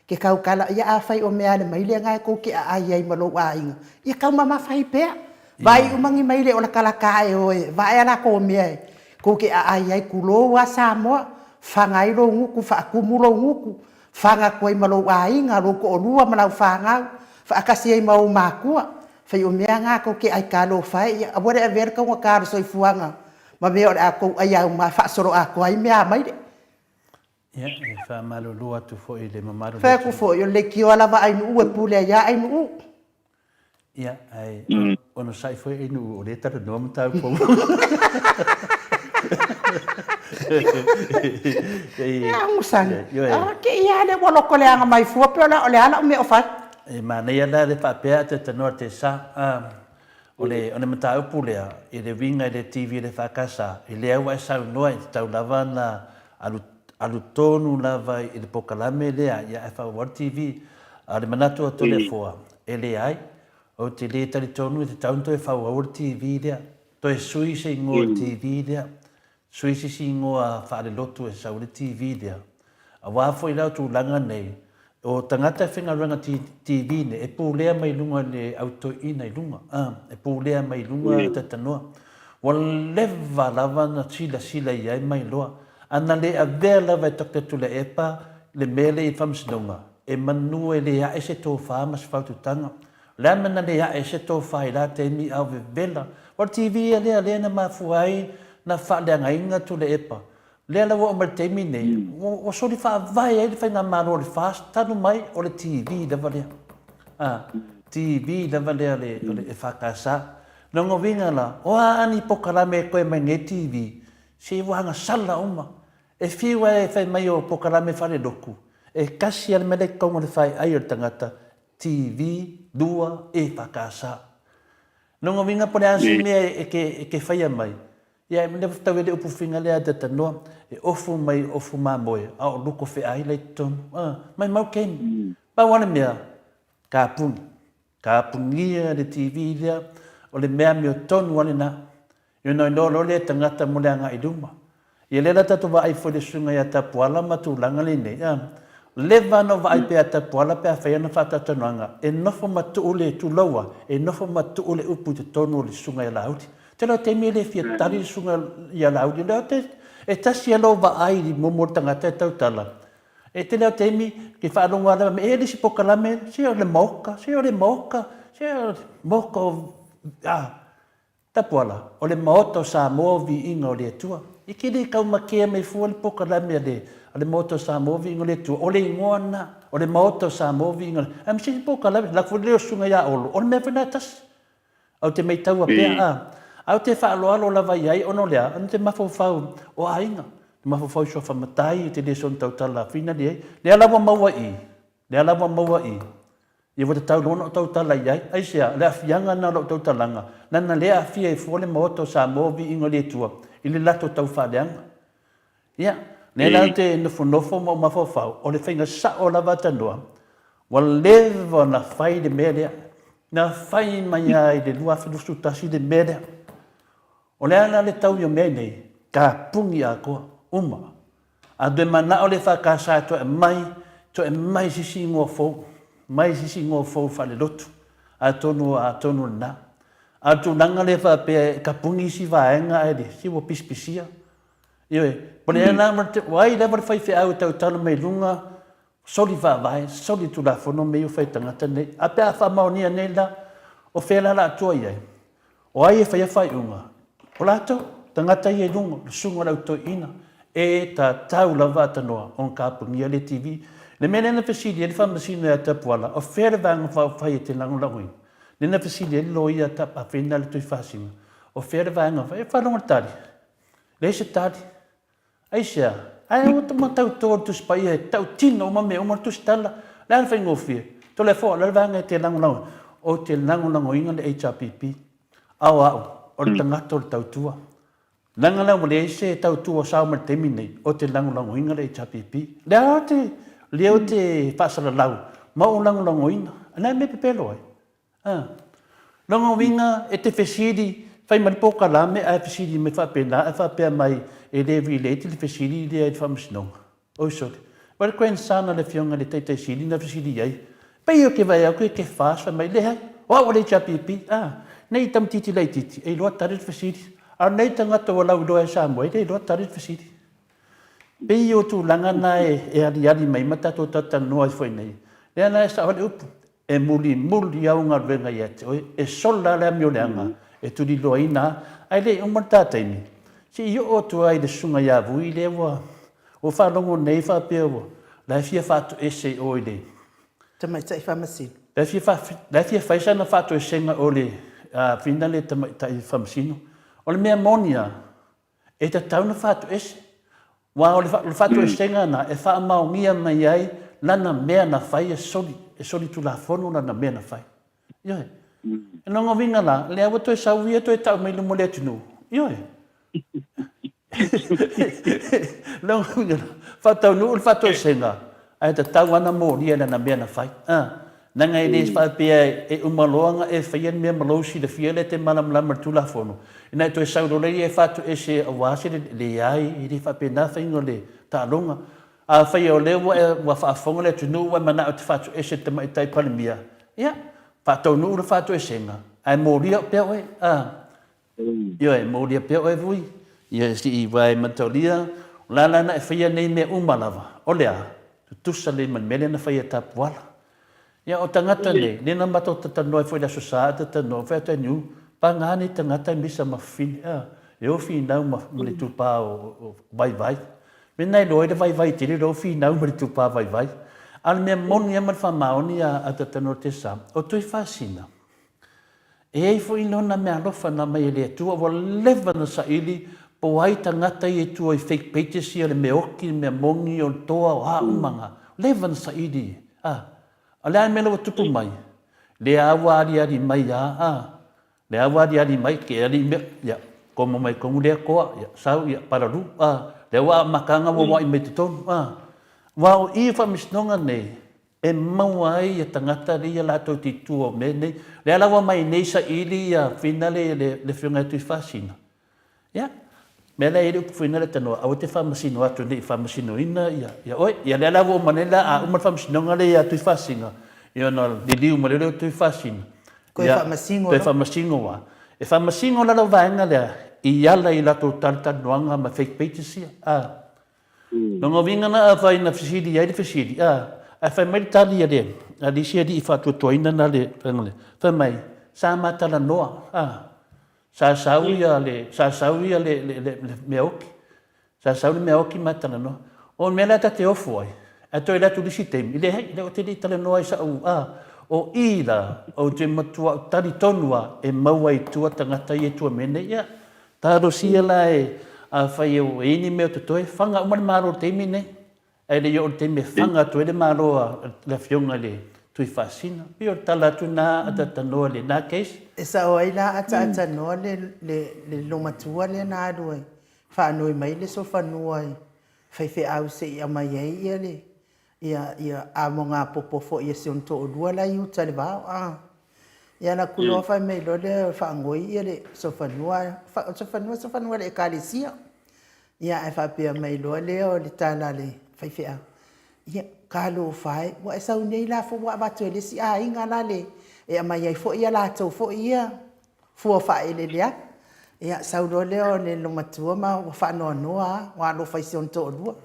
Ke kau kala ia a fai o mea le maile ngai ko ke a ai malo a inga. Ia kau mama fai pea. Vai umangi maile o la kala kae oe. Vai ala ko mea. Ko ke a ai kulo wa Samoa. Fangai lo nguku fa akumulo nguku. Fanga koe malo a inga ro ko olua malau fanga. Fa akasi ai mau makua. Fai o mea ngā ko ke ai kālo whai, a wale a vera kau ngā kāro soi fuanga, ma mea o a kou ai au ma whaasoro a ko ai mea mai de. Ia, e wha malu lua tu fo i le mamaru. Whai ku fo, i o le ki o alawa ai nu ue pule ia ai nu. Ia, ai, ono sai fo i nu o le taru noa mtau po. Ia, ngusang. Ke ia le waloko le anga mai fua, pe o le ala o me o whai. E mana ia la le whapea te tanoa te sa, o le mata upu lea, i le winga i le TV le whakasa, i le aua e sau noa i tau lava na alu tonu lava i le pokalame lea, ia e whawar TV, a le manatua to le fua, e le ai, o te le tari tonu i te taunto e whawar TV lea, to e sui se ingoa TV lea, sui se ingoa whaare lotu e sau le TV lea, a wafo i lau tu langa nei, o tangata whengaranga TV ne, e pūlea mai lunga le autoina i lunga. E pūlea mai lunga te tanoa. Wa lewa lava na sila i ai mai loa. Ana le a vea lava e toke tu le epa, le mele i whamsinonga. E manu e le a se tō whaamas whaututanga. Le amana le a se tō whai la te mi au vela. Wa TV a lea na mafuai na whaaleanga inga tu le epa. Lea la o te mine, o sori wha vai ai le whai ngā maro le fast, tanu mai o le TV lava lea. TV lava lea le e whakasa. Nongo winga la, o ani pokarame koe mai nge TV, se wahanga sala oma. E whiwa e whai mai o pokarame whare doku. E kasi al mele kongo le whai ai o tangata, TV, dua, e whakasa. Nongo winga pone ansi mea e ke whaia mai. Ia, me lewa tau ele upu whinga lea te tanoa, e ofu mai ofu mā moe, a o luko whi ai lei tonu. Mai mau kemi. Pau wane mea, ka pungia le TV lea, o le mea meo tonu wane na. Io noi no lole tangata mo lea ngā i luma. Ia lera tatu wa ai fwere sunga ia tapu ala matu langa le nei. Lewa no wa ai pea tapu ala pea whaiana whata tanuanga. E nofo matu ule tu laua, e nofo matu ule upu te tonu le sunga ia lauti. Te lau te mele fia tari sunga ia lauti. E tasi alo wa ai li momor tangata e tautala. E te lau te mi ki whaalonga ala me e lisi pokalame, se o le moka, se o le moka o... Tapuala, o le maoto Samoa vi inga o le atua. I kiri kau makea me fua le pokalame ale maoto Samoa vi inga o le atua. O le ingoa na, o le maoto Samoa vi inga. A misi pokalame, la fuleo sunga ia olo. O le mea whena tasi. Au te mei taua pea Au te whaaloalo lava iai ono lea, anu te mafofau o ainga. Te mafofau so whamatai, te le son tautala whina lea. Lea lawa maua i. Ia wata tau lono tautala iai. Aisea, lea whianga na lo tautalanga. Nana lea whia e fuole maoto sa movi ingo le tua. Ili lato tau whaaleanga. Ia, lea lau te nofo mo mafofau. O le whainga sa o lava tanoa. Wa lewa na whai le mea lea. na fai mai ai le lua filusu tasi le mere. O le ana le tau yo mea nei, ka pungi a koa, uma. A dwe mana o le whakasa to e mai sisi ngō fōu, mai sisi ngō fōu whale lotu, a tonu na. A tu nanga le whapea ka pungi si vaenga e le, si wo pispisia. Iwe, pone ana wai le wai whai au tau tala mei lunga, soli vai, soli tu la fono mei whai tangata nei. A pea whamaunia nei la, o whela la atua iai. O ai e whai unga. O lato, tangata i e lunga, sunga lau to ina. E ta tau la vata noa, on ka pungia le TV. Le mene na pesidi, e le whamasino e a tapuala, o whera vanga whai e te lango langoin. Le na pesidi, e le loi a tap a whena le tui whasina. O whera vanga whai, e whalonga tari. Le se tari. Aisha, ai o te matau tōru tu spai e tau tino o mame o martu stala. Le ana whai ngofia. To le fōa, le vanga e te lango lango. O te lango lango inga le HRPP. Au, o le tangata o le tautua. Langa lango le se tautua sao ma te minei. O te lango lango inga le HRPP. Leo te whasara lau. Ma o lango lango inga. Ana me pepelo ai. Lango inga e te whesiri. Whai maripoka la me a whesiri me whapena. A whapea mai e le relate le whesiri le ai whamasinonga. O sori. Wale koe sana le whionga le teitai siri na whesiri ai. Pai o ke vai au koe ke whaswa mai le hai. O le HRPP. Nei tam titi lai titi. E loa tarit whesiri. A nei tangata o lau loa e Samoa. E loa tarit whesiri. Pei o tu langana e ari mai mata tō tata noa i whai nei. Le ana e sa wale upu. E muli au ngā renga i ate. E sola le amio le anga. E turi loa ina. Ai le umar tātaini. Si i o tu ai le sunga ia vui le wa. O whalongo nei whapea wa. Lai fia whātu ese o i le. Tamai tai whamasino. Lai fia whaisana whātu ese nga o le. Whina le tamai tai whamasino. O le mea monia. E ta tauna whātu ese. Wa o le whātu ese nga na. E wha maungia mai ai. Lana mea na whai e soli. E soli tu la whono lana mea na whai. Ioe. E nonga winga la. Le awa toi sauia toi tau mai lumo le atunu. Ioe. Nonga winga la. Whatau nu ul whātu ese nga. Ai ta tau ana mōria lana mea na whai. Nanga e les whapea e umaloanga e whaian mea malousi le fia le te malamlamar tu la whono. Ina toi saurolei e whātu ese a wāse le ai. I le whapea na whaingo le tālonga. A whai o lewa e wa whaafonga le tunu wa mana o te whātu ese te mai tai palimia. Ia, whātau nu ura whātu ese nga. Ai mōria pia oe. Ioe, mōria pia oe vui. Ia si i wai mataulia. Lalana e whaia nei mea umalawa. O lea, tutusa le man mele na whaia tapuala. Ia o tangata nei, nena mato tatanoa e whaila sosaa tatanoa, whaita niu, pa ngāni tangata e misa mawhini. E o whi nau ma le tupā o vai. Mena i loe le vai tiri, ro whi nau ma le tupā vai. Ala mea moni aman whamaoni a tatanoa te sa. O tui whasina. E ei fo inona mea lofa na mai le atua, wa lewa na sa ili, po ai tangata i e tua i fake pages ia le meoki, mea mongi o toa o haumanga. Lewa na sa ili. A lea mele wa tupu mai. Le awa ari mai le awa ari mai ke ari me. Ia, komo mai kongu lea koa. Ia, sau, ia, pararu. Le wa makanga wa i me te tonu. Wa o i whamisnonga nei. E maua ai a tangata ria la tau ti tua me nei. Le alawa mai nei sa ili a finale le whiunga tui whasina. Ia. Mela e rupu whina le tanoa. Au te whamasino atu nei whamasino ina. Ia oi. Ia le alawa o manela a umar whamasinonga le a tui whasinga. Ia na li liu ma leo tui whasina. Koe whamasingo. Koe whamasingo wa. E whamasingo lalo vaenga lea. I ala i lato taltanoanga ma fake pages ia. Nonga winga na a whai na whisiri ai le whisiri. A whai mai tali a le. A li sia di i whatuatoina na le. Whai mai. Sa matala noa. Sa sauia le meoki. Sa sauia le meoki matala noa. O mea ta te ofu ai. A toi la tu lisi temi. Ile hei, leo te li tala noa i sa au. O ila, o te matua, tari tonua, e maua i tua tangata i e tua mene. Ia, taro sia la e a whai o eini meo te toi. Whanga umar maro te mine. E le o te me whanga toi le maro la whionga le tui whasina. Pio tala tu nā atatanoa le nā keisi. E sa o ai la ata noa le lomatua le nā rua. Whanoi mai le so whanua ai. Whai au se i amai ei ia le. Ia amo ngā popofo ia se on to o rua la iu tale vau. Ia na kulo fa me lo le fa ngoi ia le sofanua le kalisia. Ia e fa pe me lo le o le tala le fa fea. Ia kalo fai wa sa nei la fo wa ba to le si a inga la le e mai ai fo ia la to fo ia fo fa ele le ia sa lo le o le lo matua ma fa no noa wa lo fa sion to lu.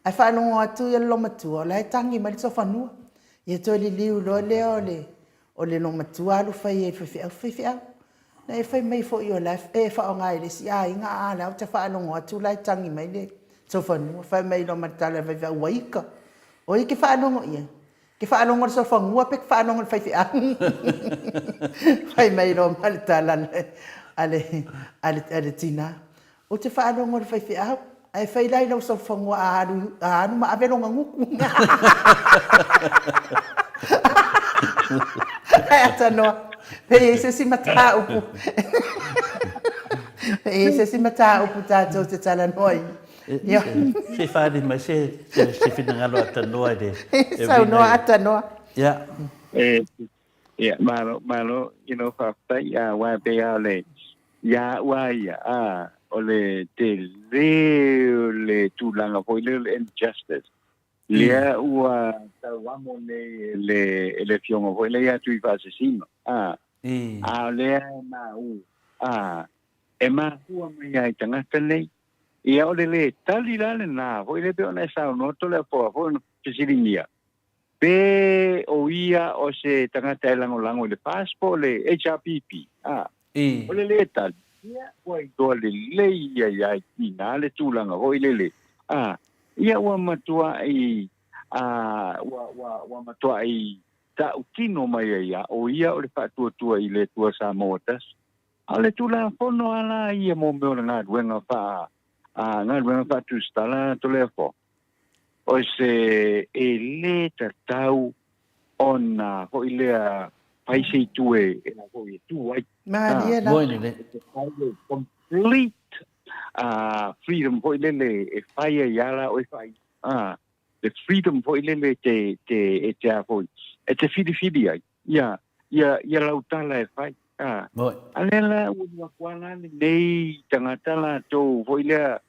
Ai fa no atu ia lo matua la tangi ma sofanua. Ia to le liu lo le o le no matua lu fai e fai na e fai mai fo io la e fa o ngai le si a inga a la te fa no atu la tangi mai le sofanua fai mai lo matala vai vai waika o i ke fa no ia ke fa no sofanua pe fa no fai fai mai lo matala ale tina o te fa no fai ai fai lai lo sofanua a ma ave no nguku ai atano pe se si mata upu se si mata upu tato te tala noi se fa di ma se fina ngalo atano de sa no atano ya malo fa ya wa pe ya le ya wa ya ole te le tu langa po le injustice Lia ua tauamo le fiongo hoi le atu I fasesino. Lea na e mahua mai ai tangata nei. Ia ole le tali lale na hoi le peo na sao noto le poa hoi no pisiringia. Pe o ia o se tangata e lango le passport le HRPP. Ole le tali. Ia ua I doa le leia ia ina le tūlanga hoi le. Ia ua matua I wa matua I ta utino mai ia o ia o le fa'atua I le tua Samoa tas. A le tula fono ala ia mo me o ngā ruenga fa tu stala to le fo. O se e le tatau ona ho I le paise tue e na ho I tu ai. Ma dia la. Complete freedom ho I le e fire yala o fai. The freedom for ilele te foi. E te fidi ai. Ia lautala e fai. Alela ua kuala nei tangata la tō foi lea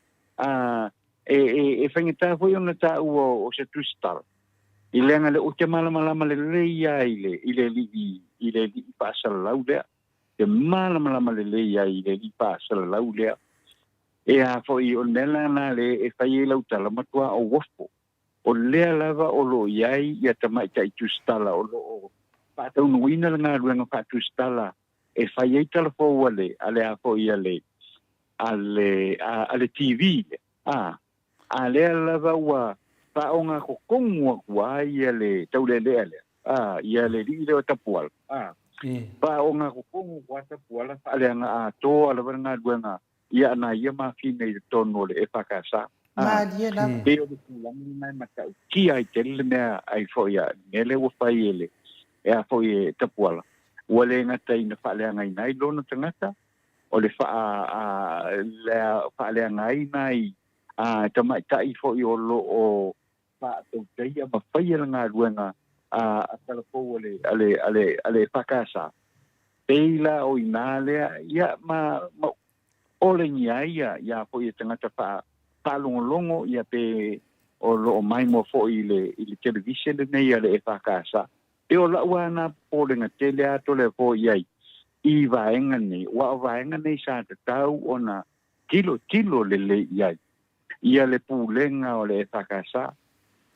e whangita foi ona ta ua o se tustal. I lenga le o te malama le leia I le li pasala lau lea. Te malama le leia I le li pasala lau lea. E a foi o nela na le e fai e lautala matua o wofo. O lea lava o lo iai ia tamai tai tustala o lo patau nuina ngā ruenga patustala e whai ei telefo ale a fo ia ale TV a lea lava ua paonga ko kongua kua ia le taulele ia le li le tapual paonga ko kongua kua tapuala ale nga a to ala ngā ruenga ia na ia ma fine tono le e pakasa ma dia la Pero kulangi mai mata ki ai tele mea ai foia nele o fai ele e a foi tapuala wale ngata ina fale ngai nai lona tangata o le fale ngai nai tamai tai foi o lo o pa to teia ma fai nga ruenga a telefo ale pakasa peila o inale ia ma ole ia ia foi tangata palongo ia pe o lo mai mo fo I le television nei ale e fakasa e o la wana polenga tele ato le fo ia I vaenga nei sa te tau ona kilo le ia le pulenga o le fakasa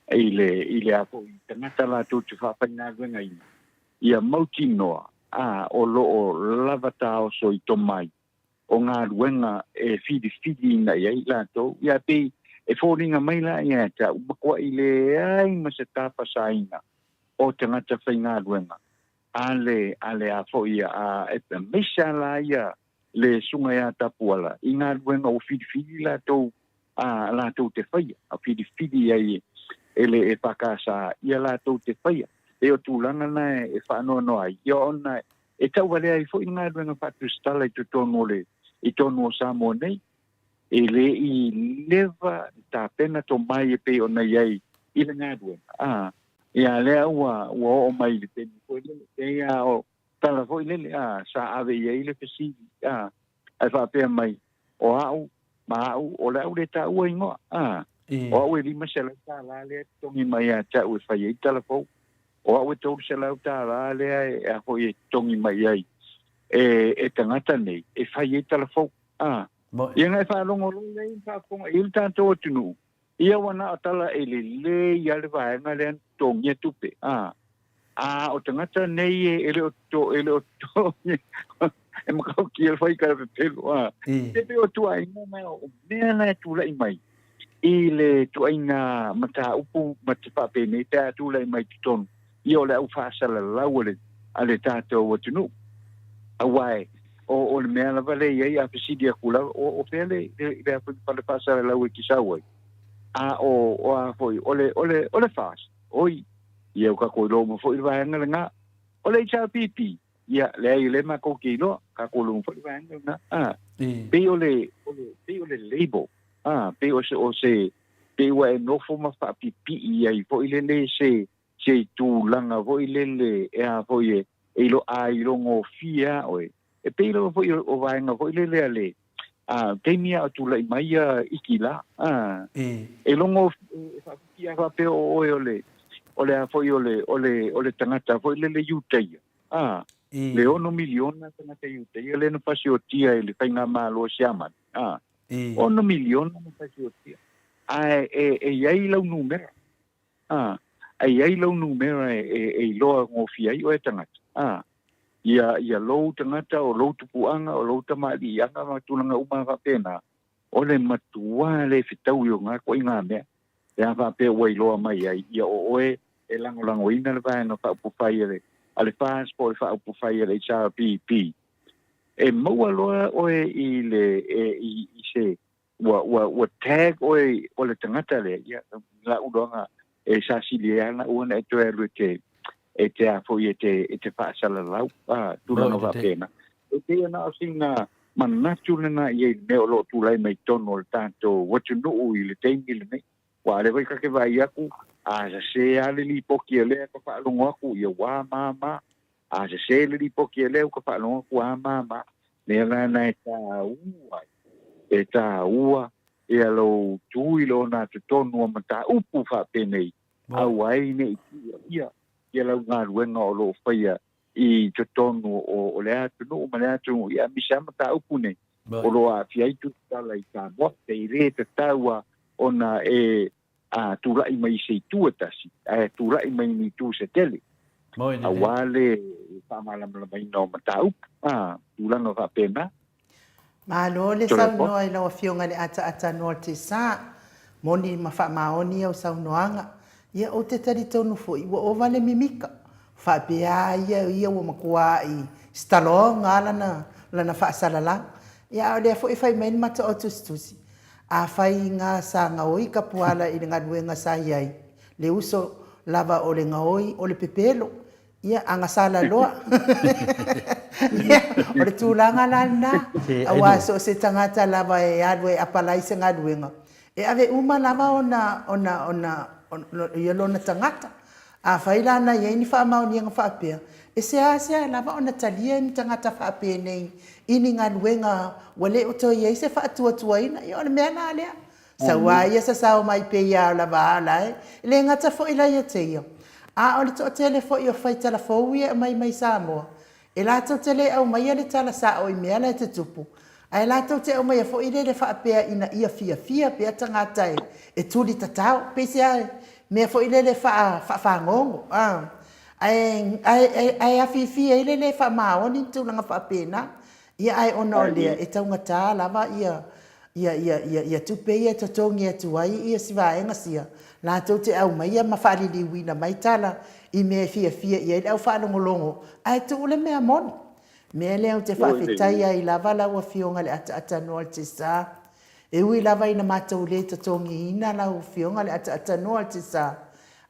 ile apo tangata la tu te whapana wenga ia mautinoa o lo o lavata o so I tomai o ngā ruenga e fidi na iai lato, ia pe e fōringa mai la ia ta umakua I le ai ma se tāpa saina o tangata whai ngā ruenga. Ale a fo ia e pe mesa la ia le sunga ia tapuala. I ngā ruenga o fidi lato te whaia. A fidi ai ele e whakasa ia lato te whaia. E o tūlanga na e whanoa ai. Ia ona e tau wale ai fo I ngā ruenga whatustala I tutono le I tono Samoa nei, e le I leva ta pena to mai e pe o na iai I le ngā ruenga. Ia lea ua o mai le teni, ko le ia o tala foi lele sa ave ye le pesi ai fa pe mai o au ma au o la ule ta ua ingo o au e lima se la ta la le tongi mai a ta ue fai e tala fo o au e tau se la ta la le e a hoi e tongi mai ai e tangata nei e fai e tala fo ia ngai fa longo lo le fa ponga il tanto tunu ia wana atala e le ia le vaenga le tongi tupe o tangata nei e le o to e makau ki el fai ka pelo te peo tu ai na o mea na tu lai mai i le tu ai na mata upu mata pa pe nei ta tu lai mai ton io le au fa sala la wole ale tato o tunu awai o le mea la vale ia a pesidia kula o pele le pa le fa sala la we ki sawe o a foi ole fas oi ia ka ko lo mo foi va nga ole cha pipi ia le ma ko ki lo ka ko lo foi va nga pe ole label pe o se pe wa no fo ma fa pipi ia i foi le se tu langa foi le e a foi e lo ai lo ngo fia oi e pe lo foi o va nga foi le ale te mia tu lai mai ikila e lo ngo fa pia fa pe o ole a foi ole tangata foi le yuteia le ono miliona tangata yuteia le no pasiotia ele fai nga malo siaman ono miliona no pasiotia e ai lo numero ai lo numero e lo ngofia i o tangata ia lo tangata o lo tupuanga o lo tamali anga matulanga uma fa pena ole matua le fitau yo nga ko inga me ya fa pe wai lo mai ia o e lango ina le vai no fa pu fai ale fast por fa pu fai le HRPP e mo lo o i le i se wa tag o le tangata le ia la udonga e sa siliana una e to e te a foi e te fa sala lau tu la no va pena e te na singa manatu na ia me lo tu lai mai tono tanto what you know i le tengi le wa le vai ka ke vai aku se ale li poki ele ko fa lo ngaku ia wa mama se li poki ele ko fa lo ngaku mama le na ta ua e lo tu i lo na te tonu mata upu fa penei au ai ne ia la nga ruenga o lo faia i te tonu o le atu no ma le atu ia misama ta upu nei o lo a fiai tu tala i ta mo te ire te taua ona tu rai mai se tu tasi tu rai mai ni tu se tele awale pa mala mai no mata upu tu langa fa pena malo le sa no ai lo fionga le ata no te sa moni ma fa maoni o sa noanga ia o te tari tonu foi o vale mimika fa bea ia o makua i stalonga lana fa salala ia le foi fai men mata o tustusi a fai nga sa nga oi ka puala i nga duenga sa iai le uso lava o le nga oi o le pepelo ia anga sala loa o le tulanga lana awa so se tangata lava e adwe apalai se nga duenga e ave uma lava ona ia lona tangata a faila na ia ni fa mauni nga fa pe e se lava ona talia ni tangata fa pe nei ini nga luenga wale o to ia se fa tua ina ia ona mena ale sa wa ia sa mai pe ia lava lai le ngata fo ila ia te ia o le to tele fo ia fai tala fo ia mai Samoa e la to tele au mai le tala sa o me ala te tupu ai la to te o mai fo ile le fa pe ina ia fia pe tangata e tuli tatao pe se me fo ile le fa ngongo ai afifi ile le fa maoni tu nga fa pena ia ai ono le e taunga ta lava ia tu pe ia to tongi tu ai ia siva enga sia la to te au mai ma fa li wina mai tala i me fia ia au fa longo ai tu le me amon me le te fa fitai ai lava la wa fionga le ata no te sa e ui lava ina matau le to tongi ina la u fionga le ata no te sa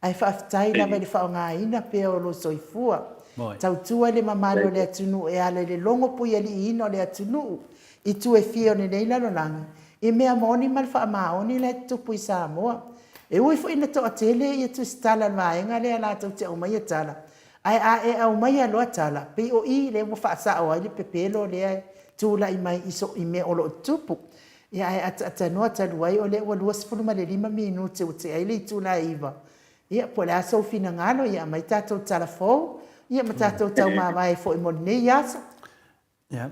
ai fa fitai lava le fa nga ina pe o lo soifua tau tua le mamalo le atunu e ale le longo pui ali ino le atunu i tu e fio ne nei la lonanga i mea moni mal fa maoni le tupu i Samoa e ui fo ina to atele i tu stala vaenga le ala tau te o mai tala ai au mai alo tala pe o I le mo fa sa o le pepelo le tu la I mai iso I me o lo tupu ia ai ata no ata luai o le o luas fu ma le 5 minuti o te ai le tu la iva ia po la so fina ngano ia mai tato tala fo ia ma tato tau ma vai fo I mo nei yaso ya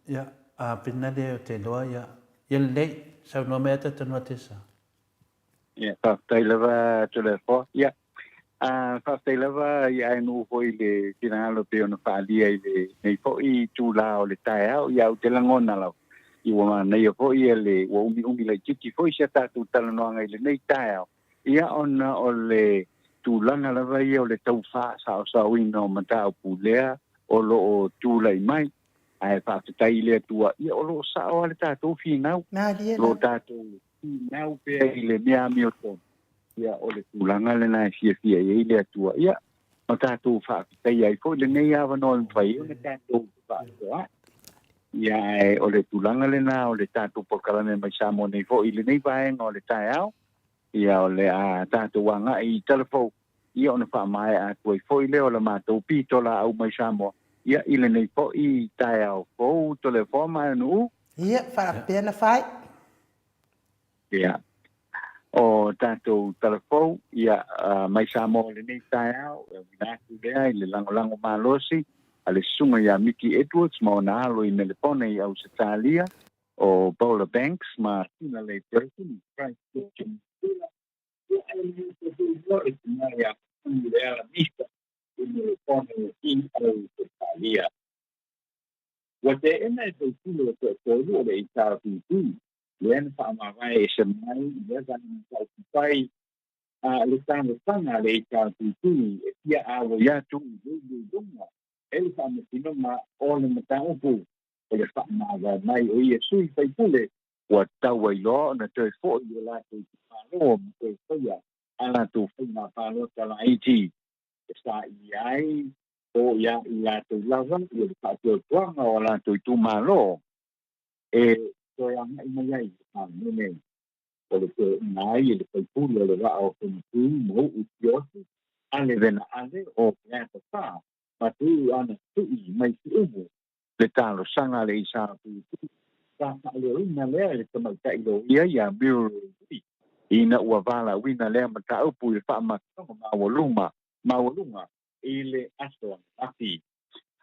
ya a pina de te loa ya le sa no me ta no te sa ya fa tai lava to le fo ya fa tai lava ya no foi le finalo pe ona fa dia le nei fo I tu la o le tai au ya o te langona la I wa nei fo I le o umi le tiki fo I ta tu tala no ngai le nei tai au ia ona o le tu langa lava ia o le tau fa sa wino mata o pulea o lo o tu lai mai ai fa tai le tua ia o lo sa o le tatou finau na dia lo tatou finau pe I le mea mi o ton ia o le tulanga le na fia ia le tua ia o tatou fa tai ai ko le nei ava no fai o le tatou fa ia o le tulanga le na o le tatou pokalame mai sa mo nei fo I le nei vai o le tai au ia o le a tatou wanga I telefo ia ona fa mai a toi foi le o le matou pito la au mai sa mo ia I le nei fo I tai au fo telefoma no ia fa pena fai ia o tatou telefo ia mai sa mo le nei tai au na tu le le lango malosi ale sunga ia Mickey Edwards mo na lo I Melbourne I Australia o Bowler Banks ma ina le person Christchurch Whatever the tool for the HRPP, when from a way, some way, lisang lisang na le HRPP, ia awo ya tu dunga, el sama sinoma o le matao pu, o le wha mai o ia sui pai pule, wa tawa ilo na te fo I la tu palo, te fia, ala tu fina palo tala iti, sa iai, o ia ia tu lava, ia ta tu tuanga o la tu malo, so yang mai ai, ne o le te nai le paipuli le wa o tu mo u tiosi ale vena ale o ya ta ma tu ana tu mai tu le talo sanga le isa tu ta le na le te mai tai do ia biu ina ua vala wina le ma ta upu le fa ma ma woluma ile aso afi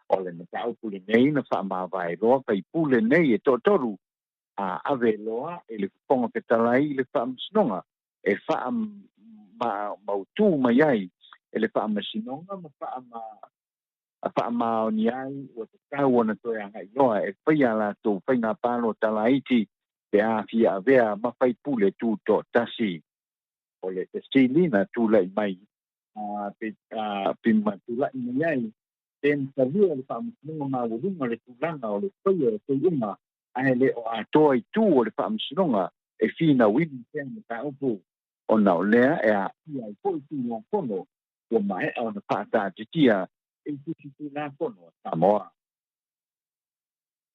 o le ma ta upu le nei na fa ma vai ro paipule nei e toru ave loa e le ponga ke talai le fa msnonga e fa ma tu mai ai e le fa msnonga fa ma ni ai o te tau na to ya ngai loa e fa ya la tu fa na pa lo talai ti pe a fi ave ma fai pule tu to tasi o le te stilina tu lai mai pe ma tu lai mai ai ten sa via le fa msnonga ma wo le tu langa o le fa ya te uma ai le o atoi tu o le whaamsinonga e whina wini tea me ta upu o nao lea e a ia i poi tu ngā kono o mai o na whaata titia e tu ngā kono a Samoa.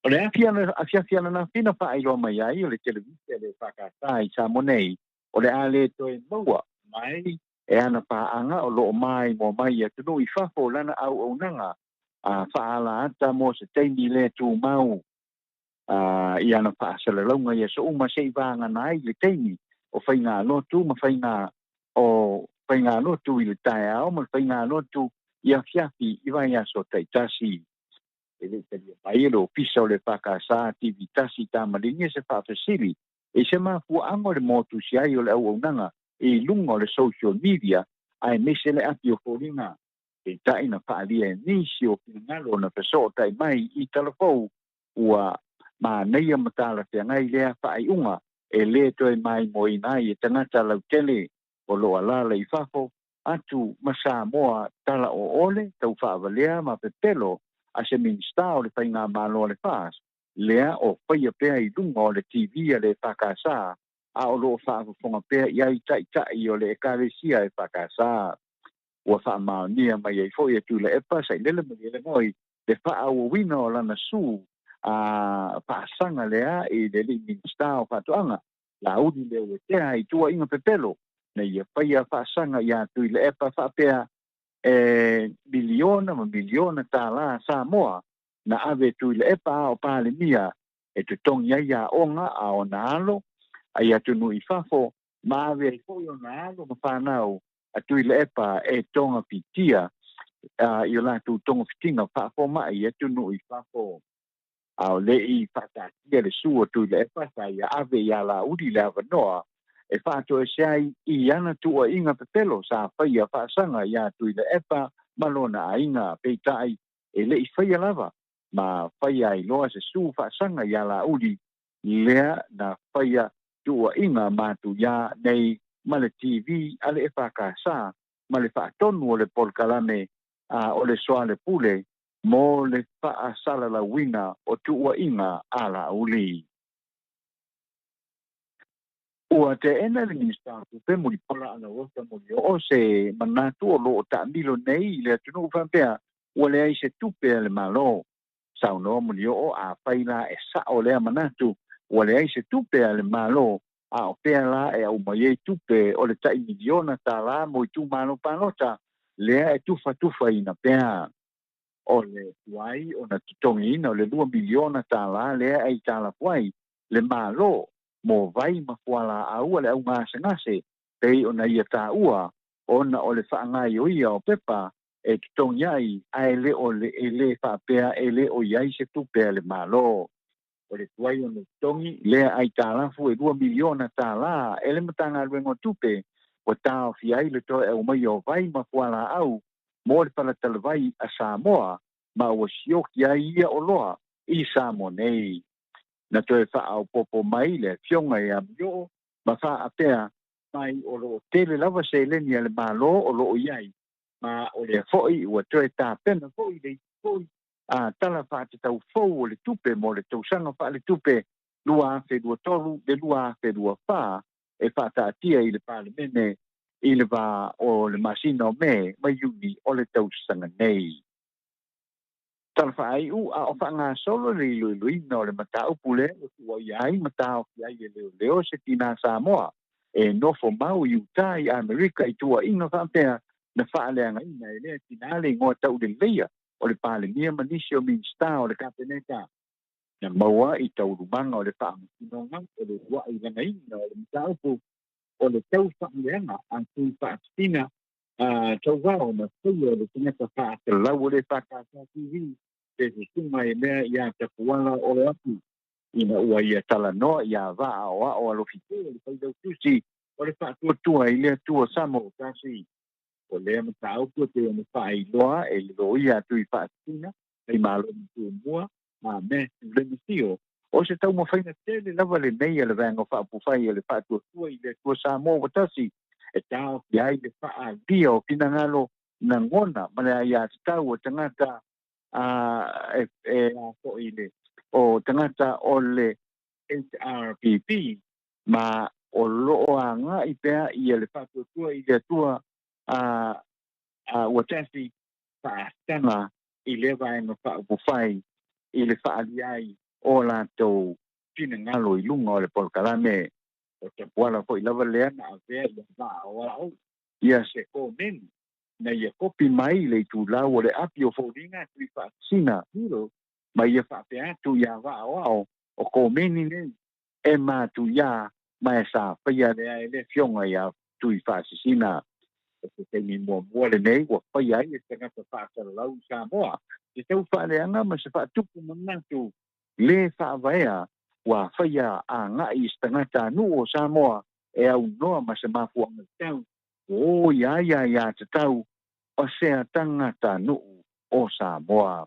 O le afiana na whina wha ilo mai ai o le televisia le whakata I Samonei o le ale toi maua mai e ana paanga o loo mai mo mai a tunu I whafo lana au nanga a whaala ata mo se teimi le tu mau ia na pa sala longa ia so uma sei vanga nai le teimi o fainga no tu ma fainga o fainga no tu I le tai au ma fainga no tu ia fiafi I vai aso tai tasi e le te mai lo pisa o le paka sa activitasi ta malinga se fa fasili e se ma fu ango le motu si ai o le au nanga e lunga o le social media ai mese le ati o foringa e tai na pa alia ni si o ngalo na peso tai mai I telefou ua ma nei matala te ngai lea fai unga e le toi mai mo inai e tangata lau tele o lo ala le fafo atu ma Samoa tala o ole tau whaavalea ma pepelo a se minsta o le whainga malo le fas lea o whaia pea I lunga o le TV a le whakasa a o lo whaafonga pea iai tai o le ekaresia e whakasa ua whaamaunia mai e fo ia tu le epa sai lele mai le ngoi le whaawawina o lana su paasanga lea I le minsta o whatoanga la udi le o te ai tua inga pepelo na ia paia paasanga ia tui le epa whapea miliona ma miliona tala Samoa na ave tu le epa o pale mia e tu tongi ia onga a o nalo ai atu nui fafo ma ave i fo o nalo ma whanau atu le epa e tonga pitia i o la tu tonga fitinga fafo ma i atu nui fafo au le i whatatia le sua tu le epa sa ia ave ia la uri le avanoa e whātua e seai i ana tua inga pepelo sa whaia whaasanga ia tui le epa malona a inga peitai e le i whaia lava ma whaia i loa se su whaasanga ia la uri lea na whaia tua inga mātu ia nei male TV ale e whakasa male whaatonu o le polkalame o le soa le pule mo le whaasala la winga o tua inga ala uli. Ua te ena le minister pe mo di pola ana rosa mo o se manatu o lo ta milo nei le tunu fampea o le ai se tupe le malo sa no mo o a faila e sa o le manatu o le ai se tupe le malo a o pe la e o mai tupe o le tai miliona ta la mo tu malo panota le e tufa ina pea o le wai o na tutongi na le 2 miliona ta la le ai ta la wai le malo mo vai ma kuala au le au ngase pei ona ia ta ua ona o le whaangai o ia o pepa e tong iai ai le o le ele whapea ele o iai se tupe le malo o le tuai o le tongi le ai ta lafu e 2 miliona ta la ele matanga luengo tupe o tao fi ai le to e o mai o vai ma kuala au mo le pala talvai a Samoa ma o sioki ai ia o loa i Samoa nei na toe wha au popo mai le fionga e amio ma wha apea mai o lo tele lava se leni ale malo o lo iai ma o le foi ua toe tā pena foi le foi tala wha te tau fou o le tupe mo le tausanga wha le tupe lua afe lua tolu le lua afe lua wha e wha tātia i le palemene i le wā o le masina o me mai uni o le tausanga nei tala ai u a fa nga solo le lui no le mata upule o ai mata o ai le se tina Samoa e no fo mau i utai America i tua inga fa pea na fa le nga ina le tina le ngo tau de leia o le pale mia manisio min sta o le kapeneta na maua i tau rumanga o le fa no nga o le wa i nga ina o le mata upu o le tau fa le nga an tu fa tina tau wao na fuyo le tina fa te lau le fa ka TV te suma e mea ia te puala o le apu ina ua ia tala noa ia vaa o a o alofite o le paidau tusi o le whaatua i lea tua Samoa kasi o lea mata aupu te o me whaailoa e le lo ia tui whaatina e malo ni tu mua ma me le misio o se tau mawhaina tele lava le nei le vanga whaapufai le whaatua tua i lea tua Samoa watasi e tau ki ai le whaadia o kina ngalo na ngona ma le ia te tau o tangata ko ile o tangata o le HRPP ma o loanga i pea i le whaatua i le tua watasi whaastanga i le vaenga whaapufai i le whaaliai o la tau tina ngalo i lunga o le polkalame o te puala ko i lava lea na avea i a o au ia se ko neni na ia kopi mai le tu la o le api o foringa tu fa sina hiro mai ia fa pe tu ia va o ko meni ne e ma tu ia mai sa pa ia le fionga ia tu fa sina o te ni mo le nei o pa ia e te ngata fa sa la u Samoa te tau fa le anga ma se fa tu ku manatu le fa vaea wa fa ia a nga i stangata nu o Samoa e au noa ma se mafu ang tau o ia te tau o sea tangata nu o Samoa.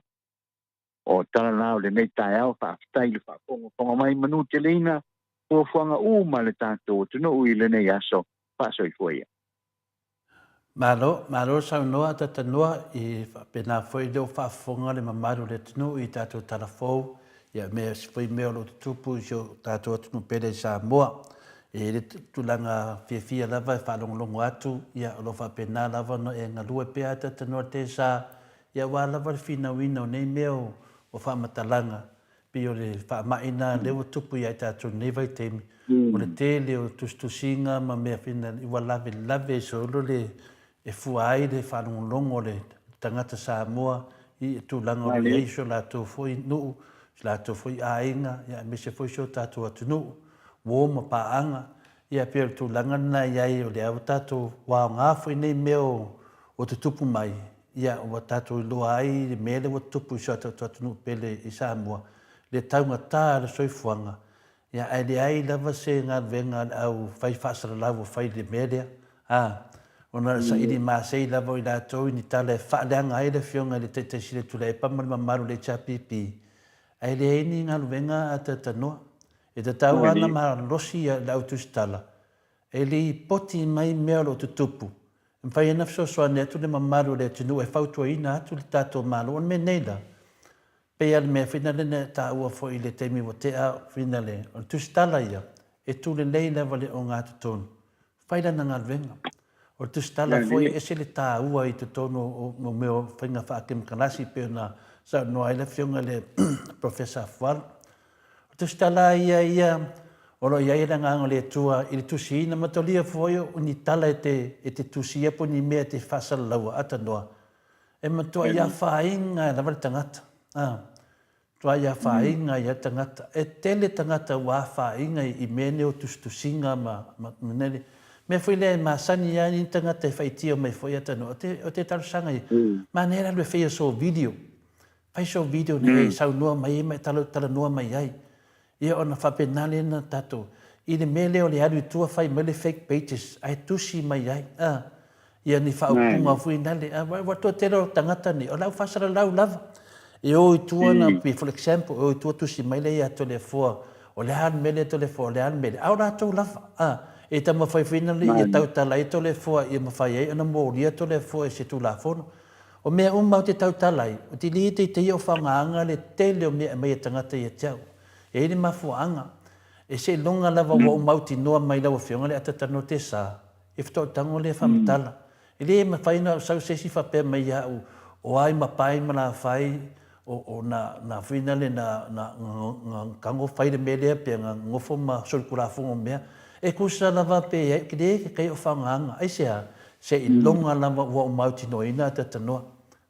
O tala nao le nei tai au whaafitai le whaakonga mai manu te leina o whanga ma le tātou tunu ui le nei aso whaasoi fuia. Malo sa noa tata noa i pena foi leo whaafonga le mamaru le tunu i tātou tarafou ia mea sifoi mea lo tupu i tātou tunu pere Samoa. E le tulanga fia lava e whalongolongo atu ia o lo whapena lava no e ngalua pea tata noa te sa ia wā lava le whina wina o nei meo o whamatalanga pi o le whamaina leo tupu ia tātou nei vai temi o le te leo tustusinga ma mea whina i wa lave so lo le e fuai le whanongolongo le tangata Samoa i tūlanga o le eiso la tō foi nuu, la tō foi ainga, ia me se foi so tātou atu nuu, wō ma paanga, ia pia tūlanga na iai o le au tātou wā ngā foi nei meo o te tupu mai, ia o tātou loa ai le mele o tupu i so tātou atu nuu pele i Samoa, le taunga tā le soifuanga, ia ai le ai lava se ngā venga au whai whaasara lau o whai le melea, ona sa ili masei lava i lātou ni tala e whaaleanga ai le whionga le te sile tula e pamari mamaru le chapipi. Ai le eini ngā luenga a te tanoa. E te tau ana ma losi a lau tustala. E li poti mai mea lo te tupu. Mwhai ena fsosoa ne atu le mamaru le tunu e whautua ina atu le tātou malo. On me neila. Pea le mea whinale ne tā ua fo i le teimi o te a whinale. O tustala ia. E tu le leila wale o ngā tutonu. Whairana ngā luenga. O tu stala foi ese le tā ua i te tono o meo whainga whaakim kanasi pe na sa no ai le whiunga le professor Fual. O tu stala ia o lo ia nganga le tua i le tusi ina matolia foi o ni tala e te tusi e po ni mea te whasala laua ata noa. E matua ia whainga e lawa le tangata. Tua ia whainga ia tangata. E tele tangata wā whainga i mene o tusinga ma nene. Me foi le masani ia ni tangata e whaitia mai foi atano. O te tarusanga i. Ma nera lue whaia so video. Whai so video ne sau noa mai e mai tala noa mai ai. Ia ona whapenale na tato. I le mele o le aru tua whai mele fake pages. Ai tusi mai ai. Ia ni whaupunga fui nale. Watua te rao tangata ni. O lau whasara lau lava. E o i tua na, for example, o i tua tusi mai le ia to le fua. O le han mele to le fua, o le han mele. Au rātou lava. E ta mawhai whinale i tau tala i tole fua i mawhai ei ana mōri a tole fua e se tū la whono. O mea umau te tau talai, o te li te i o whangaanga le tele o mea mai e tangata i a tiau. E ni mafuanga, e se longa lava wa umau ti noa mai lawa whionga le atatano te sā. E whto tango le whamatala. E le mawhaina sau sesi whapea mai au, o ai mapai mana whai, o na whinale na kango whaire melea pe ngā ngofo ma sorkura whongo mea. E kusa lava pe e ke kai o whanganga. Ai sea, se i longa lava ua o mauti no ina te tanoa.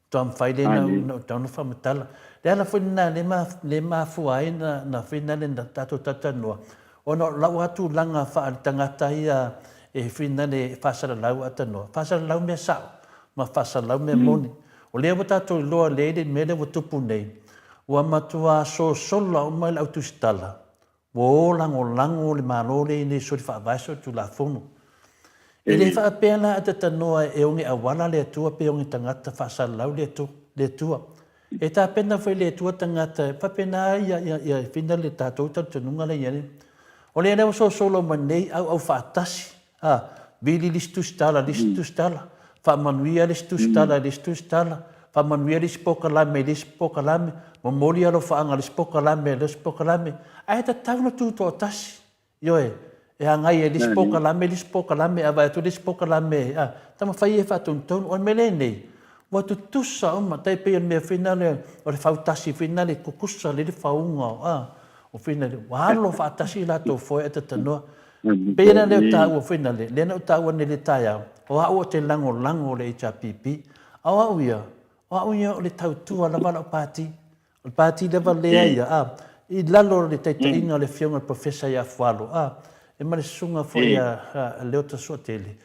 Tuam whaile na tauna whamatala. Le ala whina le ma fuai na whina le na tato tatanoa. O no lau atu langa wha tangata ia e whina le whasara lau atanoa. Whasara lau mea sao, ma whasara lau mea moni. O lea wa tato loa leile mele wa tupu nei. Ua matua so sola o mai lau tustala. Wo lango le malole ni so fa vaso tu la fono. E le fa pena ata tanoa e onge awala le tua pe onge tangata fa salau le tua. E ta pena foi le tua tangata fa pena ia fina le tatou tanunga le yene. O le na so solo manei au fa tasi. Bili listu stala. Fa manuia listu stala. Fa manuia lispokalame. Momoli alo whaanga lispokalame. Ai ta tauna tūto tasi. Ioe, e hangai e lispokalame, awa e tu lispokalame. Tama whai e whatuntonu, o mele nei. Watu tusa oma, tai pia mea whinale, o le whautasi whinale, kukusa le whaunga. O whinale, wahalo whaatasi lato foe e te tanoa. Pena leo tā ua whinale, lena o tā ua nele taia. O hau o te lango le HRPP. Au au ia o le tautua lawa o pāti. O pāti lewa lea ia, I lalo le teita inga le whionga professor ia Fualo. E mare sunga fo ia leo ta sua tele.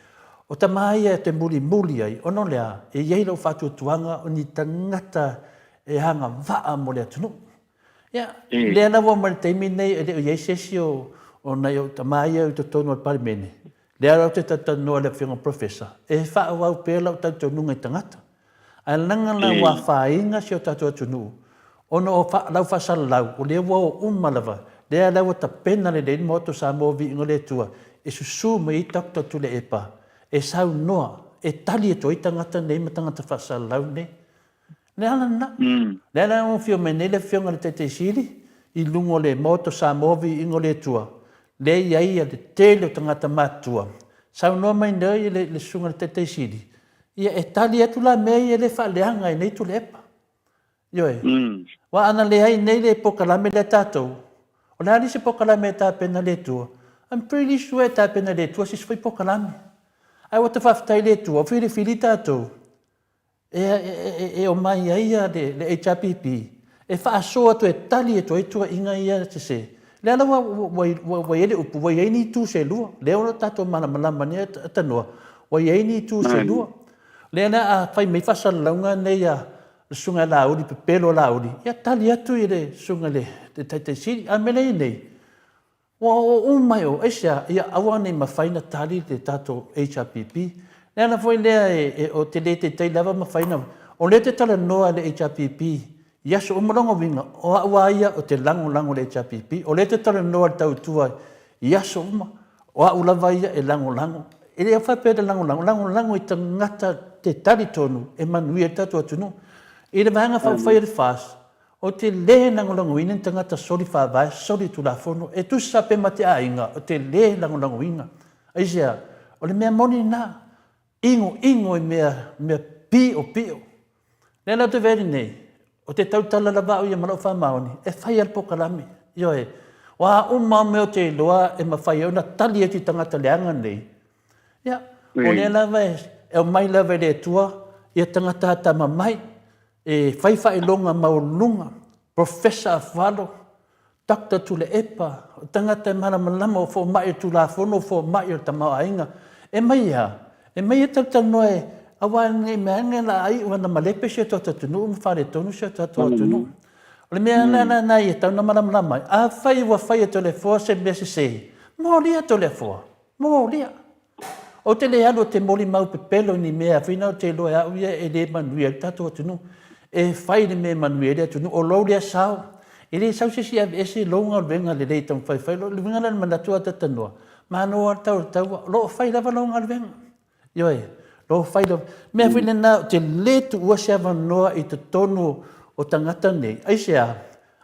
O ta mai e te muli ai, ono lea, e iei lau whātua tuanga o ni tangata e hanga waa mo lea tunu. Lea na wa mare teimi nei, e leo iei sesi o nei o ta mai e o te tono al parimene. Lea lau te tatanoa le whionga professor. E wha wau pēr lau tautou nunga I tangata. A langa na wa whainga si o tautou atunu. Ono o lau whasala lau, o lea wau umalava, lea lau ta pena le leini moto Samoa vi ingo le tua, e susu me I takta tu le epa, e sau noa, e tali e toi tangata nei ma tangata whasala lau ne. Lea na, lea lau whio me nei le whionga le te siri, I lungo le moto Samoa vi ingo le tua, le iai a le tele o tangata matua, sau noa mai nei le sunga le te siri, ia e tali atu la mei e le whaleanga e nei tu le epa. Ioe, wa ana le hai nei le pokalame le tātou. O le hari se pokalame tā pena le tua. I'm pretty sure tā pena le tua si sfai pokalame. Ai o te whaftai le tua, whiri tātou. E o mai aia le HRPP. E whaasoa tu e tali e tu e tua inga ia te se. Le ala wa ele upu, wa iei tu se lua. Le ora tātou malama ni atanua. Wa iei tu se lua. Le ana a whai mei whasalaunga nei a sunga lauri, pepelo lauri. Ia tali atu i le sunga le te siri. A mele nei. O mai o esia, ia awa nei mawhaina tali le tātou HRPP. Le ana foi lea o te le te lava mawhaina. O le te tala noa le HRPP. Ia so umaronga winga. O awa ia o te lango le HRPP. O le te tala noa le tautua. Ia so uma. O a ulawa ia e lango. E le awhapea te lango i ta ngata te tari tonu. E manui e tatu atunu. E le vanga whawhai le fast. O te le lango ina ta ngata sori whawai, sori tu la fono. E tu sape ma te ainga. O te le lango ina. Aisea, o le mea moni na. Ingo i mea pio. Le la te veri nei. O te tautala la vau ia marau whamaoni. E whai al pokalami. Ioe. Wa umma meo te loa e mawhai au na tali e ti tangata leanga nei. Ia. O le lava e o mai lava le tua. Ia tangata hata mamai. E whai longa maulunga. Professor Afalo. Dr. Tule Epa. O tangata e malamalama o fo mai tu la fono fo mai o tamau ainga. E mai ia. E mai e tautano e awa nei mea la ai wana malepe se to tunu mfare tonu se to tunu. O le mea na i tau na malamalama. A whai wa whai e tole fo se mese se. Molia tole fo. Molia. O te le alo te moli mau pepelo ni mea whina o te loe au ia e le manuia tato tunu. E whai le mea manuia le tunu. O lo lea sao. E le sau se si ave ese longa venga le le tau whai. Le venga la manatua tatanua. Manoa tau. Lo whai lava longa venga. Ioe. Lo whai lava. Mea whina na te le tu ua se avanoa i te tonu o tangata nei. Aisea.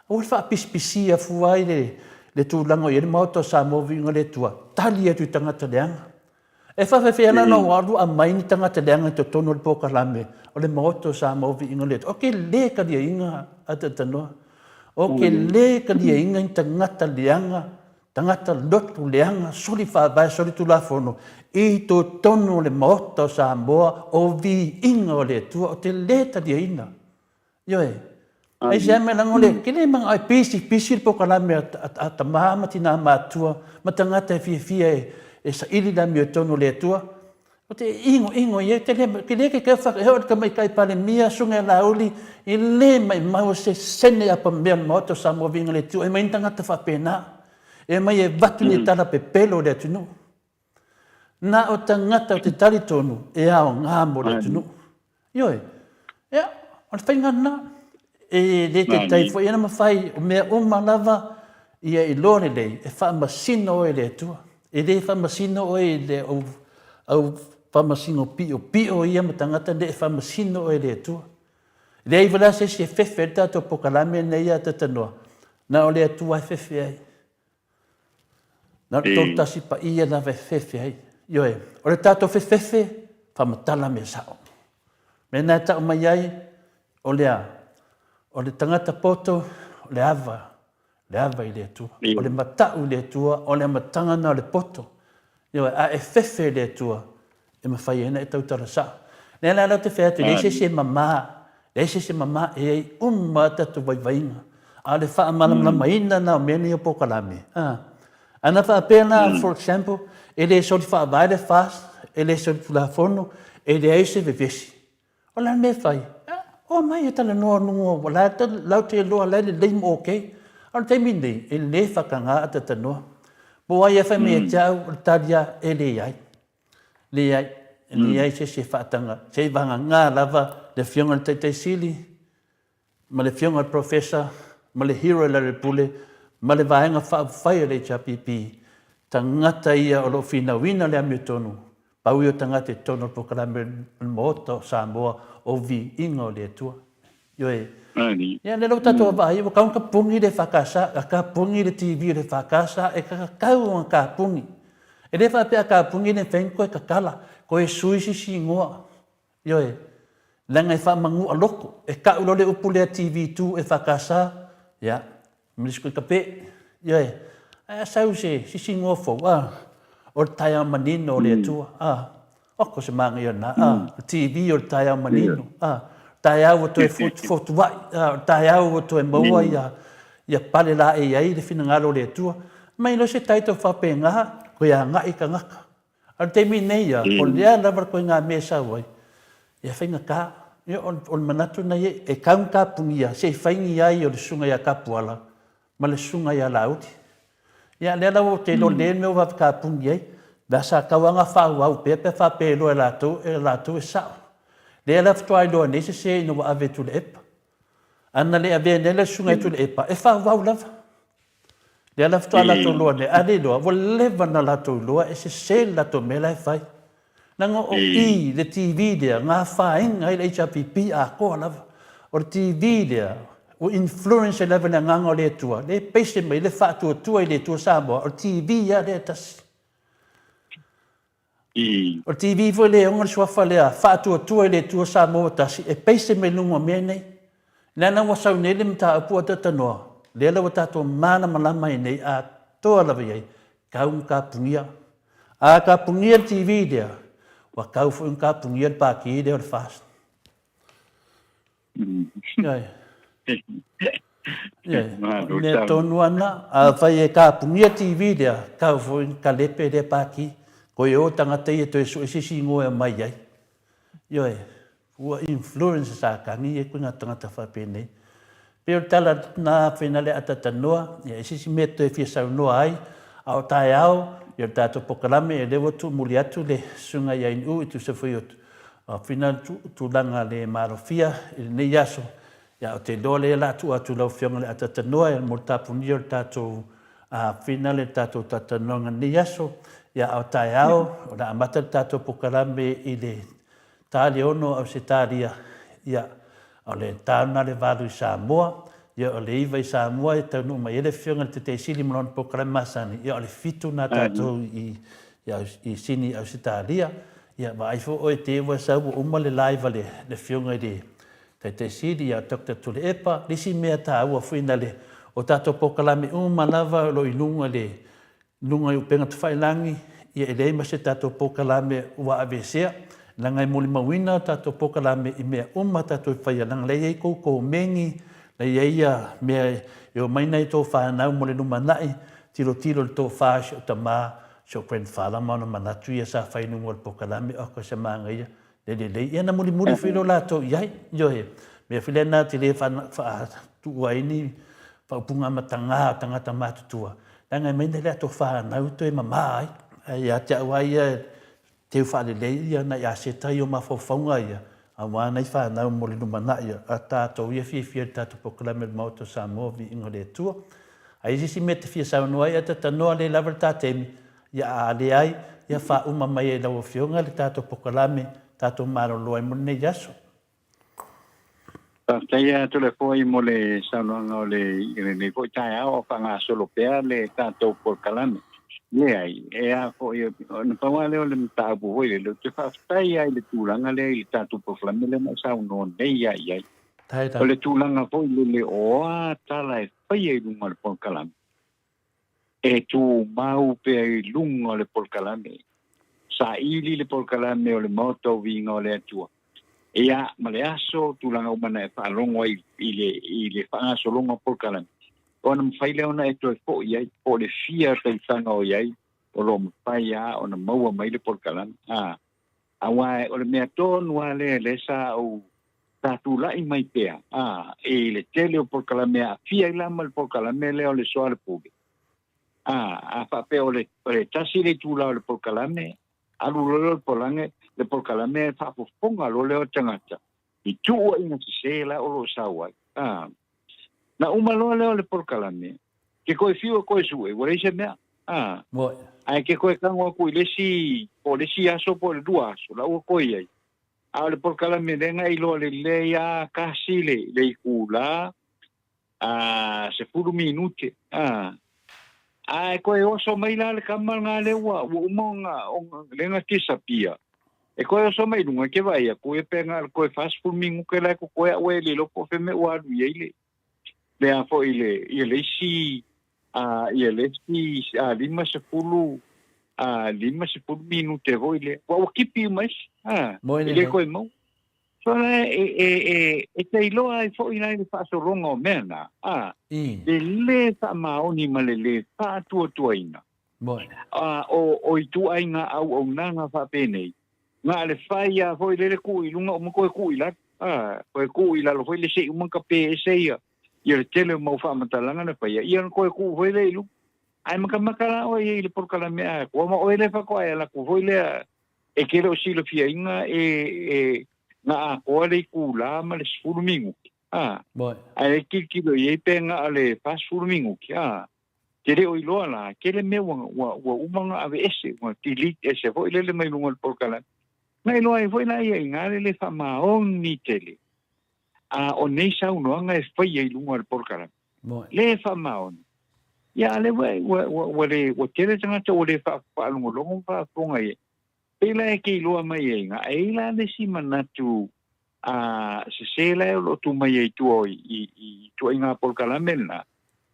O wha pispisia fuai le tūlango i le mauto Samoa vinga le tua. Tali atu i tangata leanga. E whawhewhiana no waru a mai ni tangata leanga i te tonu le pokalame. O le mauto Samoa vinga le tua. O ke le ka lia inga ata tanoa. O ke le ka lia inga i tangata leanga. Tangata lotu leanga. Sori whawai, sori tu la fono. I to tonu le mauto Samoa o vi inga o le tua. O te le ta lia inga. Ioe. Ai se me lango le. Ke le mang ai pisi le pokalame a ta mahama tina matua. Ma tangata e fia e sa ili la mio tonu le tua. O te ingo ye te le ke ke whakaheo ka mai kai pale mia sunga la uli i le mai mau se sene apa mea moto Samoa vinga le tua. E mai tangata whapena. E mai e watu ni tala pe pelo le tunu. Na o tangata o te tari tonu e ao ngāmo le tunu. Ioe. Ea, o le whainga na. E le te taifo e na mawhai o mea lava ia i lore lei. E whaamasino o e le tua. E le whamasino o e le au whamasino pio ia matangata le whamasino o e le tua. Le ai wala se se whewhe tato pokalame nei a tatanoa. Na o le atua e whewhe ai. Na o tōtasi pa ia na whewhe ai. Ioe, o le tato whewhe whamatala me sao. Me nā tau mai ai o le tangata poto, le ava i le tua. O le matau le tua, o le matangana o le poto. Ioe, a e whewhe le tua, e mawhai ena e tautara sa. Nea la te whea tu, leise se mama, e ei tatu waiwainga. A le wha amalamama ina na o meni o pokalame. Ana wha pēna, for example, e le sori wha availe fast, e le sori pula fono, e le eise vevesi. O la me whai. O mai e tala noa nungo, wala lau te loa lai le leim okay. Ano te mindi, e le whakanga ata tanoa. Mo ai e whai me e tau, o taria e le iai. Le iai se whaatanga. Se vanga ngā lava, le whionga te sili, ma le whionga professor, ma le hero la le pule, ma le vaenga whai le HRPP. Tangata ia o lo whina wina le ame tonu. Pau i o tangata e tono pokalame moto Samoa o vi inga o le tua. Ioe. Ia le lau tato avai, o kaunga pungi le whakasa, a ka pungi le TV le whakasa, e ka kau a ka pungi. E le whapea ka pungi le whenko e ka kala, ko e suisi si ngoa. Ioe. Langa e whamangu a loko, e ka ulo le upu le TV2 e whakasa, ia, milisko i ka pe. Ioe. A sau se, si ngoa fo, o tai a manino o le tua. O ko se manga ia na TV o tai au manino tai au to e fotu vai tai au to e maua ia pale la e ai le fina ngalo le tua mai lo se tai to fa penga ko ia nga i ka ngaka al te mi nei ia o le ala var ko nga mesa wai ia finga ka ia on manatu na e kaunka pungia se faingi ai o le sunga ia kapuala ma le sunga ia lauti ia le la o te lo le me o va ka pungia da sa kawanga fa wa pepe fa pe lo e lato e sa le la ftoi lo ne se no ave tu le ep anna le ave ne le sunga tu le epa e fa wa lava le la ftoi la to lo ne ale lo vo leva na la to lo e se la to me la fai nanga o i le TV dia nga fa inga le HPP a ko lava o TV dia o influence level nga ngo le tua le pese me le fa tu le tu sa mo o TV ya le tas o TV foi le onga sua fale a fa tu le tu sa mo tas e pese me lunga me nei nana wa sau ne le mta pu ta no le la wata to mana malama nei a to la vai kaun ka pungia a ka pungia TV dia wa kau fu un ka pungia pa ki de or fast ne tonu ana a fai e ka pungia TV dia kau fu un ka lepe de pa ki ko yo tanga te to so si ngo e mai ai yo e ua influence sa ka ni e kuna tanga fa pene pe tala na finale atata noa e si meto e fi sa no ai au tai au yo tato pokalame e lewo tu muliatu le sunga ya inu tu se foi o final tu langa le marofia ne yaso ya o te dole la tu atu lo fianga le atata noa e morta punio tato a finale tato tata nonga ne yaso ya au tai au o na amata tato pokalame i le tali ono au se talia ya o le tauna le valu i Samoa ia o le iwa i Samoa e taunu mai ele whionga te sili malon pokalame masani ia o le fitu na tatou i sini au se talia ia ma aifo o e te ewa sau uma le laiva le whionga i te sili ia Dr. Tule Epa lisi mea ta ua fuina le o tatou pokalame lava lo i lunga le lunga i upenga tuwhailangi ia e leima se tatou pokalame ua avesea na ngai muli mawina tatou pokalame i mea tatou whaia nang leia i kou mengi na ia mea e o maina i tō whanau mole numanai tilo le tō whaasi o ta mā so grandfather mauna manatu ia sa whainunga o pokalame o ko se maanga ia le ia na muli whilo la tō iai johe mea while nā te le wha ini whaupunga matanga tangata mātutua na ngai maina lea tō whanau tō e mamai ia te awa ia te whaale ia na ia se tai o mawhauwhaunga ia a wana i whanau mole numana ia a tātou ia whiawhia tātou pokalame mauto Samoa vi ingo le tua a isi me te whia saunua ia ta tanoa le lavar tātemi ia a le ai ia wha uma mai e lau whionga le tātou pokalame tātou maro loa i mone yaso Tāia tole foi mo le saunanga o le foi tai au whanga solo pea le tātou pokalame le ai e a ko e no pawale o le mtabu hoi le te whaftai ai le tūlanga le i tātou pokalame le mai sau no nei ai ai o le tūlanga hoi le oa tala e whai ai lunga le pokalame e tū mau pe ai lunga le pokalame sa ili le pokalame o le moto vinga o le atua e a male aso tūlanga umana e whaalongo i le whaasolonga pokalame ona mawhaile ona e toi po iai, o le fia tai tanga o iai, o lo mawhai a, ona maua mai le polkalame. Awa o le mea tonu a le sa o tātū lai mai pea. E le tele o polkalame a fia i lama le polkalame le o le soa le puge. A whape o le tasi le tūla o le polkalame, alu lolo le polkalame e whapofonga lo le o tangata. I tua inga se la o lo sawai. Na umaloa leo le polkalame. Ke koe fiu koe sue, wale se mea. Ai ke koe kangwa koe lesi, po lesi aso po le dua aso, la ua koe ai. A le polkalame lenga ilo le leia kasi le ikula, se furu minute. Ai koe oso mai la le kamal ngā le ua umonga lenga tisa pia. E koe oso mai lunga ke vai, koe penga koe fast food mingu ke lai koe awe le loko feme ua alu iei le a fo ile si lima se pulu lima sepuluh minute hoi le wa kipi mais Moi ile ko mo so e te iloa ai fo ina le fa so rongo mena le fa maoni malele fa tu ina Moi. o i tu ai nga au nanga fa pene nga le faia foi le ku i lunga mo ko ku i la ko ku i la lo foi le se un ka pe se ia le tele mo fa matalanga na faia ia ko ku foi le lu ai makala o i le por kala me ko mo o le fa ko ai la ku foi le e ke lo si lo fia inga nga ko le ku la ma le sfurmingu ai ki lo ye penga ale fa sfurmingu ke re o iloa la ke le me wa umanga ave ese wa tilit ese foi le mai lunga por kala ngai loa foi la ia ngale le fa maoni tele o nei sa uno nga e foi i lunga por kala le fa maoni ya le wa le tele tanga to le fa lunga longo fa ponga ye pela e ke loa mai nga e la le si manatu se la lo tu mai tu i tu inga por kala mena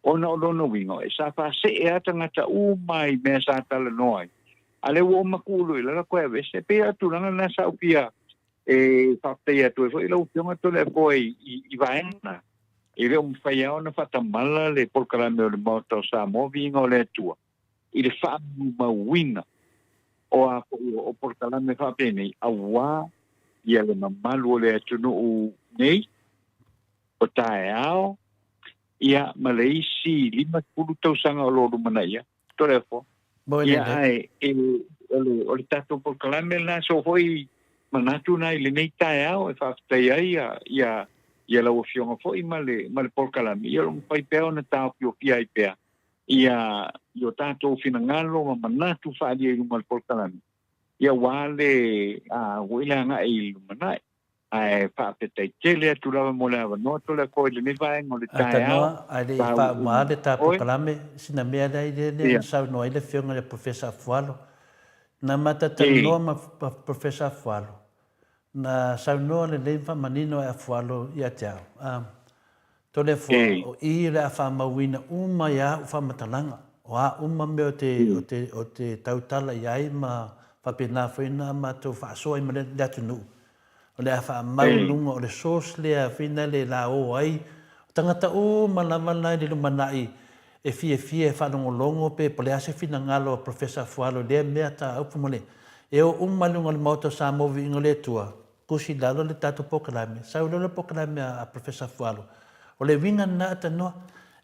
ona no wingo e sa fa se e atanga ta mai me sa tala noi ale wo makulu ila ko e se pe atu langa na sa upia e fa te atu e lo pionga to le poi i vaena e le fai ona fa tamala le por kala me le moto sa mo vingo le tua i le fa ma wina o por kala me fa pene awa ia le mamalu le atu no nei o taeao ia Maleisi 50 tausanga o loro manaia torefo ia ai o le tato por kalame na so foi manatu na ile nei tae e fa tai ai ia la ofionga foi male por kalame ia lo pai peo na tau pio pia pea ia yo tato finangalo manatu fa dia mal por kalame ia wale wila nga il manai ai fa pe te tele tu la mo la no to la ko le mi vai mo le tae ai fa ma le ta por kalame sina mea dai de sa no ile fionga le professor Fualo na mata no ma professor Fualo na sa no le leva manino e Fualo ia tau to le fo i le fa mawina uma ya fa matalanga wa uma me o te tautala ia ma fa pena fina ma to fa so i ma le tunu o le afa maulunga o le sos lea fina le la o ai tangata o malawana le lumanai e fie whanongolongo pe pole ase fina ngalo professor Fualo lea mea ta aupu mole e o umalunga le mauta sa movi ingo le tua kusi lalo le tato pokalame sau le pokalame a professor Fualo o le winga na ata noa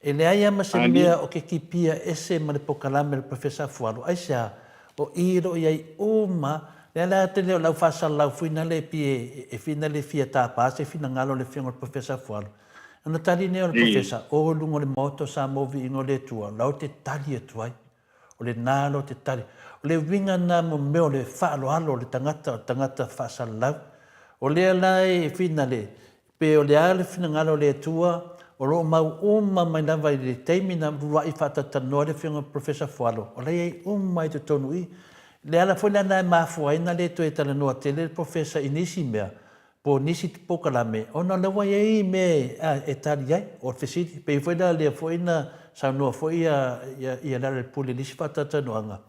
e le aia ma se mea o ke kipia ese ma le pokalame le professor Fualo ai sea o iro iai uma la te leo lau fasa lau fina le pie e fina le fia ta pa se fina ngalo le fingo le professor Fualo. Ana tali ne o le professor o lungo le moto sa movi ingo le tua lau te tali e tuai. O le nalo te tali. O le winga na mo meo le falo alo le tangata fasa lau. O le alai fina le pe o le ale fina ngalo le tua o lo mau uma mai lava i le teimina ruai fata tanoa le fingo professor Fualo. O le ei uma i te tonu i le ala foi lana mafuaina le toe talanoa tele le professor inisi mea po nisi pokalame ona le wai ai me e tali ai o fesiti pe foi la le foi na sanoa foi ia la le pule nisi fatatanoanga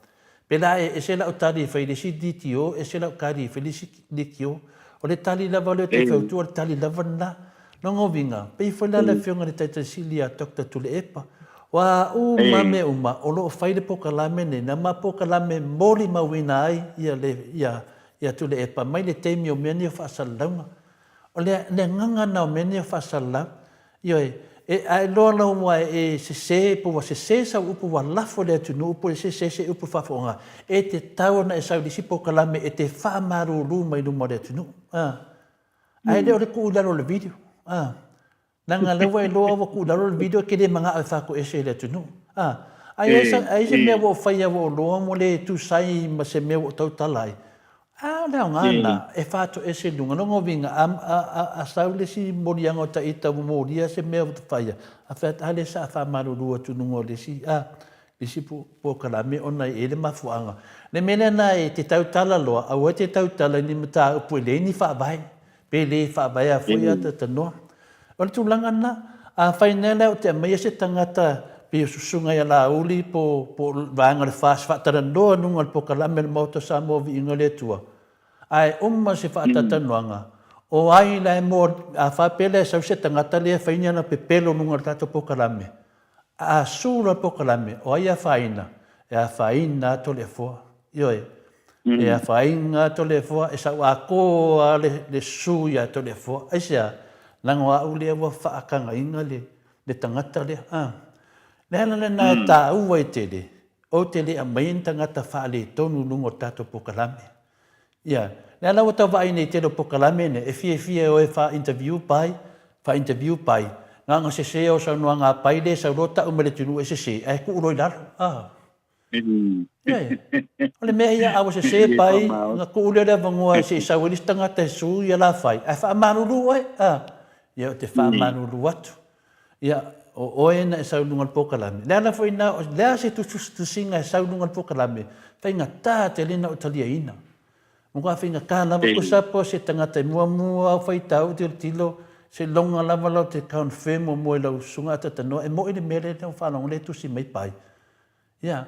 pe la e se la o tali fai le si ditio e se la o kari felisi dikio o le tali lava le te feutu o le tali lava na longo vinga pe foi la le fionga le taitasilia Dr. Tule Epa wa mame o lo fai le pokalame ne na ma pokalame mori mawina ai ia tu le Epa mai le teimi o meni o whaasalanga o le nganga na o meni o whaasalanga e ai loa lau mua e se po wa se sa upu wa lafo le atunu upu le se upu whafonga e te tau na e sau disi pokalame e te whaamaru mai luma le atunu ai leo le kuularo le video nanga lewa e loa wa kuularo le video ke le manga au whako ese le atunu ai se mea wa whaia wa loa mo le tu sai ma se mea wa tautalai leo ngana e whato ese lunga nongo vinga a sau le si morianga o ta ita moria se mea wa whaia a whaita hale sa a whamaru rua tunungo le si po kalame ona e le mafuanga le mena na e te tautala loa au te tautala ni mata upu le ni whaabai pe le whaabai a whaia ta tanoa o le tūlanga na a whainela o te amai se tangata pe susunga ia la uli po vanga le fas fatara no nunga po kalame le moto Samoa vi ngale tua ai se fatata noanga o ai la mo a fa pele sa se tangata le faina na pepelo nunga tato po kalame a sura po kalame o ai a faina to le fo ioe e a fainga to le fo e sa wa ko le suya to le fo ai sia langoa uli wa fa kanga inga le tangata le Nela na ta ua tele. O tele a main tangata whaale tonu nungo tato pokalame. Ia. Nela o ta vai nei tele pokalame ne. E fie o e interview pai. Nga se o sa noa ngā pai le sa rota umele tunu e se. E ku uroi laro. Ia. Ole mea ia awa se pai. Nga ku uroi laro vangoa se sa welis tangata su ia la fai. E wha manuru oe. Ia o te wha manuru atu. Ia. O ena e saunungal pokalame. Lea foi na, lea se tu singa e saunungal pokalame. Whainga tā te lena o talia ina. Munga whainga kā lava ko sapo se tangata mua au whai tau te tilo. Se longa lava lau te confirm o moe lau sunga atata noa. E mo ine mele tau whanong le tusi mai pai. Ia.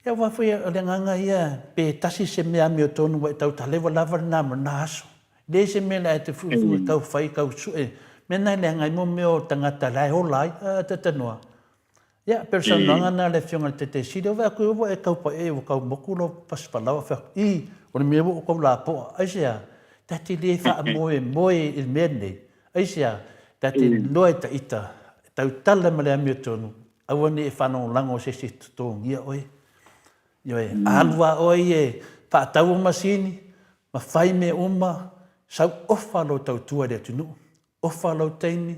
Ia wawhai o le nganga ia. Pe tasi se mea mi o tonu wa tau talewa lava na aso. Le se mele ai te fufunga kau whai kau sue. Mena le ngai mo meo tangata lai ho lai tata noa. Ia personanga na le fionga te sida wa ku wa e kau pa e wa kau mokulo paspalawa fa o me mo ko la po asia tati le fa moe il mene asia tati loe ta ita tau tala male mi tonu awani e fa no lango se to ia oi yo e alwa oi e fa tau masini ma fai me uma sau ofa lo tau tua de tunu ofa lo taini,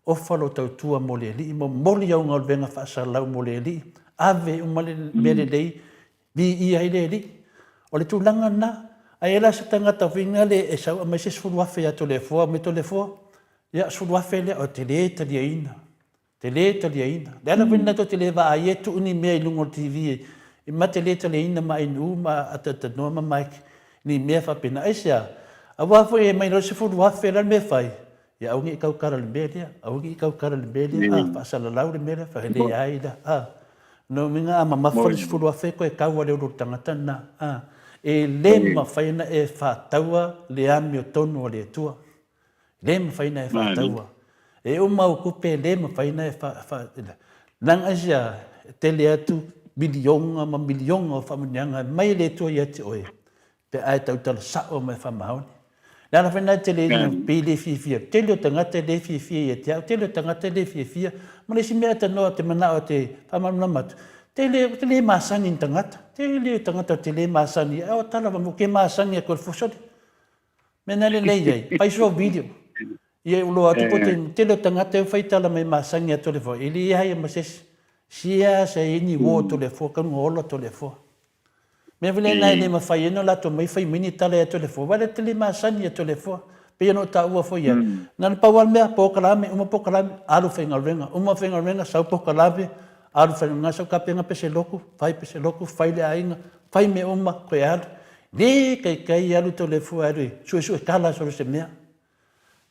ofa lo tau tua mole li, mo moli au ngau venga whaasa lau mole li, ave umale mele lei, vi ia ile li. O le tūlanga na, a ela sa tangata winga le e sau a mai se sfuruafe a to le fua, me to le fua, ia sfuruafe le o te le talia ina. Le ana winna to te le wa a ietu uni mea ilungo TV, i ma te le talia ina ma inu, ma atata noa ma maik, ni mea whapena. Aisia, a wafo e mai lo se sfuruafe la me fai, ia aungi kau kara le melia, whaasala lau le melia, whahele aida, no minga ama mawhalis fulu a wheko e kaua leo tangata na, e lema whaina e whātaua le ami o tonu o le tua, lema whaina e whātaua, e o mau kupe lema whaina e whātaua, nang asia tele atu milionga o whamunianga, mai le tua ia te oe, pe ai tautala sao mai whamaoni. Nana whenai te le pele fia. Tele o tangata le fia ia te au. Tele o tangata le fia. Ma le si mea te noa te mana o te whamaruna matu. Tele maasani in tangata. Tele o tangata o tele maasani. O tala wa mo ke maasani a kore fosori. Mena le lei ai. Paisua video. Ia ulo atu po tele o tangata e whaitala mai maasani a tole fo. Ili ia ia masesi. Sia sa ini wo tole fo. Kanu olo tole fo. Me vile nai le mafai eno la to mai fai mini tale e tole fo. Wale tele masani e tole fo. Pe no ta ua fo ia. Nan pawal mea po kalame, uma po kalame, alu whenga renga. Uma whenga renga, sau po kalame, alu whenga ngā sau kapenga pese loku, fai le ainga, fai me uma, koe alu. Le kai alu tole fo alu, sue kala soro se mea.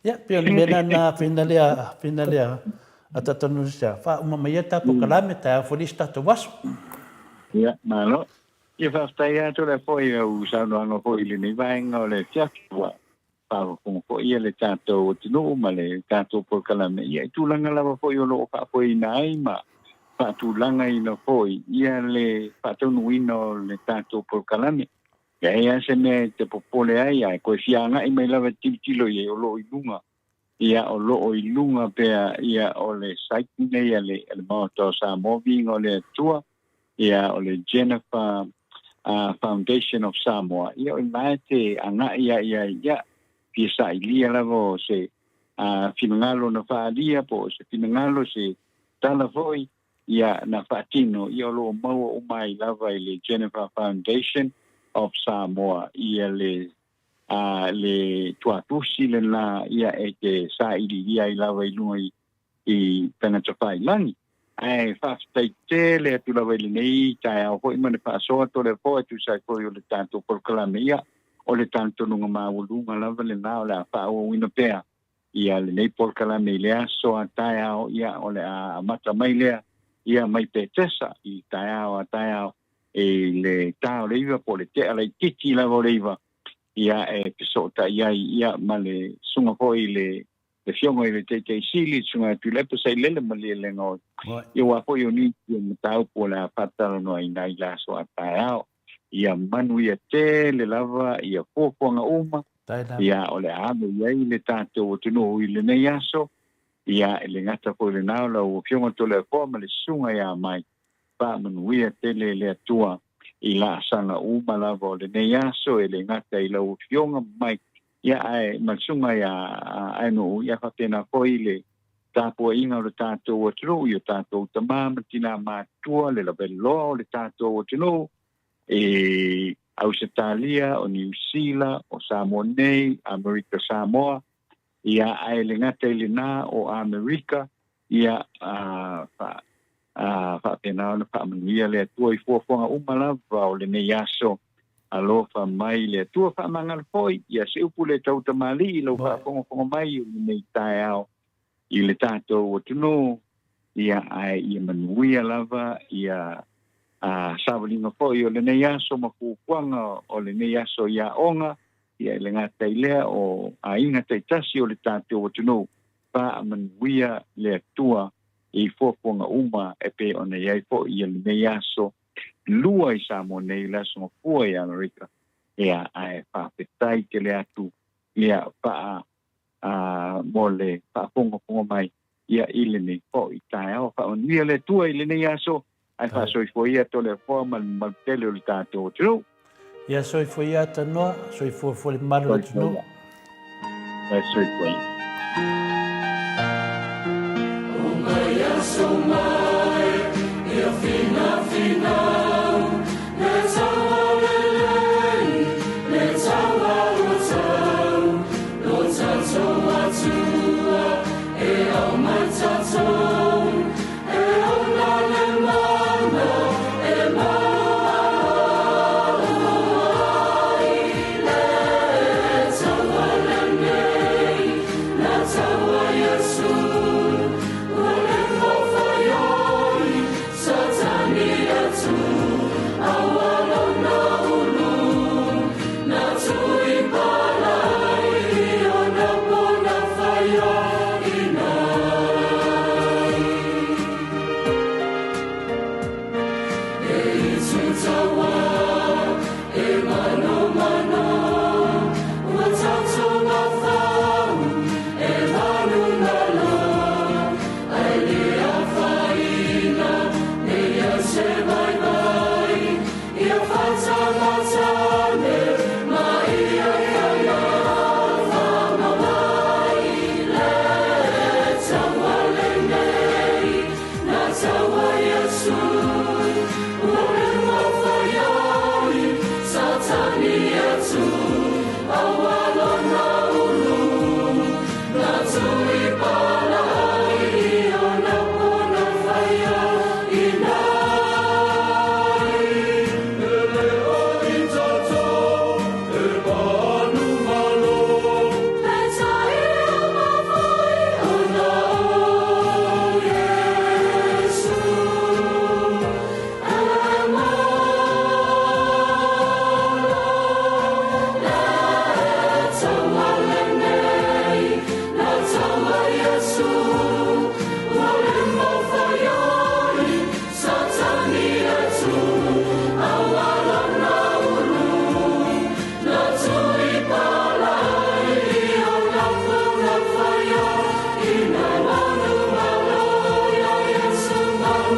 Ia, pe le mena na whenalea, a tatanu sea. Wha uma mai e ta po kalame, ta a folista to waso. Ia, malo. Ia whaftai ato le fwoi au saunoanga fwoi le ni vaenga o le tiakua. Whaakongo fwoi le tātou o tino ma le tātou por kalame. Ia tūlanga lawa fwoi o loo whaafoi na aima. Whaatūlanga ina fwoi. Ia le whaatonu ina o le tātou por kalame. Ia ea se me te popole ai ai. Koe fianga i mai lawa tilo ia o loo i lunga. Ia o loo i lunga pea ia o le saikine ia le maoto Samoa vinga o le tua. Ia o le Jennifer Foundation of Samoa. Ia o mai te anga ia pisa ilia lavo se finangalo na whaalia po se finangalo se tala foi ia na whaatino ia lo maua o mai lava i le Jennifer Foundation of Samoa ia le tuatusi le la ia e te sa ilia i lava i lunga i tangata whailangi. Ai whaftai tele atu lawa ili nei, tai au hoi mane whaasoa tole poe tu sai koi o le tanto por kalame ia, o le tanto nunga maulunga lava le nao le a whaao wina pea. Ia le nei por kalame lea soa tai au ia o le a mata mai lea, ia mai pe tesa I tai au e le tau leiva po le te ala titi la vo leiva ia e pisota ia ma le sunga ko I le fiongo I le te sili sunga tu le sai lele ma le ngo ia wa po ni tau po la patalo no ina ila so tai au ia manu ia te le lava ia poponga uma ia o le ame ia I le tātou o tino I le nei aso ia le ngata po le nao la o fionga to le po ma le sunga ia mai pa manu ia te le atua I la sanga uma lava o le nei aso e le ngata I la o fionga mai ia ai malsunga ia ai no ia fa pena ko I le tapo inga o le tātou o tino ia tātou tamama tina mātua le la belo le tātou o tino e Australia o New Zealand o Samoa nei America Samoa ia ai le ngata I le nā o America ia fa pena ona fa manuia le atua I fuafuanga umalava o le nei aso alofa mai le atua fa mangal foi ia se upu le tau tamali I lo fa fongo mai o nei tai au I le tātou o tino ia ai ia manuia lava ia sawalinga foi o le nei aso makukuanga o le nei aso ia onga ia le ngata I lea o inga taitasi o le tātou o tino pa manuia le atua I fuafuanga uma e pe ona iai po ia le nei aso lua I Samoa nei la so fua I America ia ai pa petai ke le atu ia pa mole pa pongo mai ia ile nei po I tai au pa onia le tua ile nei aso ai fa so fo ia to le forma mal tele o tato tru ia so fo ia tano so fo le malo tino ai so fo ia so mai ia fina let's all let's all so atua e au mai tato e au na le mana e let's all nei let's all yesu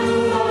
Maleifua